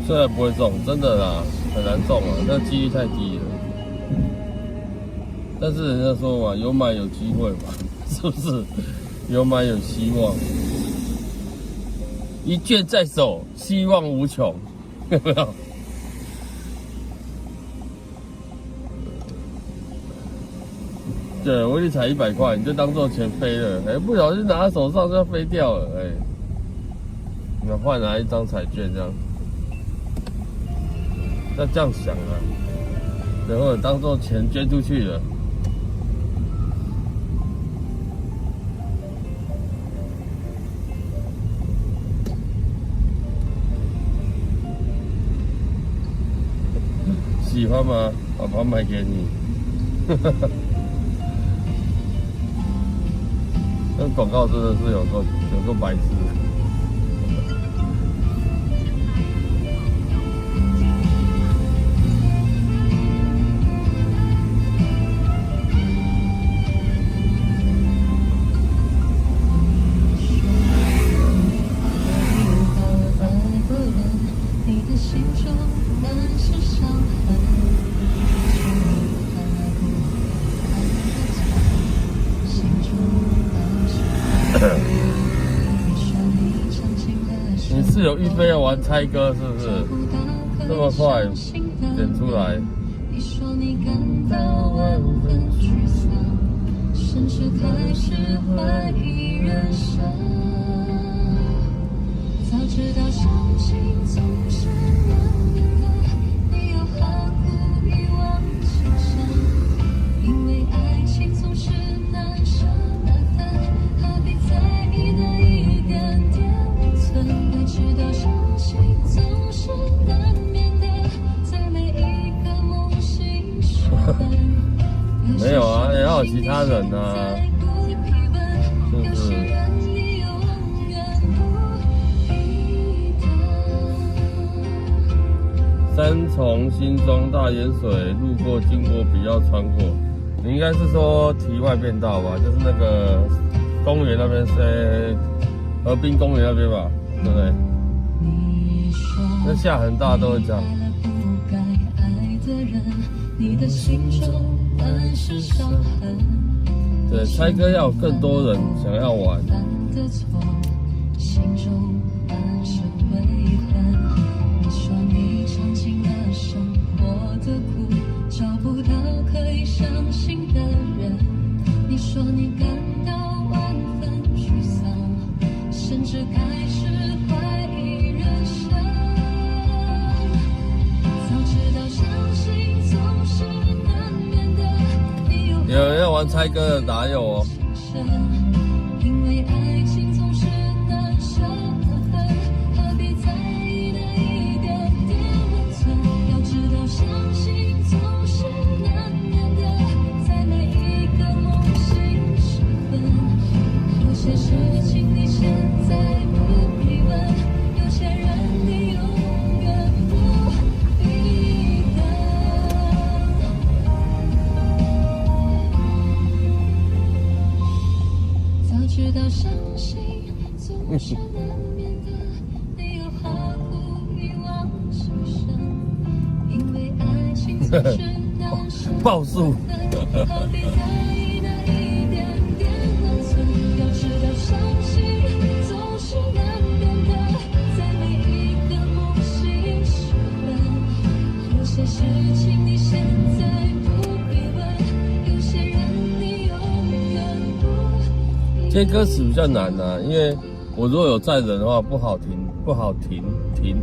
虽然不会中，真的啦，很难中啊，那几率太低了。但是人家说嘛，有买有机会嘛，是不是？有买有希望，一卷在手，希望无穷，有没有？对，威力彩100块，你就当做钱飞了，不小心拿在手上就要飞掉了，你们换来一张彩券这样。要这样想啊，然后当做钱捐出去了。喜欢吗？爸爸买给你。那广告真的是有够白痴。你是有预备要玩猜歌是不是？这么快点出来。你说你感到万分沮丧，甚至开始怀疑人生。早知道相信总是难免的，你又何苦一往情深？因为爱情总是难舍难分，何必在意那一点点温存？明知道相信总是难免的，在每一个梦醒时分。没有啊，也要有其他人啊，是不是？三重、新庄、大盐水路过经过比较穿过，你应该是说堤外便道吧？就是那个公园那边是河滨公园那边吧，对不对？那下很大都会这样。对，猜歌要有更多人想要玩。找不到可以相信的人，你说你感到万分沮丧，甚至开始怀疑人生。早知道相信总是难免的，你有人要玩猜歌的哪有哦？因为爱情总是难舍难分，何必在意那一点点温存？要知道相信。有些事情你现在不必问，有些人你永远不必等。早知道相信总是难免的，你又何苦一往情深？因为爱情总是难舍难分，何必在意那一点点温存？要知道相信总是难免的，在每一个梦醒时分。有些事情你现在不必问，有些人你永远不必等。这些歌词比较难啊，因为我如果有载人的话，不好停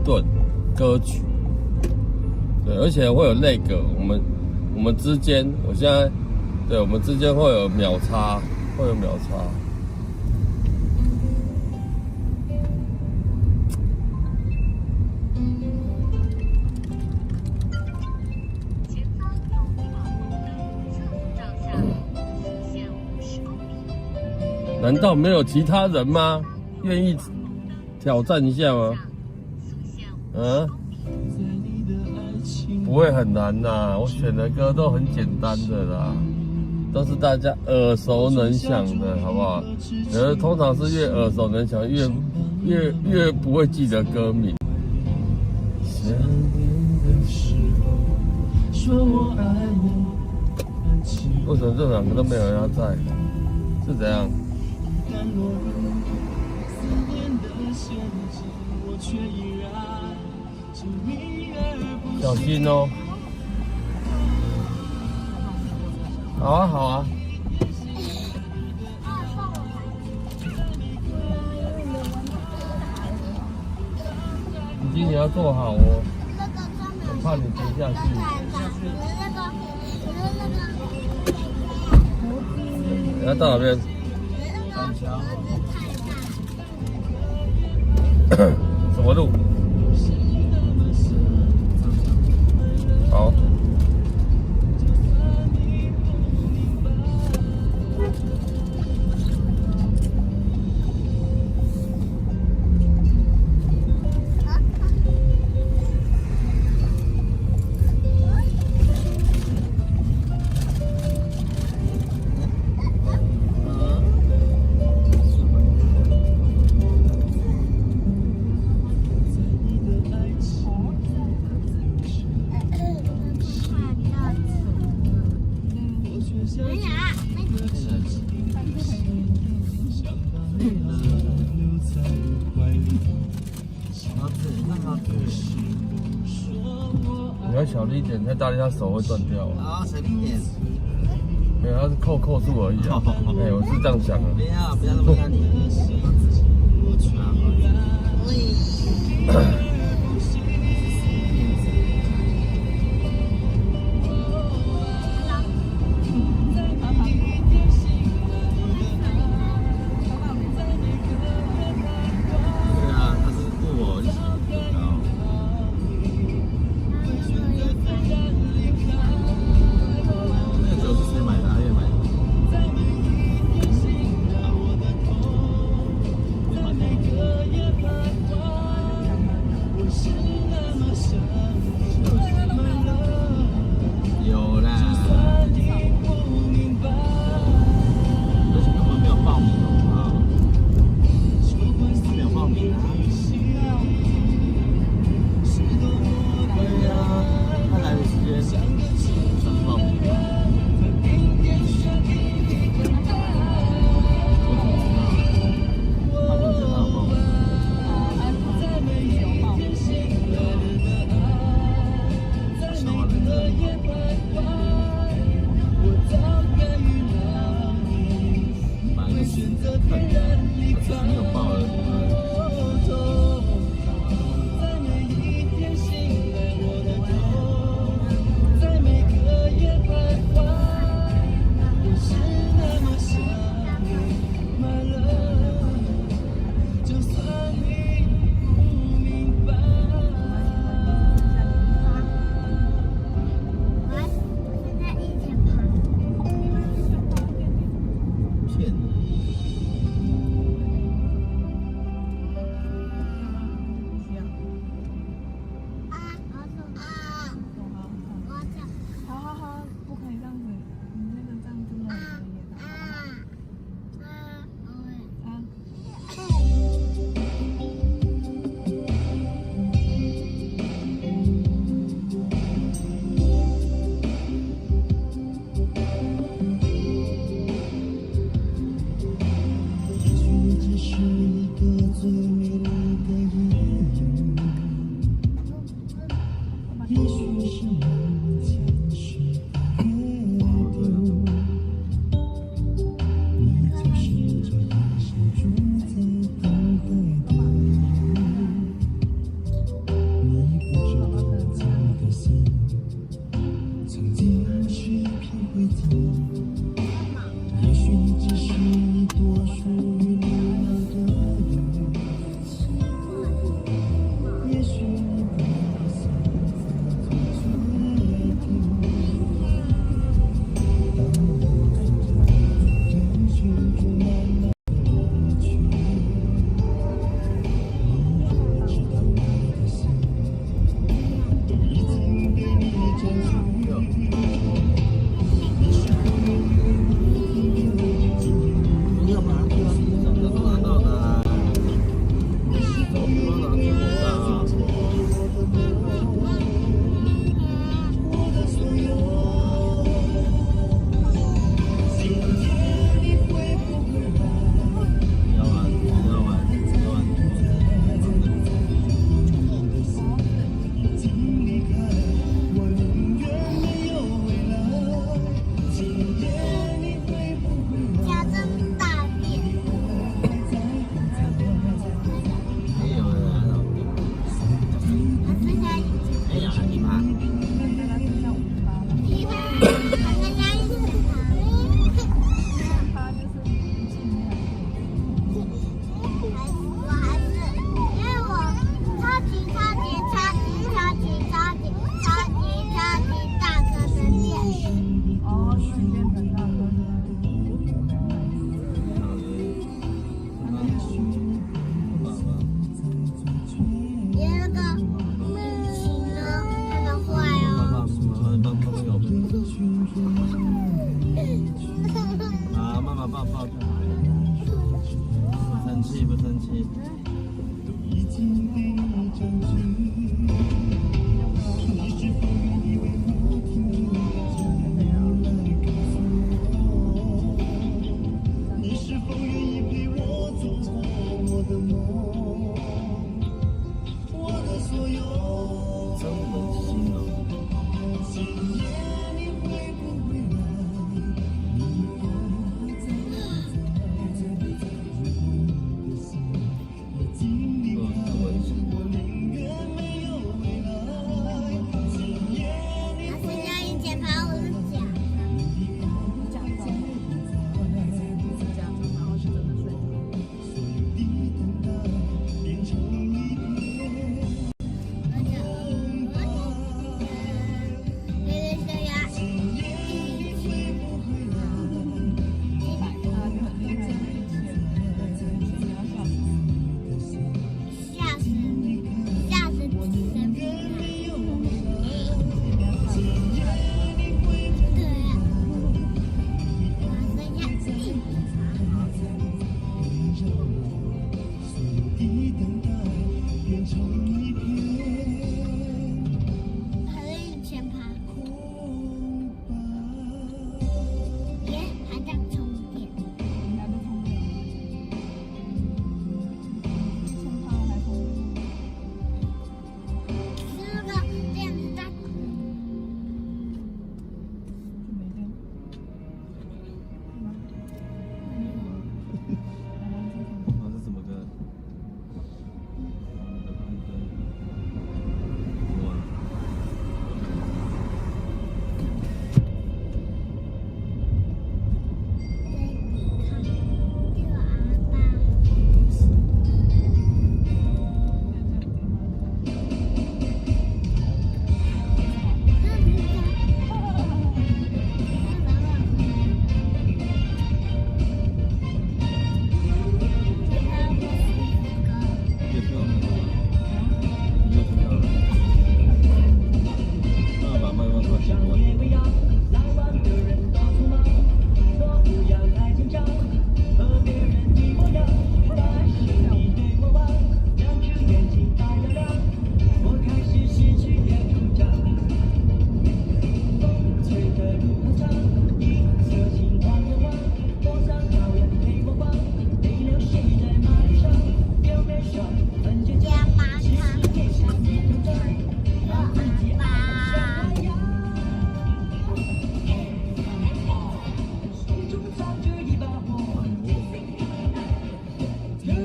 顿歌曲。对，而且会有那个我们之间，我现在对我们之间会有秒差，
前方有一道红灯，侧方照相，速限50公里。
难道没有其他人吗？愿意挑战一下吗？嗯，不会很难呐，我选的歌都很简单的啦，都是大家耳熟能详的，好不好？可是通常是越耳熟能详，越不会记得歌名。为什么这两个都没有人要在？是怎样？小心哦！好啊，好啊。你今天要做好哦，我怕你跌下去。你要到哪边？什么路？好。你要小力一点，太大力，他手会断掉。
好，随便点。
没有，他是扣住而已啊。哎，我是这样想的。
不要那么压力。
气不生气。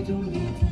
真温馨哦。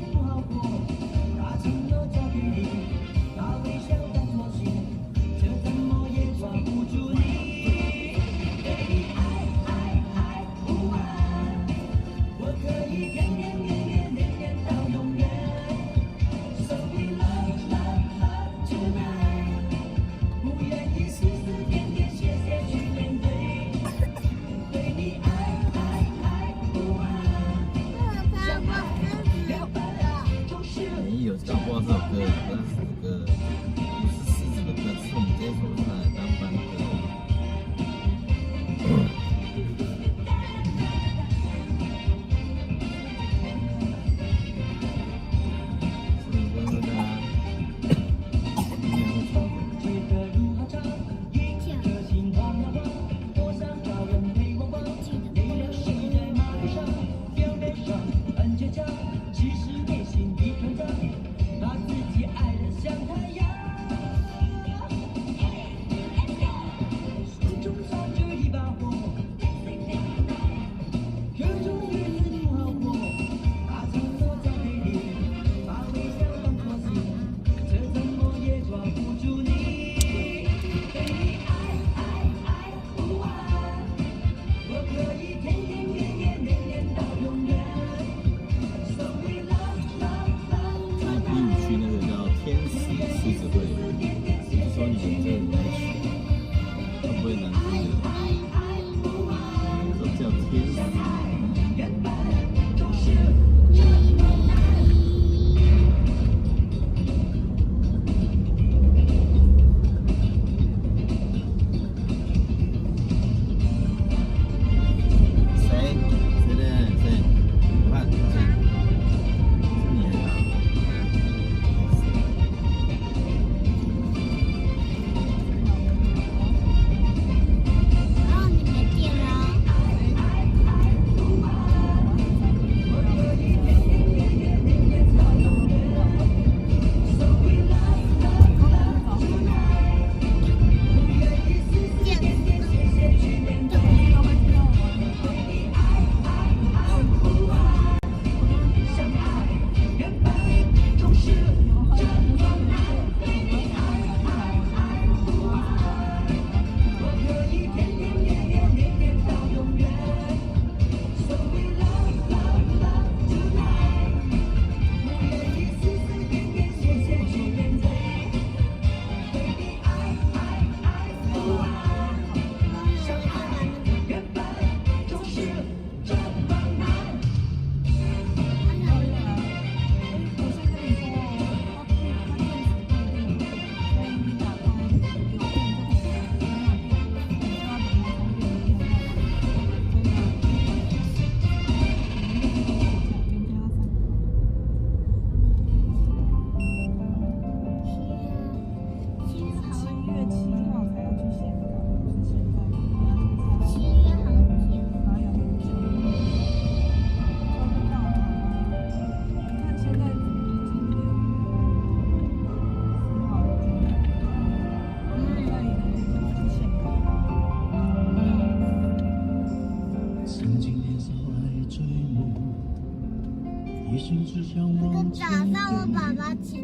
一心只想
这个
往
早
前
上我
飞，
爸爸请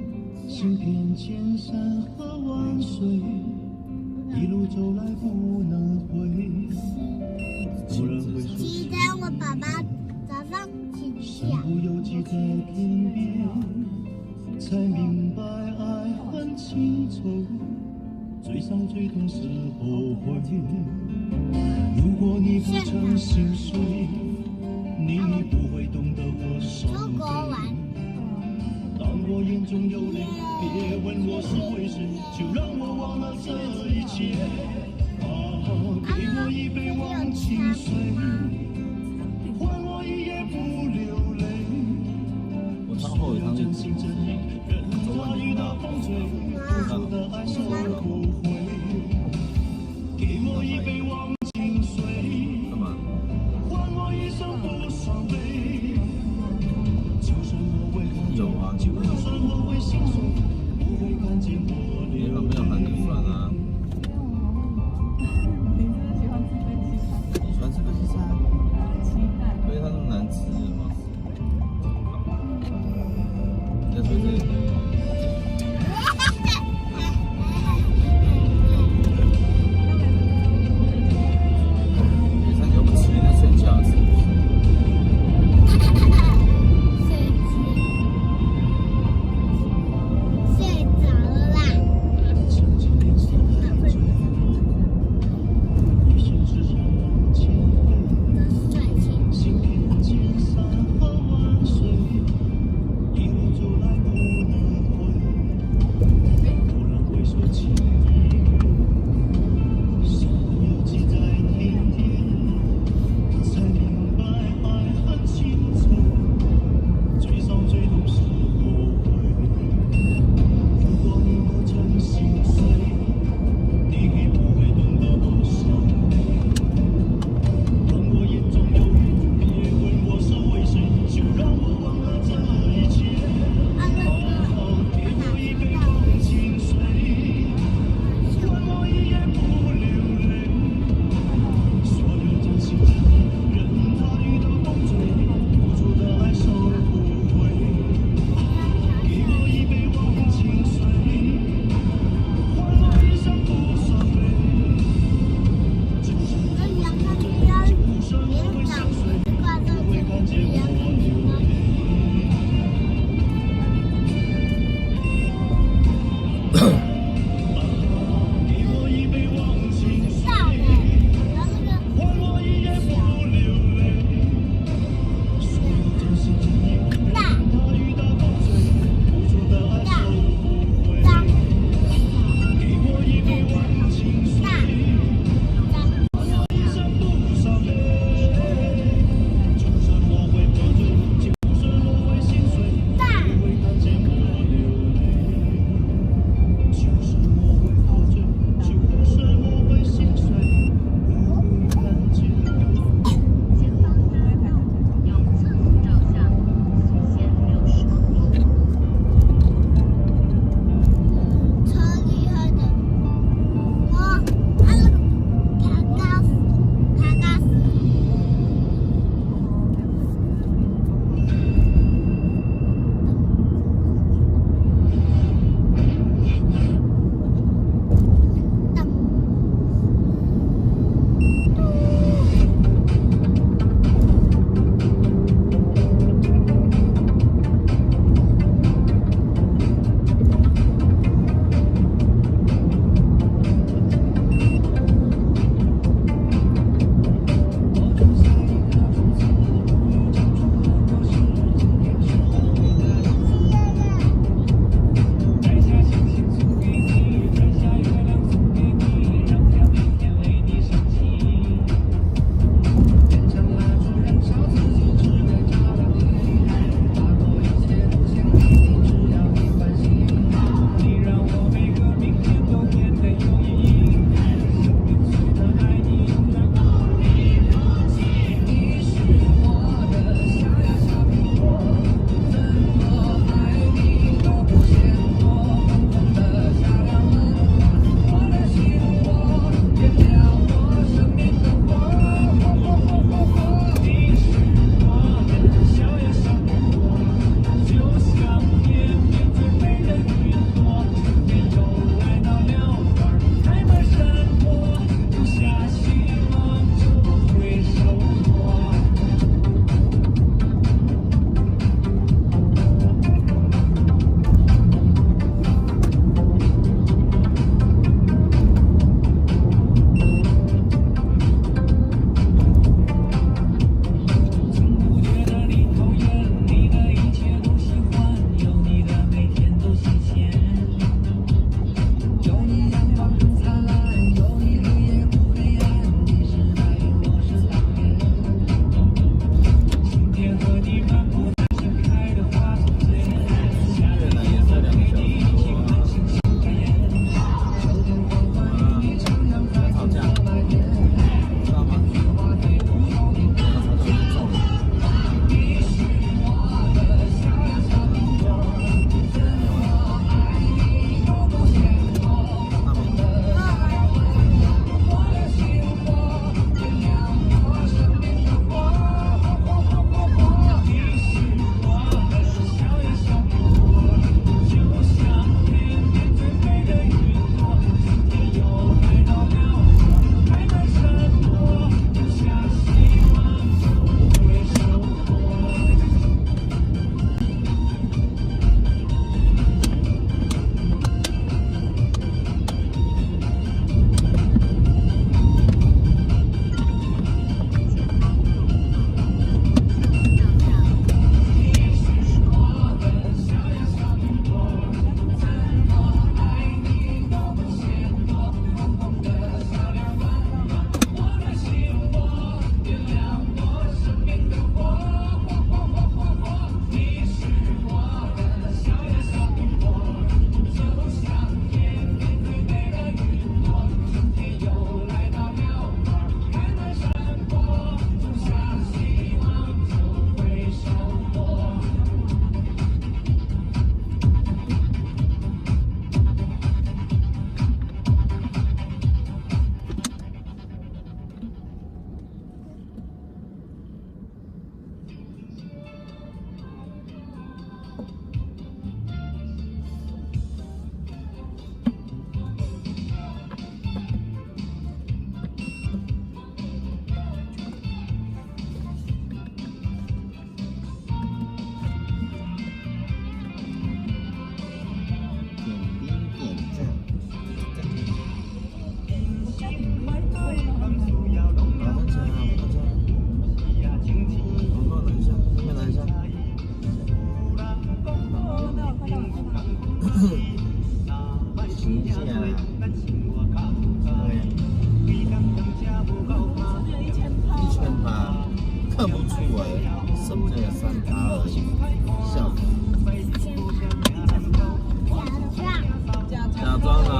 行遍千山和万水，一路走来不能回。蓦然回首
期
时，
待我爸爸早上请假。
身不由己在天边，才明白爱恨情仇，最伤最痛是后悔。如果你不曾心碎，你不会懂得我
出
伤
国玩，
悲。当我眼中有泪，别问我是为谁，就让我忘了这一切。给我一杯忘情水，换我一夜不流泪。
我汤后有汤
真心真意，人咋遇到风吹，付出的爱受后悔。给我一杯忘情水，
干嘛？
换我一生不伤悲。就算我会后
有啊，
就算我会心碎，不会看见我
你
流
旁边有含
泪。
牛酸啊？你喜欢吃个西餐？所以它那么难吃吗？你在吹这个？你又不吃，你在睡觉是不是？
睡着了啦。
曾经年少太醉，一心只想往前飞。
都睡前。
行遍千山和万水，一路走来不能
酸它而已，笑的。假装啊，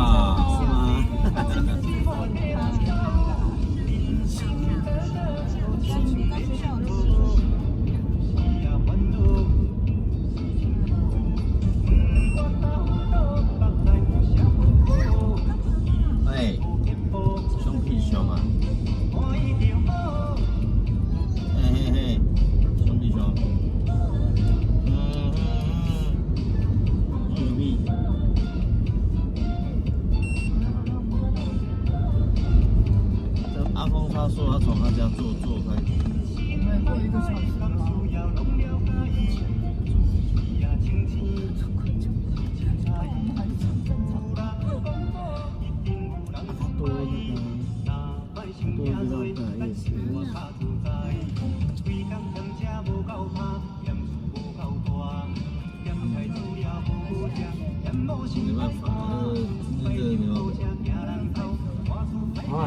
是吗？哎，凶屁凶啊！嘿嘿嘿，凶屁凶。牛逼！阿峰他说要从他家坐开始。
我们过1个小时了。
多一个大夜市。没办法，那个牛。好啊。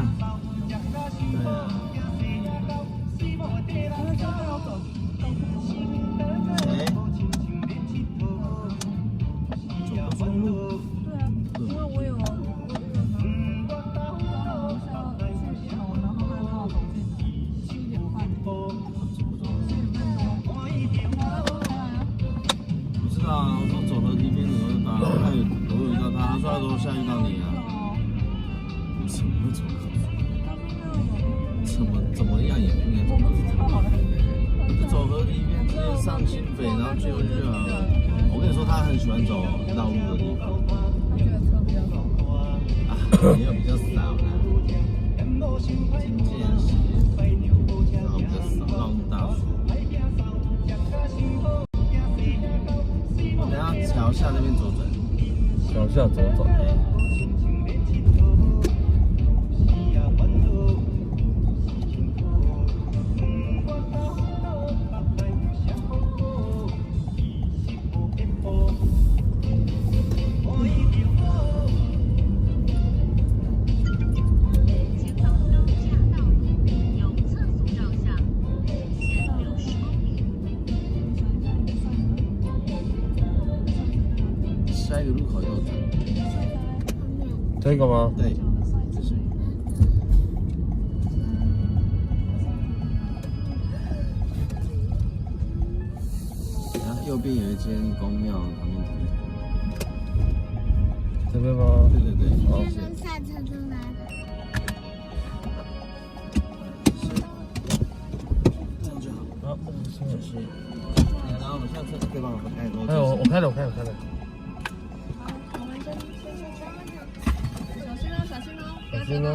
对啊。哎。走中路。
对啊，因为我有刚好楼下去1楼，然后他刚好走进7点半多。
不知道啊，我说走楼梯边你会把我有遇到他，他说他楼下遇到你啊。怎么样也不应该走楼梯。就走河堤边直接上新北，然后去回去就好了。我跟你说，他很喜欢走绕路的地方。
他觉得车比较少。
啊，也有比较少的。经纪人是，然后比较少绕路大叔。等下桥下那边左转。
桥下左转。
前方高架道路有测速照相，限60公里。
下一个路口右转。
这个吗？
对，就是。然后右边有一间公庙，旁边停。
这边吗？
对对对，
好。
下车就来了。
这样就好。
好，
谢谢。然后我们下车可以帮我们开多。
哎，我开了。
我们先小心哦，小心哦，不要
小心哦。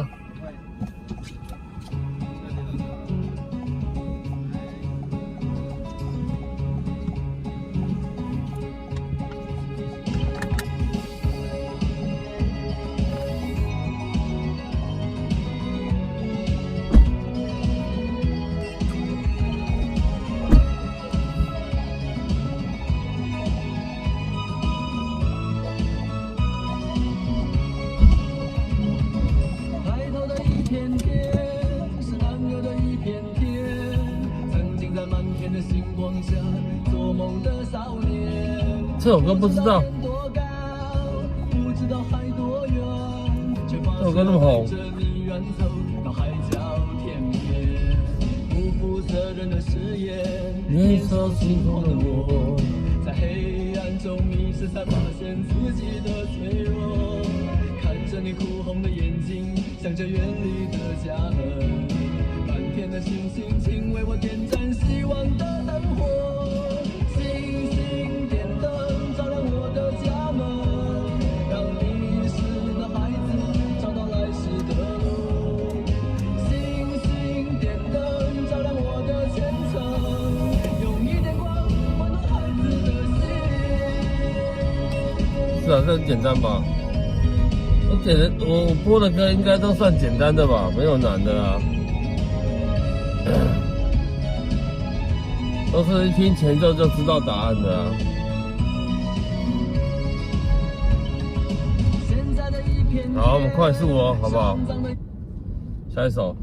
这首歌不知道，这首歌那么红。你手心中的我，在黑暗中迷失，才发现自己的脆弱。看着你哭红的眼睛，想着远离的家门，满天的星星，请为我点燃希望的灯火。星星点灯，照亮我的家门，让迷失的孩子找到来时的路。星星点灯，照亮我的前程，用一点光温暖孩子的心。是啊，这很简单吧？我播的歌应该都算简单的吧，没有难的啊。都是一听前奏就知道答案的啊。好，我们快速哦，好不好？下一首。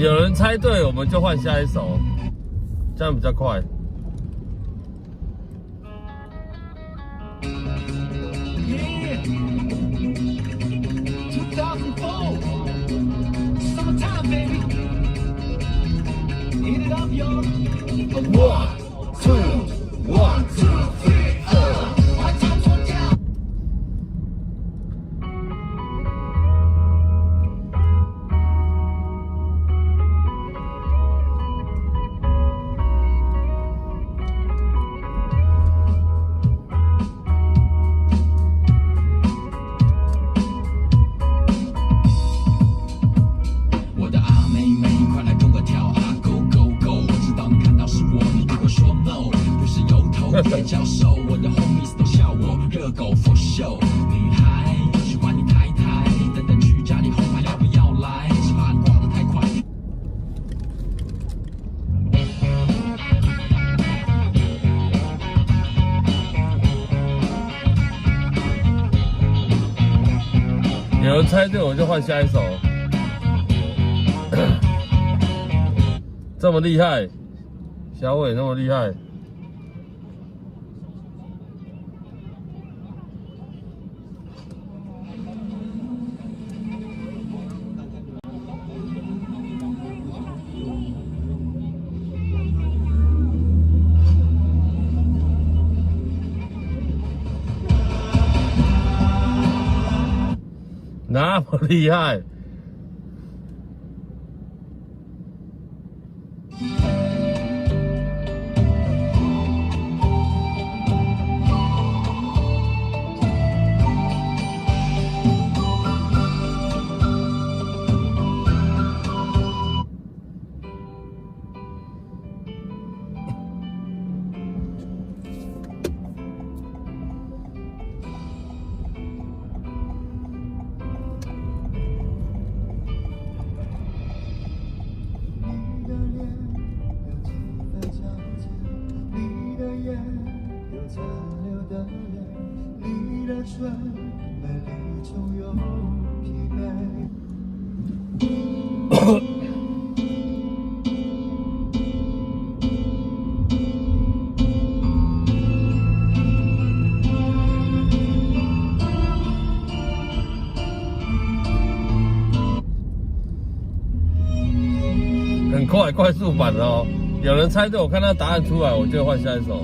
有人猜对，我们就换下一首，这样比较快。
教授，我的 homies 都笑我热狗 for show。女孩就喜欢你抬抬，等等去家里红牌要不要来？只怕你挂得太快。
有人猜对，我就换下一首。这么厉害，小伟那么厉害。那么厉害，很快，快速版哦。有人猜对，我看到答案出来，我就换下一首。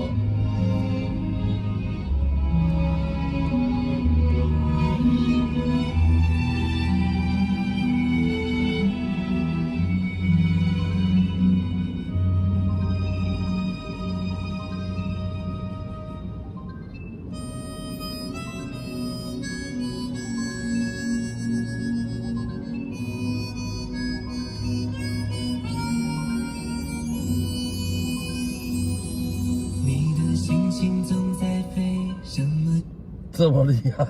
这么厉害！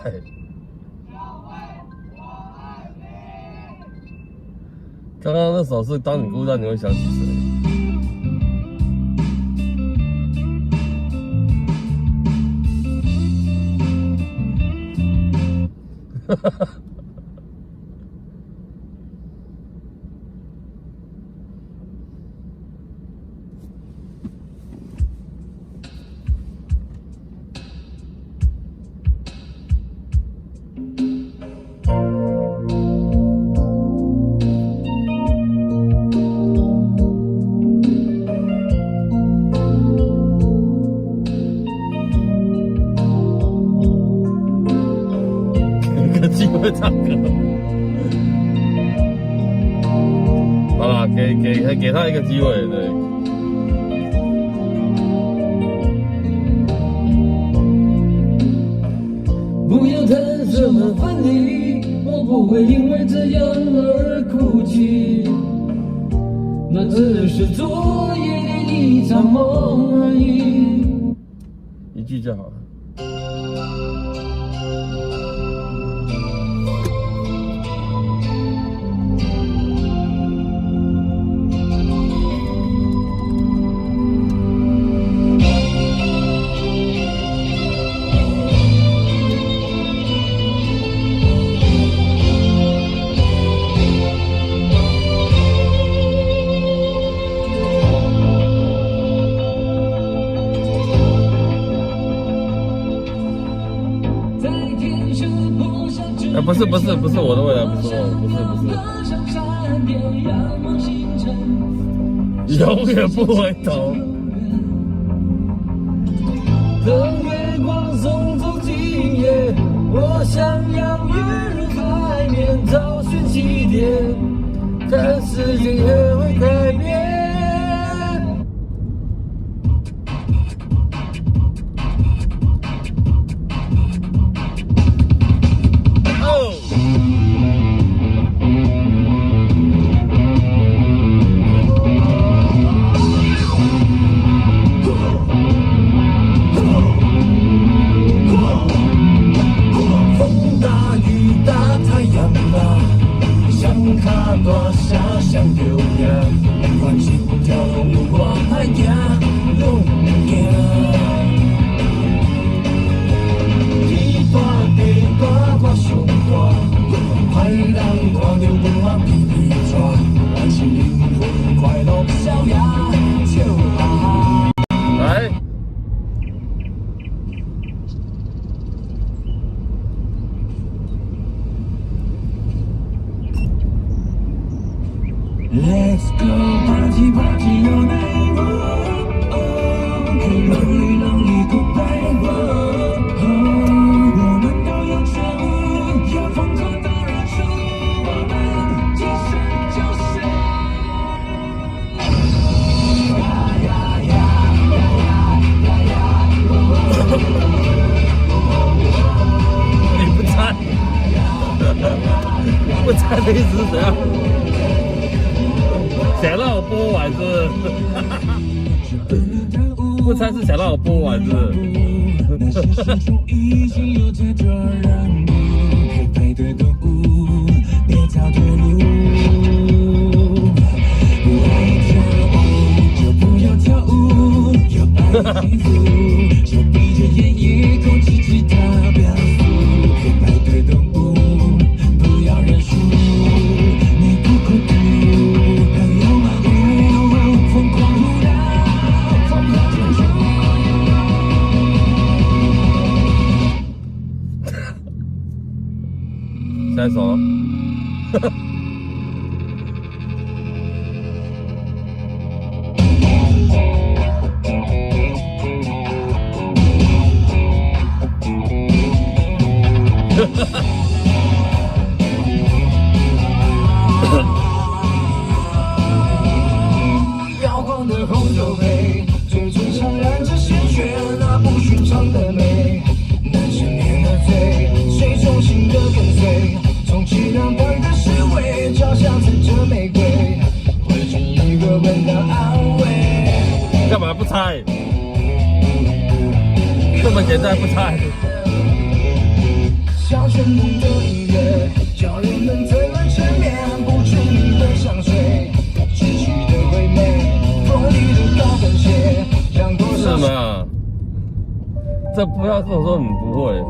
刚刚那首是当你孤单，你会想起谁？哈哈哈。机会唱歌，好啦，给他一个机会，对。
不要谈什么分离，我不会因为这样而哭泣，那只是昨夜的一场梦而已。
一句就好了。不是我的未来，不是我，不是，永远不回头。
等月光送走今夜，我想要跃入海面，找寻起点，看世界也会改变。
Let's go party party all night long， 可以让你不白活，我们都有觉悟，要疯狂的燃烧，我们今生就是
你不猜，不猜的意思是怎样？想让我播完是不是？不猜是想让我播完是不下一首
摇晃的红酒杯，嘴唇上染着鲜血，那不寻常的美，难赦免的罪，谁忠心的跟随，从其两旁的侍卫，脚下踩着玫瑰，会是一个吻的安慰。
干嘛不猜？这么简单不猜？
像旋律的音乐，叫人们醉了缠绵，不知名的香水，逝去的唯美，锋利的高跟鞋，让多少
是吗？这不要跟我说你不会，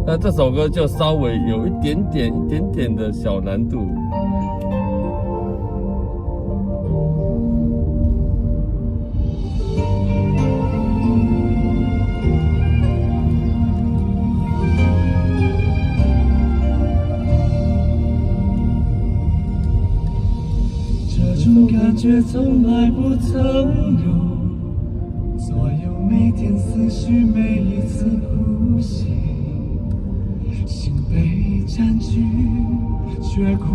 那这首歌就稍微有一点点的小难度。
这种感觉从来不曾有，左右每天思绪，每一次呼吸，心被占据，却哭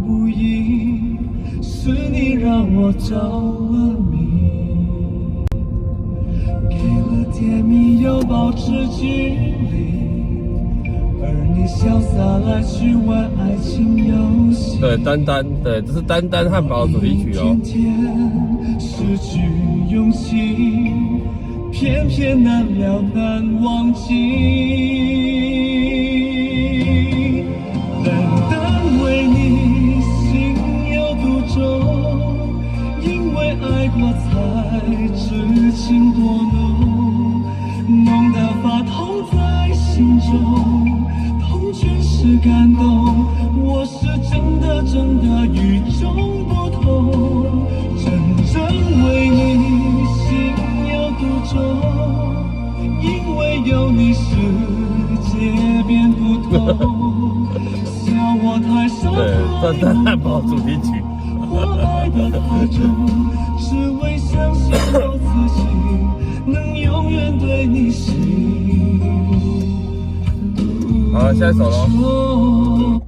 不已，是你让我着了迷，给了甜蜜又保持距离，而你潇洒来去玩爱情游戏。
对，丹丹，对，这是丹丹汉堡主题曲哦。
失去勇气，偏偏难了难忘记。单单为你心有独钟，因为爱过才知情多浓，浓得发痛在心中，痛全是感动。我是真的与众不同，真正为你心有独钟，因为有你世界变不同。
笨蛋汉堡主题曲。
活来的他中，只为相信我自己能永远对你心。
好了，下一首喽。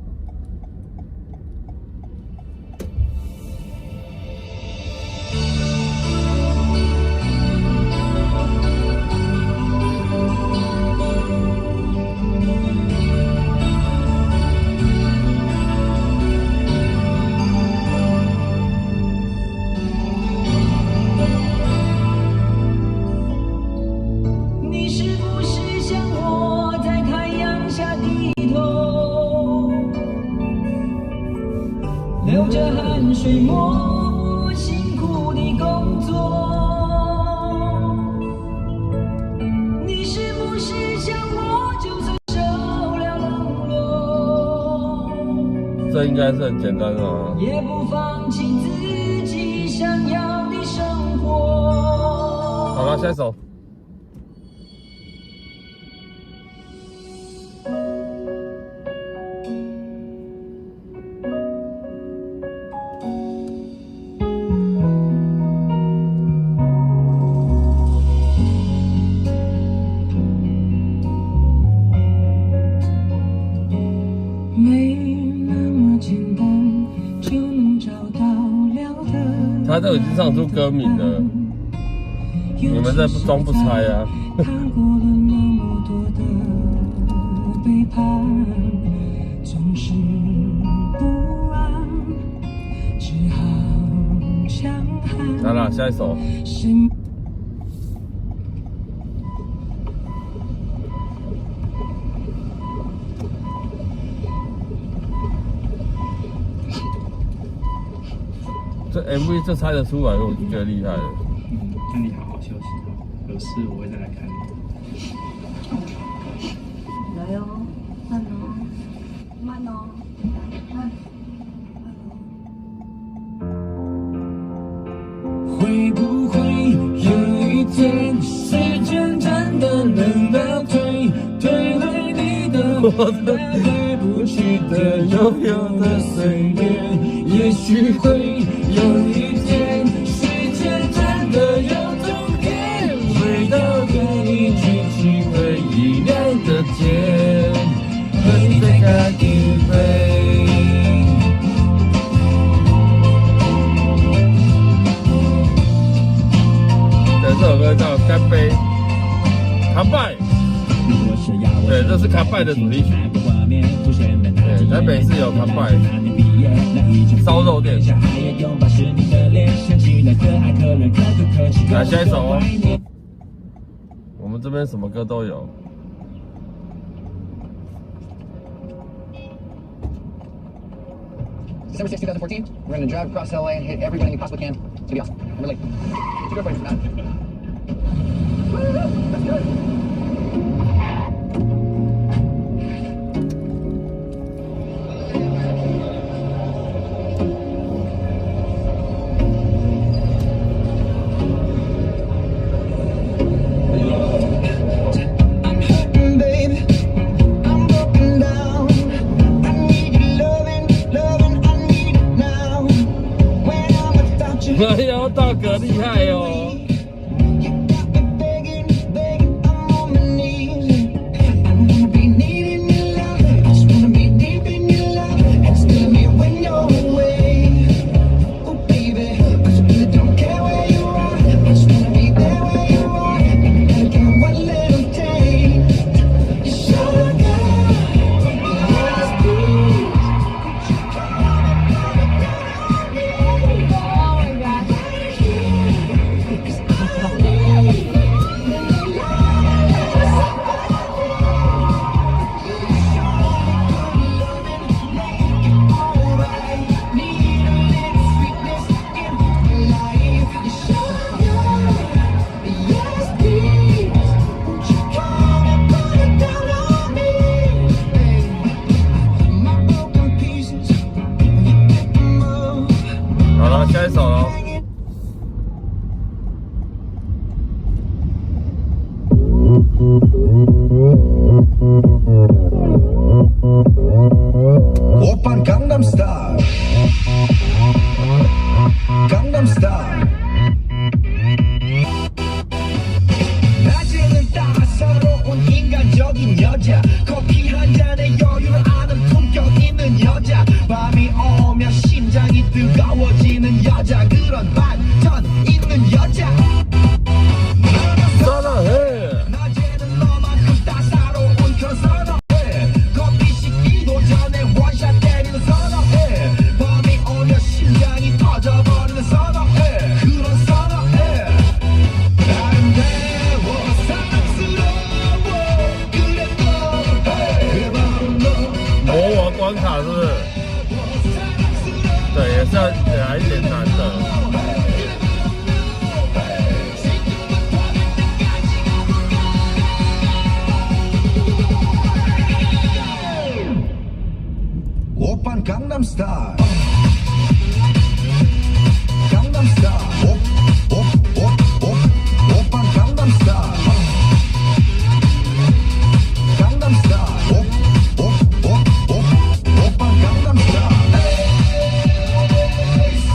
你是不是像我在太阳下低头，流着汗水默默辛苦地工作？你是不是像我，就算受了冷落，
这应该是很简单啊。
也不放弃自己想要的生活？
好了，下一首。他都已经唱出歌名了，你们在装不猜啊？
看过了那么多的背叛，总是不安，只好强悍。
好了，下一首。这 MV 这猜得出来，我就觉得厉害了。
那你好好休息，有事我会再来看你。
来哦，慢哦，慢哦，慢。
会不会有一天，时间真的能倒退，退回你的我的对不起的拥有的岁月？也许会有一天，世界真的有终点，回到跟你举起回忆亮的天，和你再干一杯。
这首歌叫《干杯》，卡拜。对，这是卡拜的主题曲。对，台北是有卡拜烧肉店。来下一首哦，我们这边什么歌都有。
December 6, 2014, we're going to drive across LA and hit everybody we possibly can. It's going to be awesome. I'm really it's a good place for that. Let's do it.
Baby, 哎呦，大哥厉害哦！关卡是不是？对，也是要来一点难的。
오빤 강남 스타일 강남 스타일 오빤 강남 스타일 강남 스타일 오빤 강남 스타일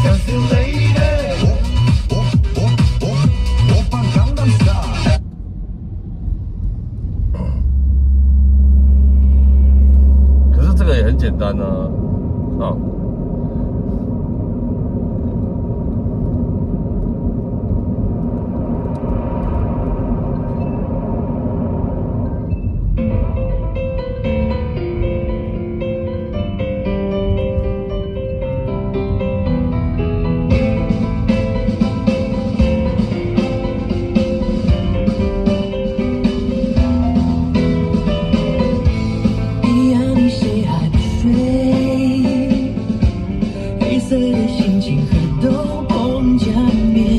sexy lady 오빤 강남 스타일
可是这个也很简单啊，啊。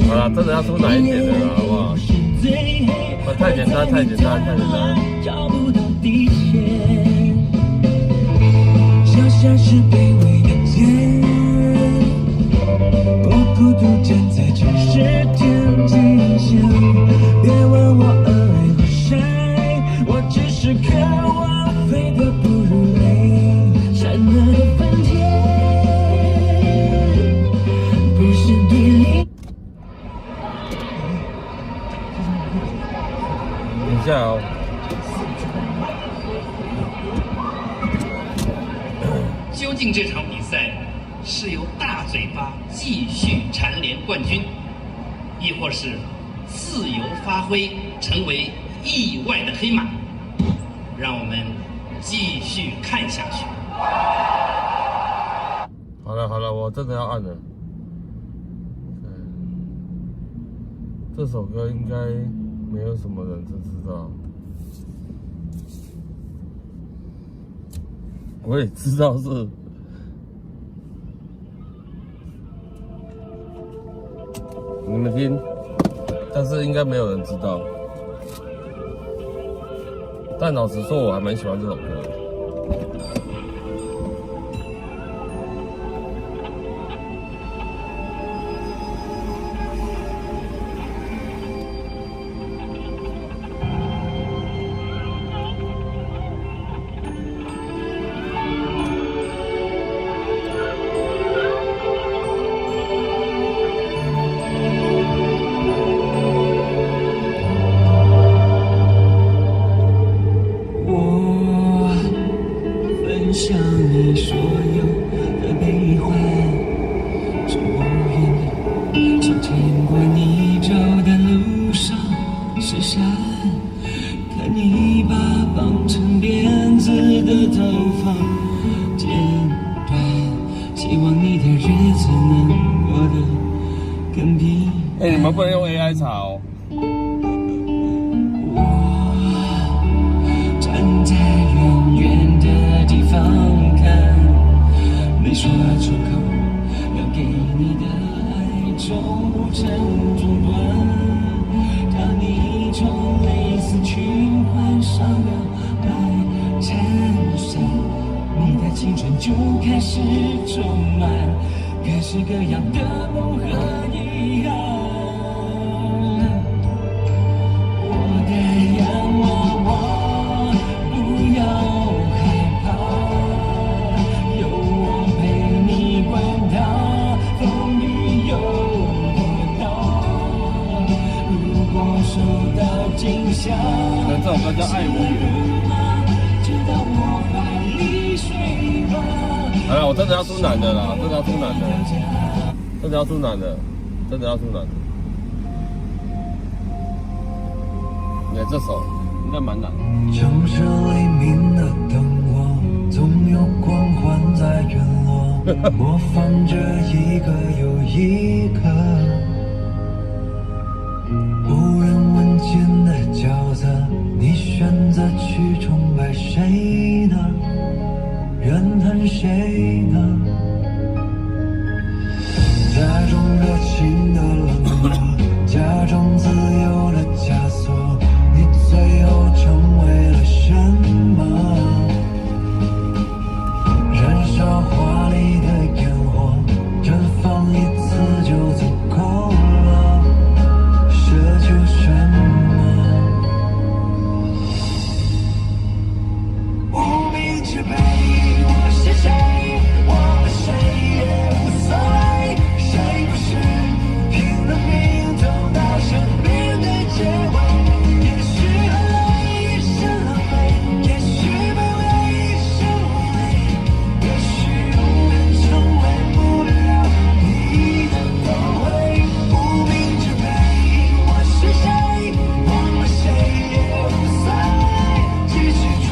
好啦，真的要出难一点的了，好不好？太简单，太简单，太简单。
找不到底线，小小是卑微的茧，我孤独站在城市天际线。别问我爱和谁，我只是渴望飞得不如雷，刹那的翻天，不是对立。
等一下哦。
究竟这场比赛是由大嘴巴继续蝉联冠军，亦或是自由发挥成为意外的黑马？让我们继续看下去。
好了好了，我真的要按了。这首歌应该没有什么人知道。我也知道是，你们听，但是应该没有人知道。但老实说，我还蛮喜欢这首歌的。
想你所有的悲欢，是我愿从牵过你走的路上驶闪，看你把绑成辫子的头发剪断，希望你的日子能过得更平安。
你们不能用 AI 查哦。
站在远远的地方看，没说出口，留给你的爱终不曾中断。当你从蕾丝裙换上了白衬衫，你的青春就开始充满各式各样的梦和遗憾。我的仰望。不要害怕，有我陪你管它风雨有多大。如果受到惊吓，
那这首歌叫《爱我远》。
知道我怀里睡吧。
好了，我真的要出男的啦，真的要出男的，真的要出男的，真的要出男的。你看这首应该蛮难的。
城市黎明的灯光总有光环在陨落，模仿着一个又一个无人问津的角色，你选择去崇拜谁呢？人很是谁呢？假装热情的冷漠，假装自由的枷锁，你最后成为了什么？燃烧华丽的烟火，绽放一次就足够了，奢求什么？无名之辈，我是谁？忘了谁也无所谓，谁不是拼了命走到生命的结尾？也许很累，一身狼狈，也许卑微，一身无畏，也许永远成为不了你的光辉。无名之辈，我是谁？忘了谁也无所谓，继续追，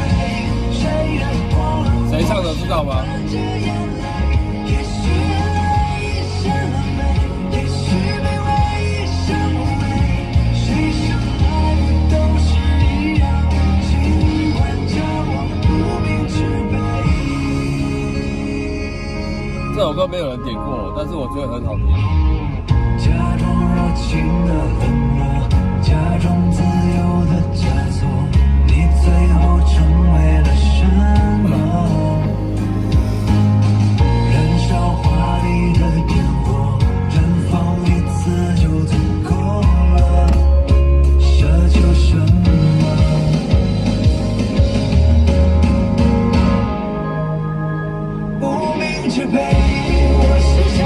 谁的光芒？
谁唱的知道吗？这首歌没有人点过，但是我觉得很好听。
假装热情的冷漠，假装自由的枷锁，你最后成为了什么？燃烧华丽的烟火，绽放一次就足够了，奢求什么？无名之辈，我是谁？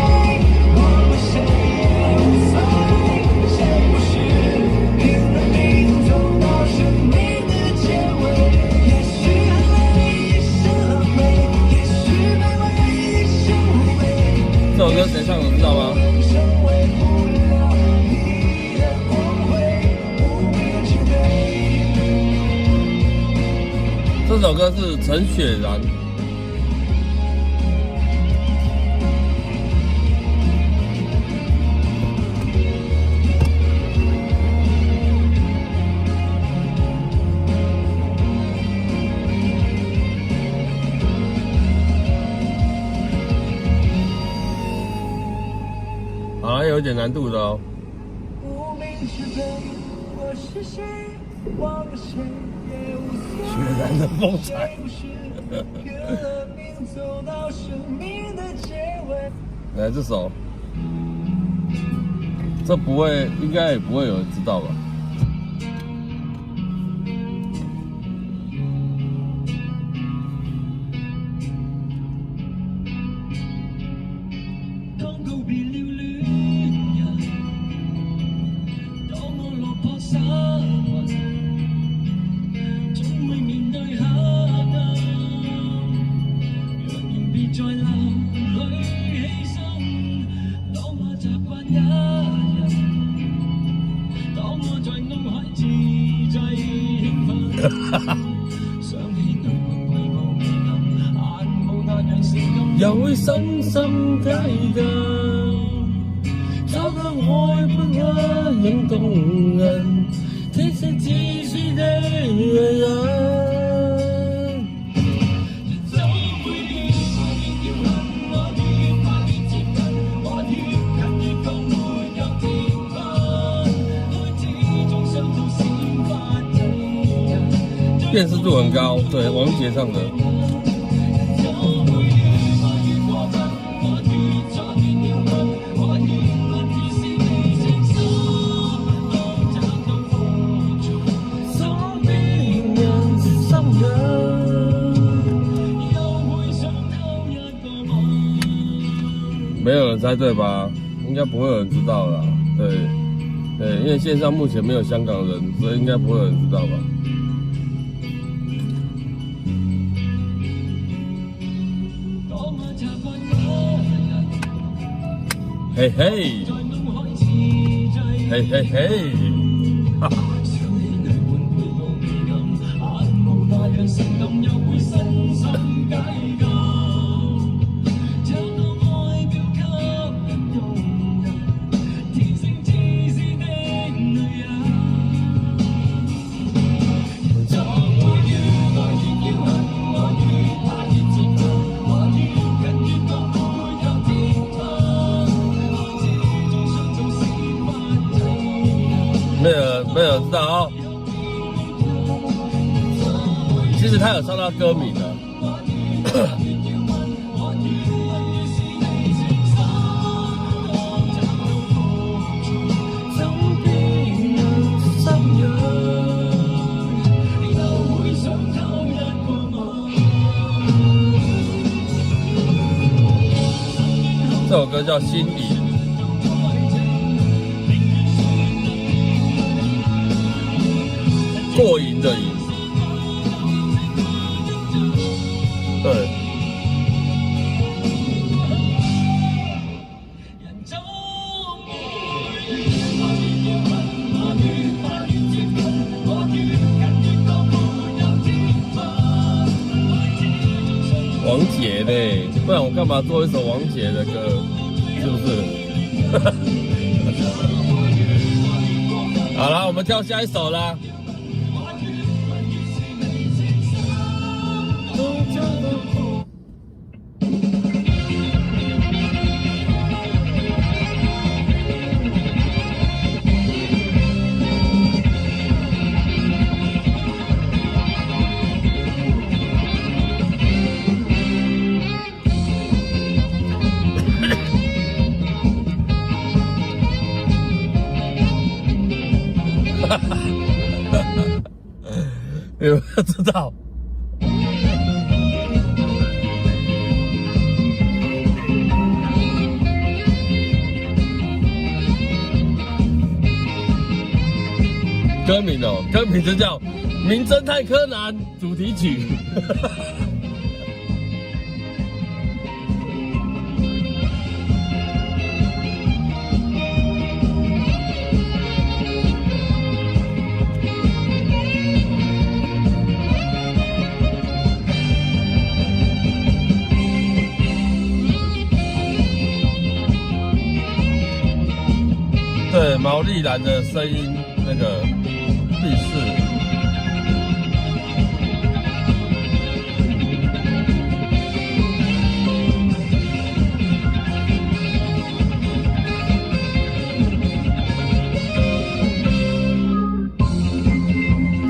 忘了谁也无所谓，谁不是拼了命走到生命的结尾？也许很累，一身狼狈，也许卑微，一身无畏。
这首歌谁唱的知道吗？
成为不了你的光辉，无名之辈。
这首歌是陈雪然。好，有点难度的哦。
无名之辈，我是谁？忘了谁也无所谓。
雪然的风采。
拼了命走到生命的结尾。
来这首，这不会，应该也不会有人知道吧？
當告別了戀人，當我落魄失魂，總會面對黑暗。若然別再流淚犧牲，當我習慣一人，當我在腦海自在興奮，想起對夢遺無能，眼無那樣是咁，
又會深深睇到，找到愛般一樣動人，天色自私的人。辨识度很高，对，王杰唱的。没有人猜对吧？应该不会有人知道啦。对，对，因为线上目前没有香港人，所以应该不会有人知道吧。嘿嘿，嘿嘿嘿，哈哈。有唱到歌名了。这首歌叫《心瘾》，过瘾的瘾。对。王杰嘞，不然我干嘛做一首王杰的歌？是不是？好啦，我们跳下一首啦。有没有知道？歌名哦，歌名就叫《名侦探柯南》主题曲。对，毛利兰的声音那个历史。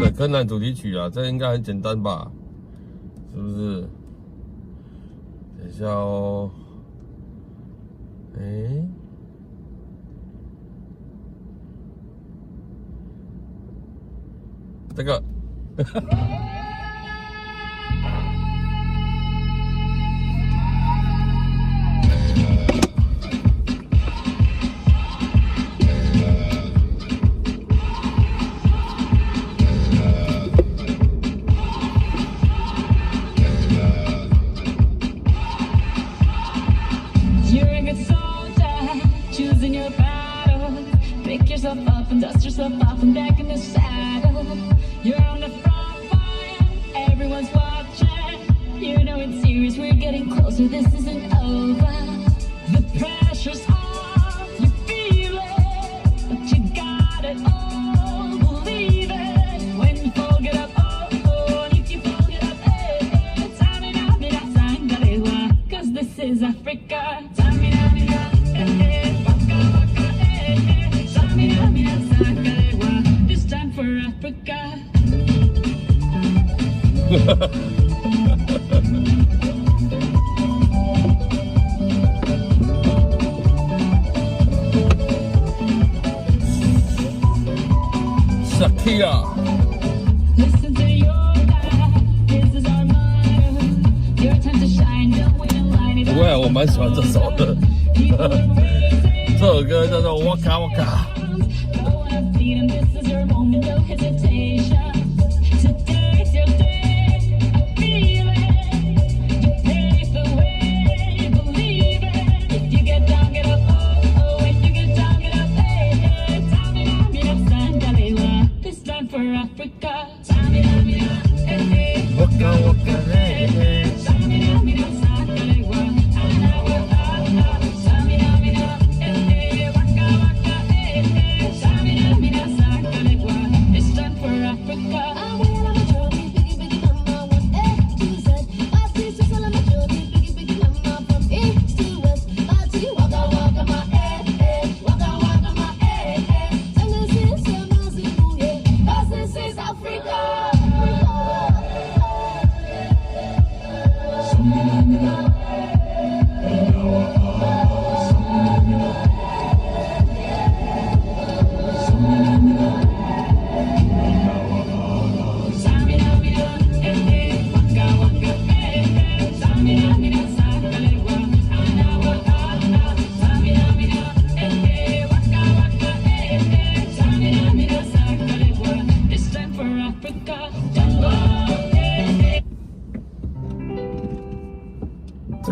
对，柯南主题曲啊，这应该很简单吧？是不是？等一下哦。这个，You're
a good soldier, choosing your battle. Pick yourself up and dust yourself off and back in the saddle. You're on the front line, everyone's watching. You know it's serious, we're getting closer, this isn't over. The pressure's on, you feel it, but you got it all, believe it. When you fold it up, oh, and if you fold it up, cause this is Africa. This time for Africa.
Shakira.
Listen to your life, this is our motto. Your time to shine, don't wait in line.
不会，我蛮喜欢这首的。这首歌叫做《Waka Waka》。This
is your moment, no hesitation. Today's your day, I feel it. You pave the way, believe it. If you get down, get up, oh, if you get down, get up, hey. This time for Africa.
Waka Waka, hey, hey.
This time for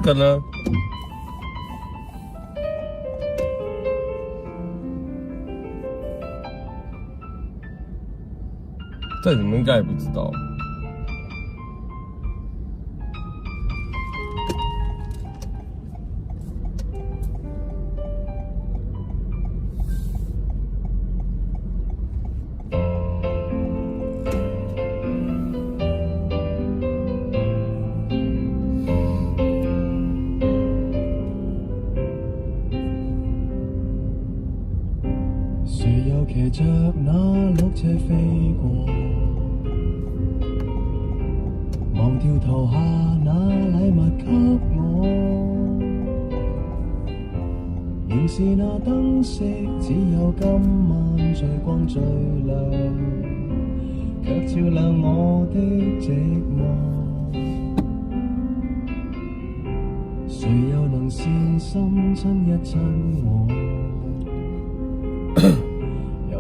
个呢？这你们应该也不知道。
谁又骑着那綠車飛過？忘掉投下那禮物給我，仍是那燈飾，只有今晚最光最亮，卻照亮我的寂寞。誰又能善心親一親我？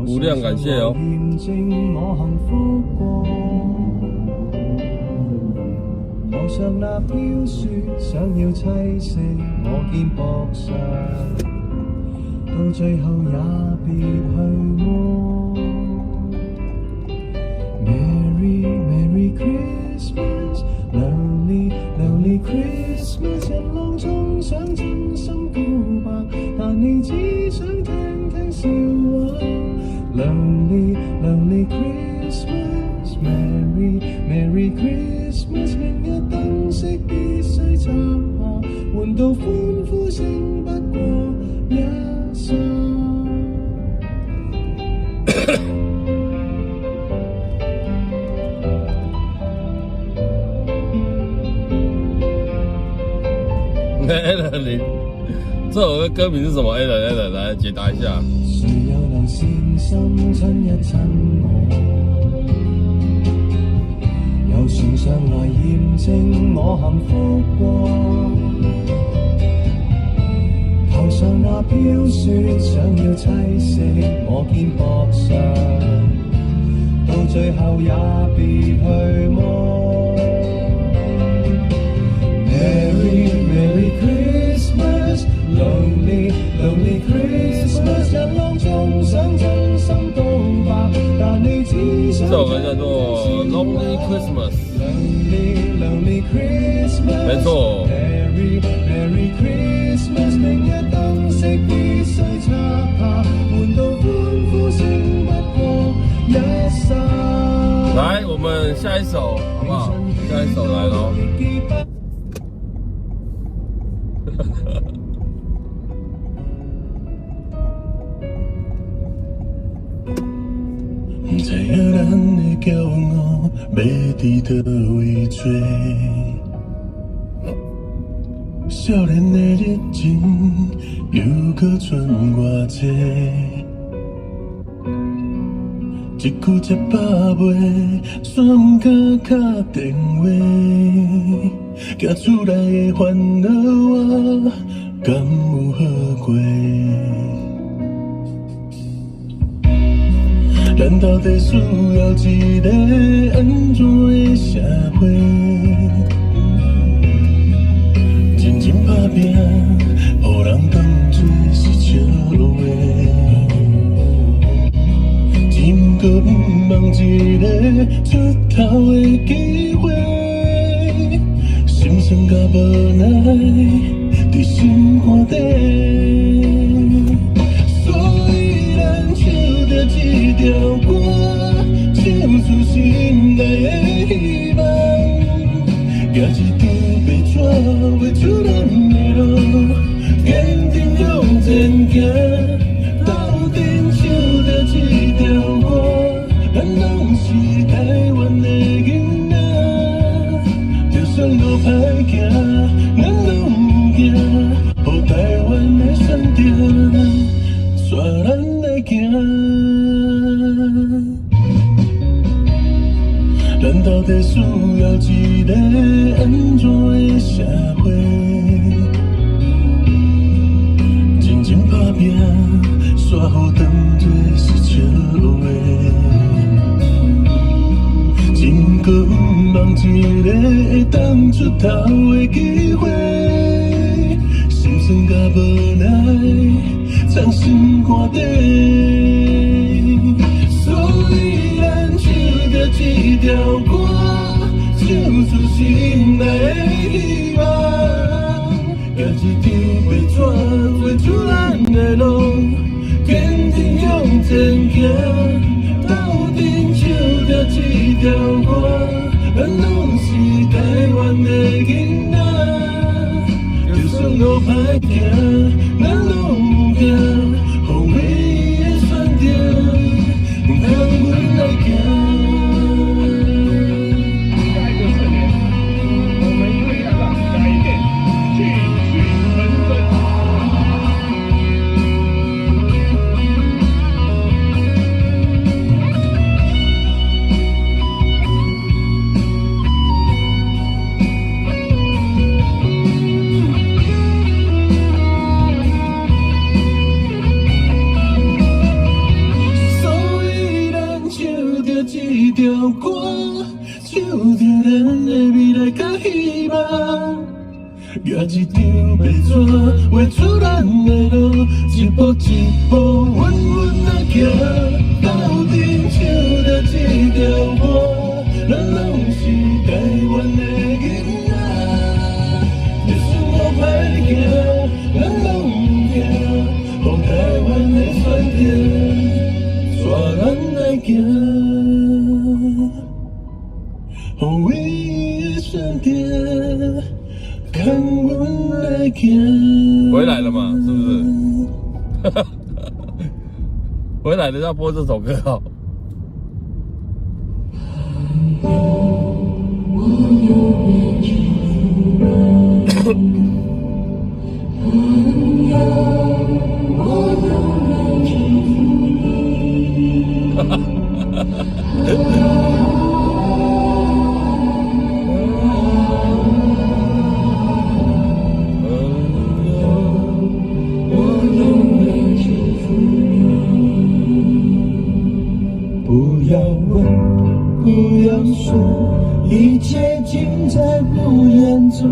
無量感謝哦。
驗證我幸福過，頭上那飄雪想要棲息我肩膊上，到最後也別去麼 ？Merry Merry Christmas， Lonely Lonely Christmas， 人浪中想真心告白，但你只想聽聽笑話。Lonely Lonely Christmas， Merry Merry Christmas， 明日燈飾必須插下，換到歡呼聲不過一剎。
Alan， 你这首歌歌名是什么 ？Alan， 来解答一下。
誰又能善心親一親我？由船上來驗證我幸福過，頭上那飄雪想要棲息我肩膊上，到最後也別去麼？ Merry Merry Christmas， Lonely Lonely Christmas， 人浪中想真心告白，但你只想
這首歌叫做 Lonely Christmas。Lonely
Lonely Christmas，
沒錯。
Merry Merry Christmas， 明日燈飾必須插下，換到歡呼聲不過一剎。
來，我們下一首，好不好？下一首來咯。
不知影咱的骄傲要伫倒位做，少年的热情又搁剩偌济，一句一百袂，煞毋敢敲电话，惊厝内的烦恼我敢有好过？ 咱到底需要一个安怎的社会？真正打拼，予人当作是笑话。只毋过毋茫一个出头的机会，心酸甲无奈伫心肝底。 这条歌唱出心内的希望，行一场白纸画出咱的路，坚定向前行。斗阵唱着这条歌，咱拢是台湾的囡仔，就算路歹行，咱拢不惊，予台湾的选择，带咱来行。 咱到底需要一个安怎的社会？真正打拼，煞好当作是笑话。只毋过毋茫一个会当出头的机会。算甲无奈，藏心肝底。所以咱唱着这条歌，唱出心内的希望。举一张白纸，画出咱的路，坚定向前行。斗阵唱着这条歌，咱拢是台湾的囡仔。就算路歹行，咱拢不惊，予唯一的选择，让阮来行。
下一个4年，我们为了改变继续奋斗。这条歌，唱着咱的未来甲希望。举一张白纸，画出咱的路，一步一步稳稳来行。斗阵唱着这条歌，咱拢是台湾的囡仔。就算路歹行，咱拢不惊，予台湾的选择，带咱来行。唯一的选择，看阮来行。
回来了嘛，是不是？回来了要播这首歌哦。
不要问，不要说，一切尽在不言中。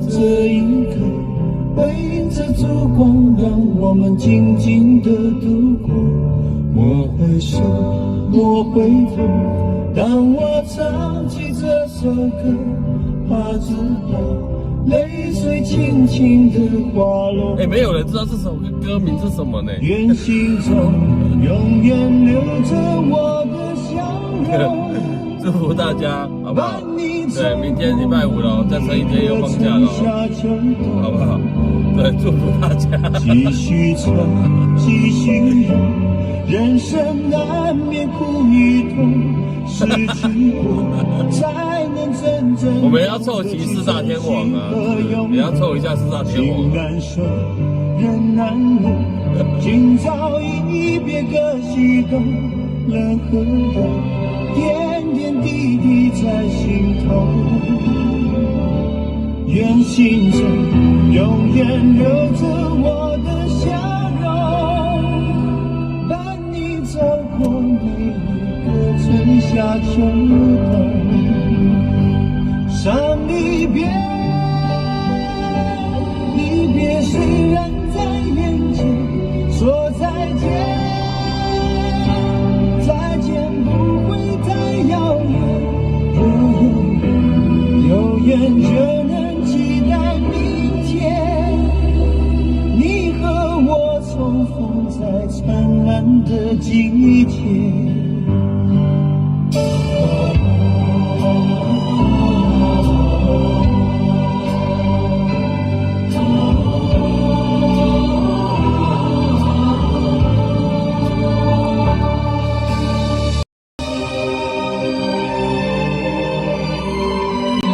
这一刻，围着烛光，让我们静静地度过。莫回首，莫回头，当我唱起这首歌，怕知道泪水轻轻地滑落。
没有人知道这首歌名是什么呢？
愿心中永远留着我的笑容。
祝福大家，好不好？对，明天礼拜5了，再剩1天又放假了，好不好？对，祝福大家。
继续唱，继续唱，人生难免苦与痛，失去过才能真正。
我们要凑齐4大天王啊，也要凑一下4大天王。
难舍，人难留，今朝一别各西东，人和人点点滴滴在心头。愿心中永远留着我的笑容，伴你走过每一个春夏秋冬。伤离别，离别虽然在眼前，说再见，再见不会太遥远。若有缘就能期待明天，你和我重逢在灿烂的季节。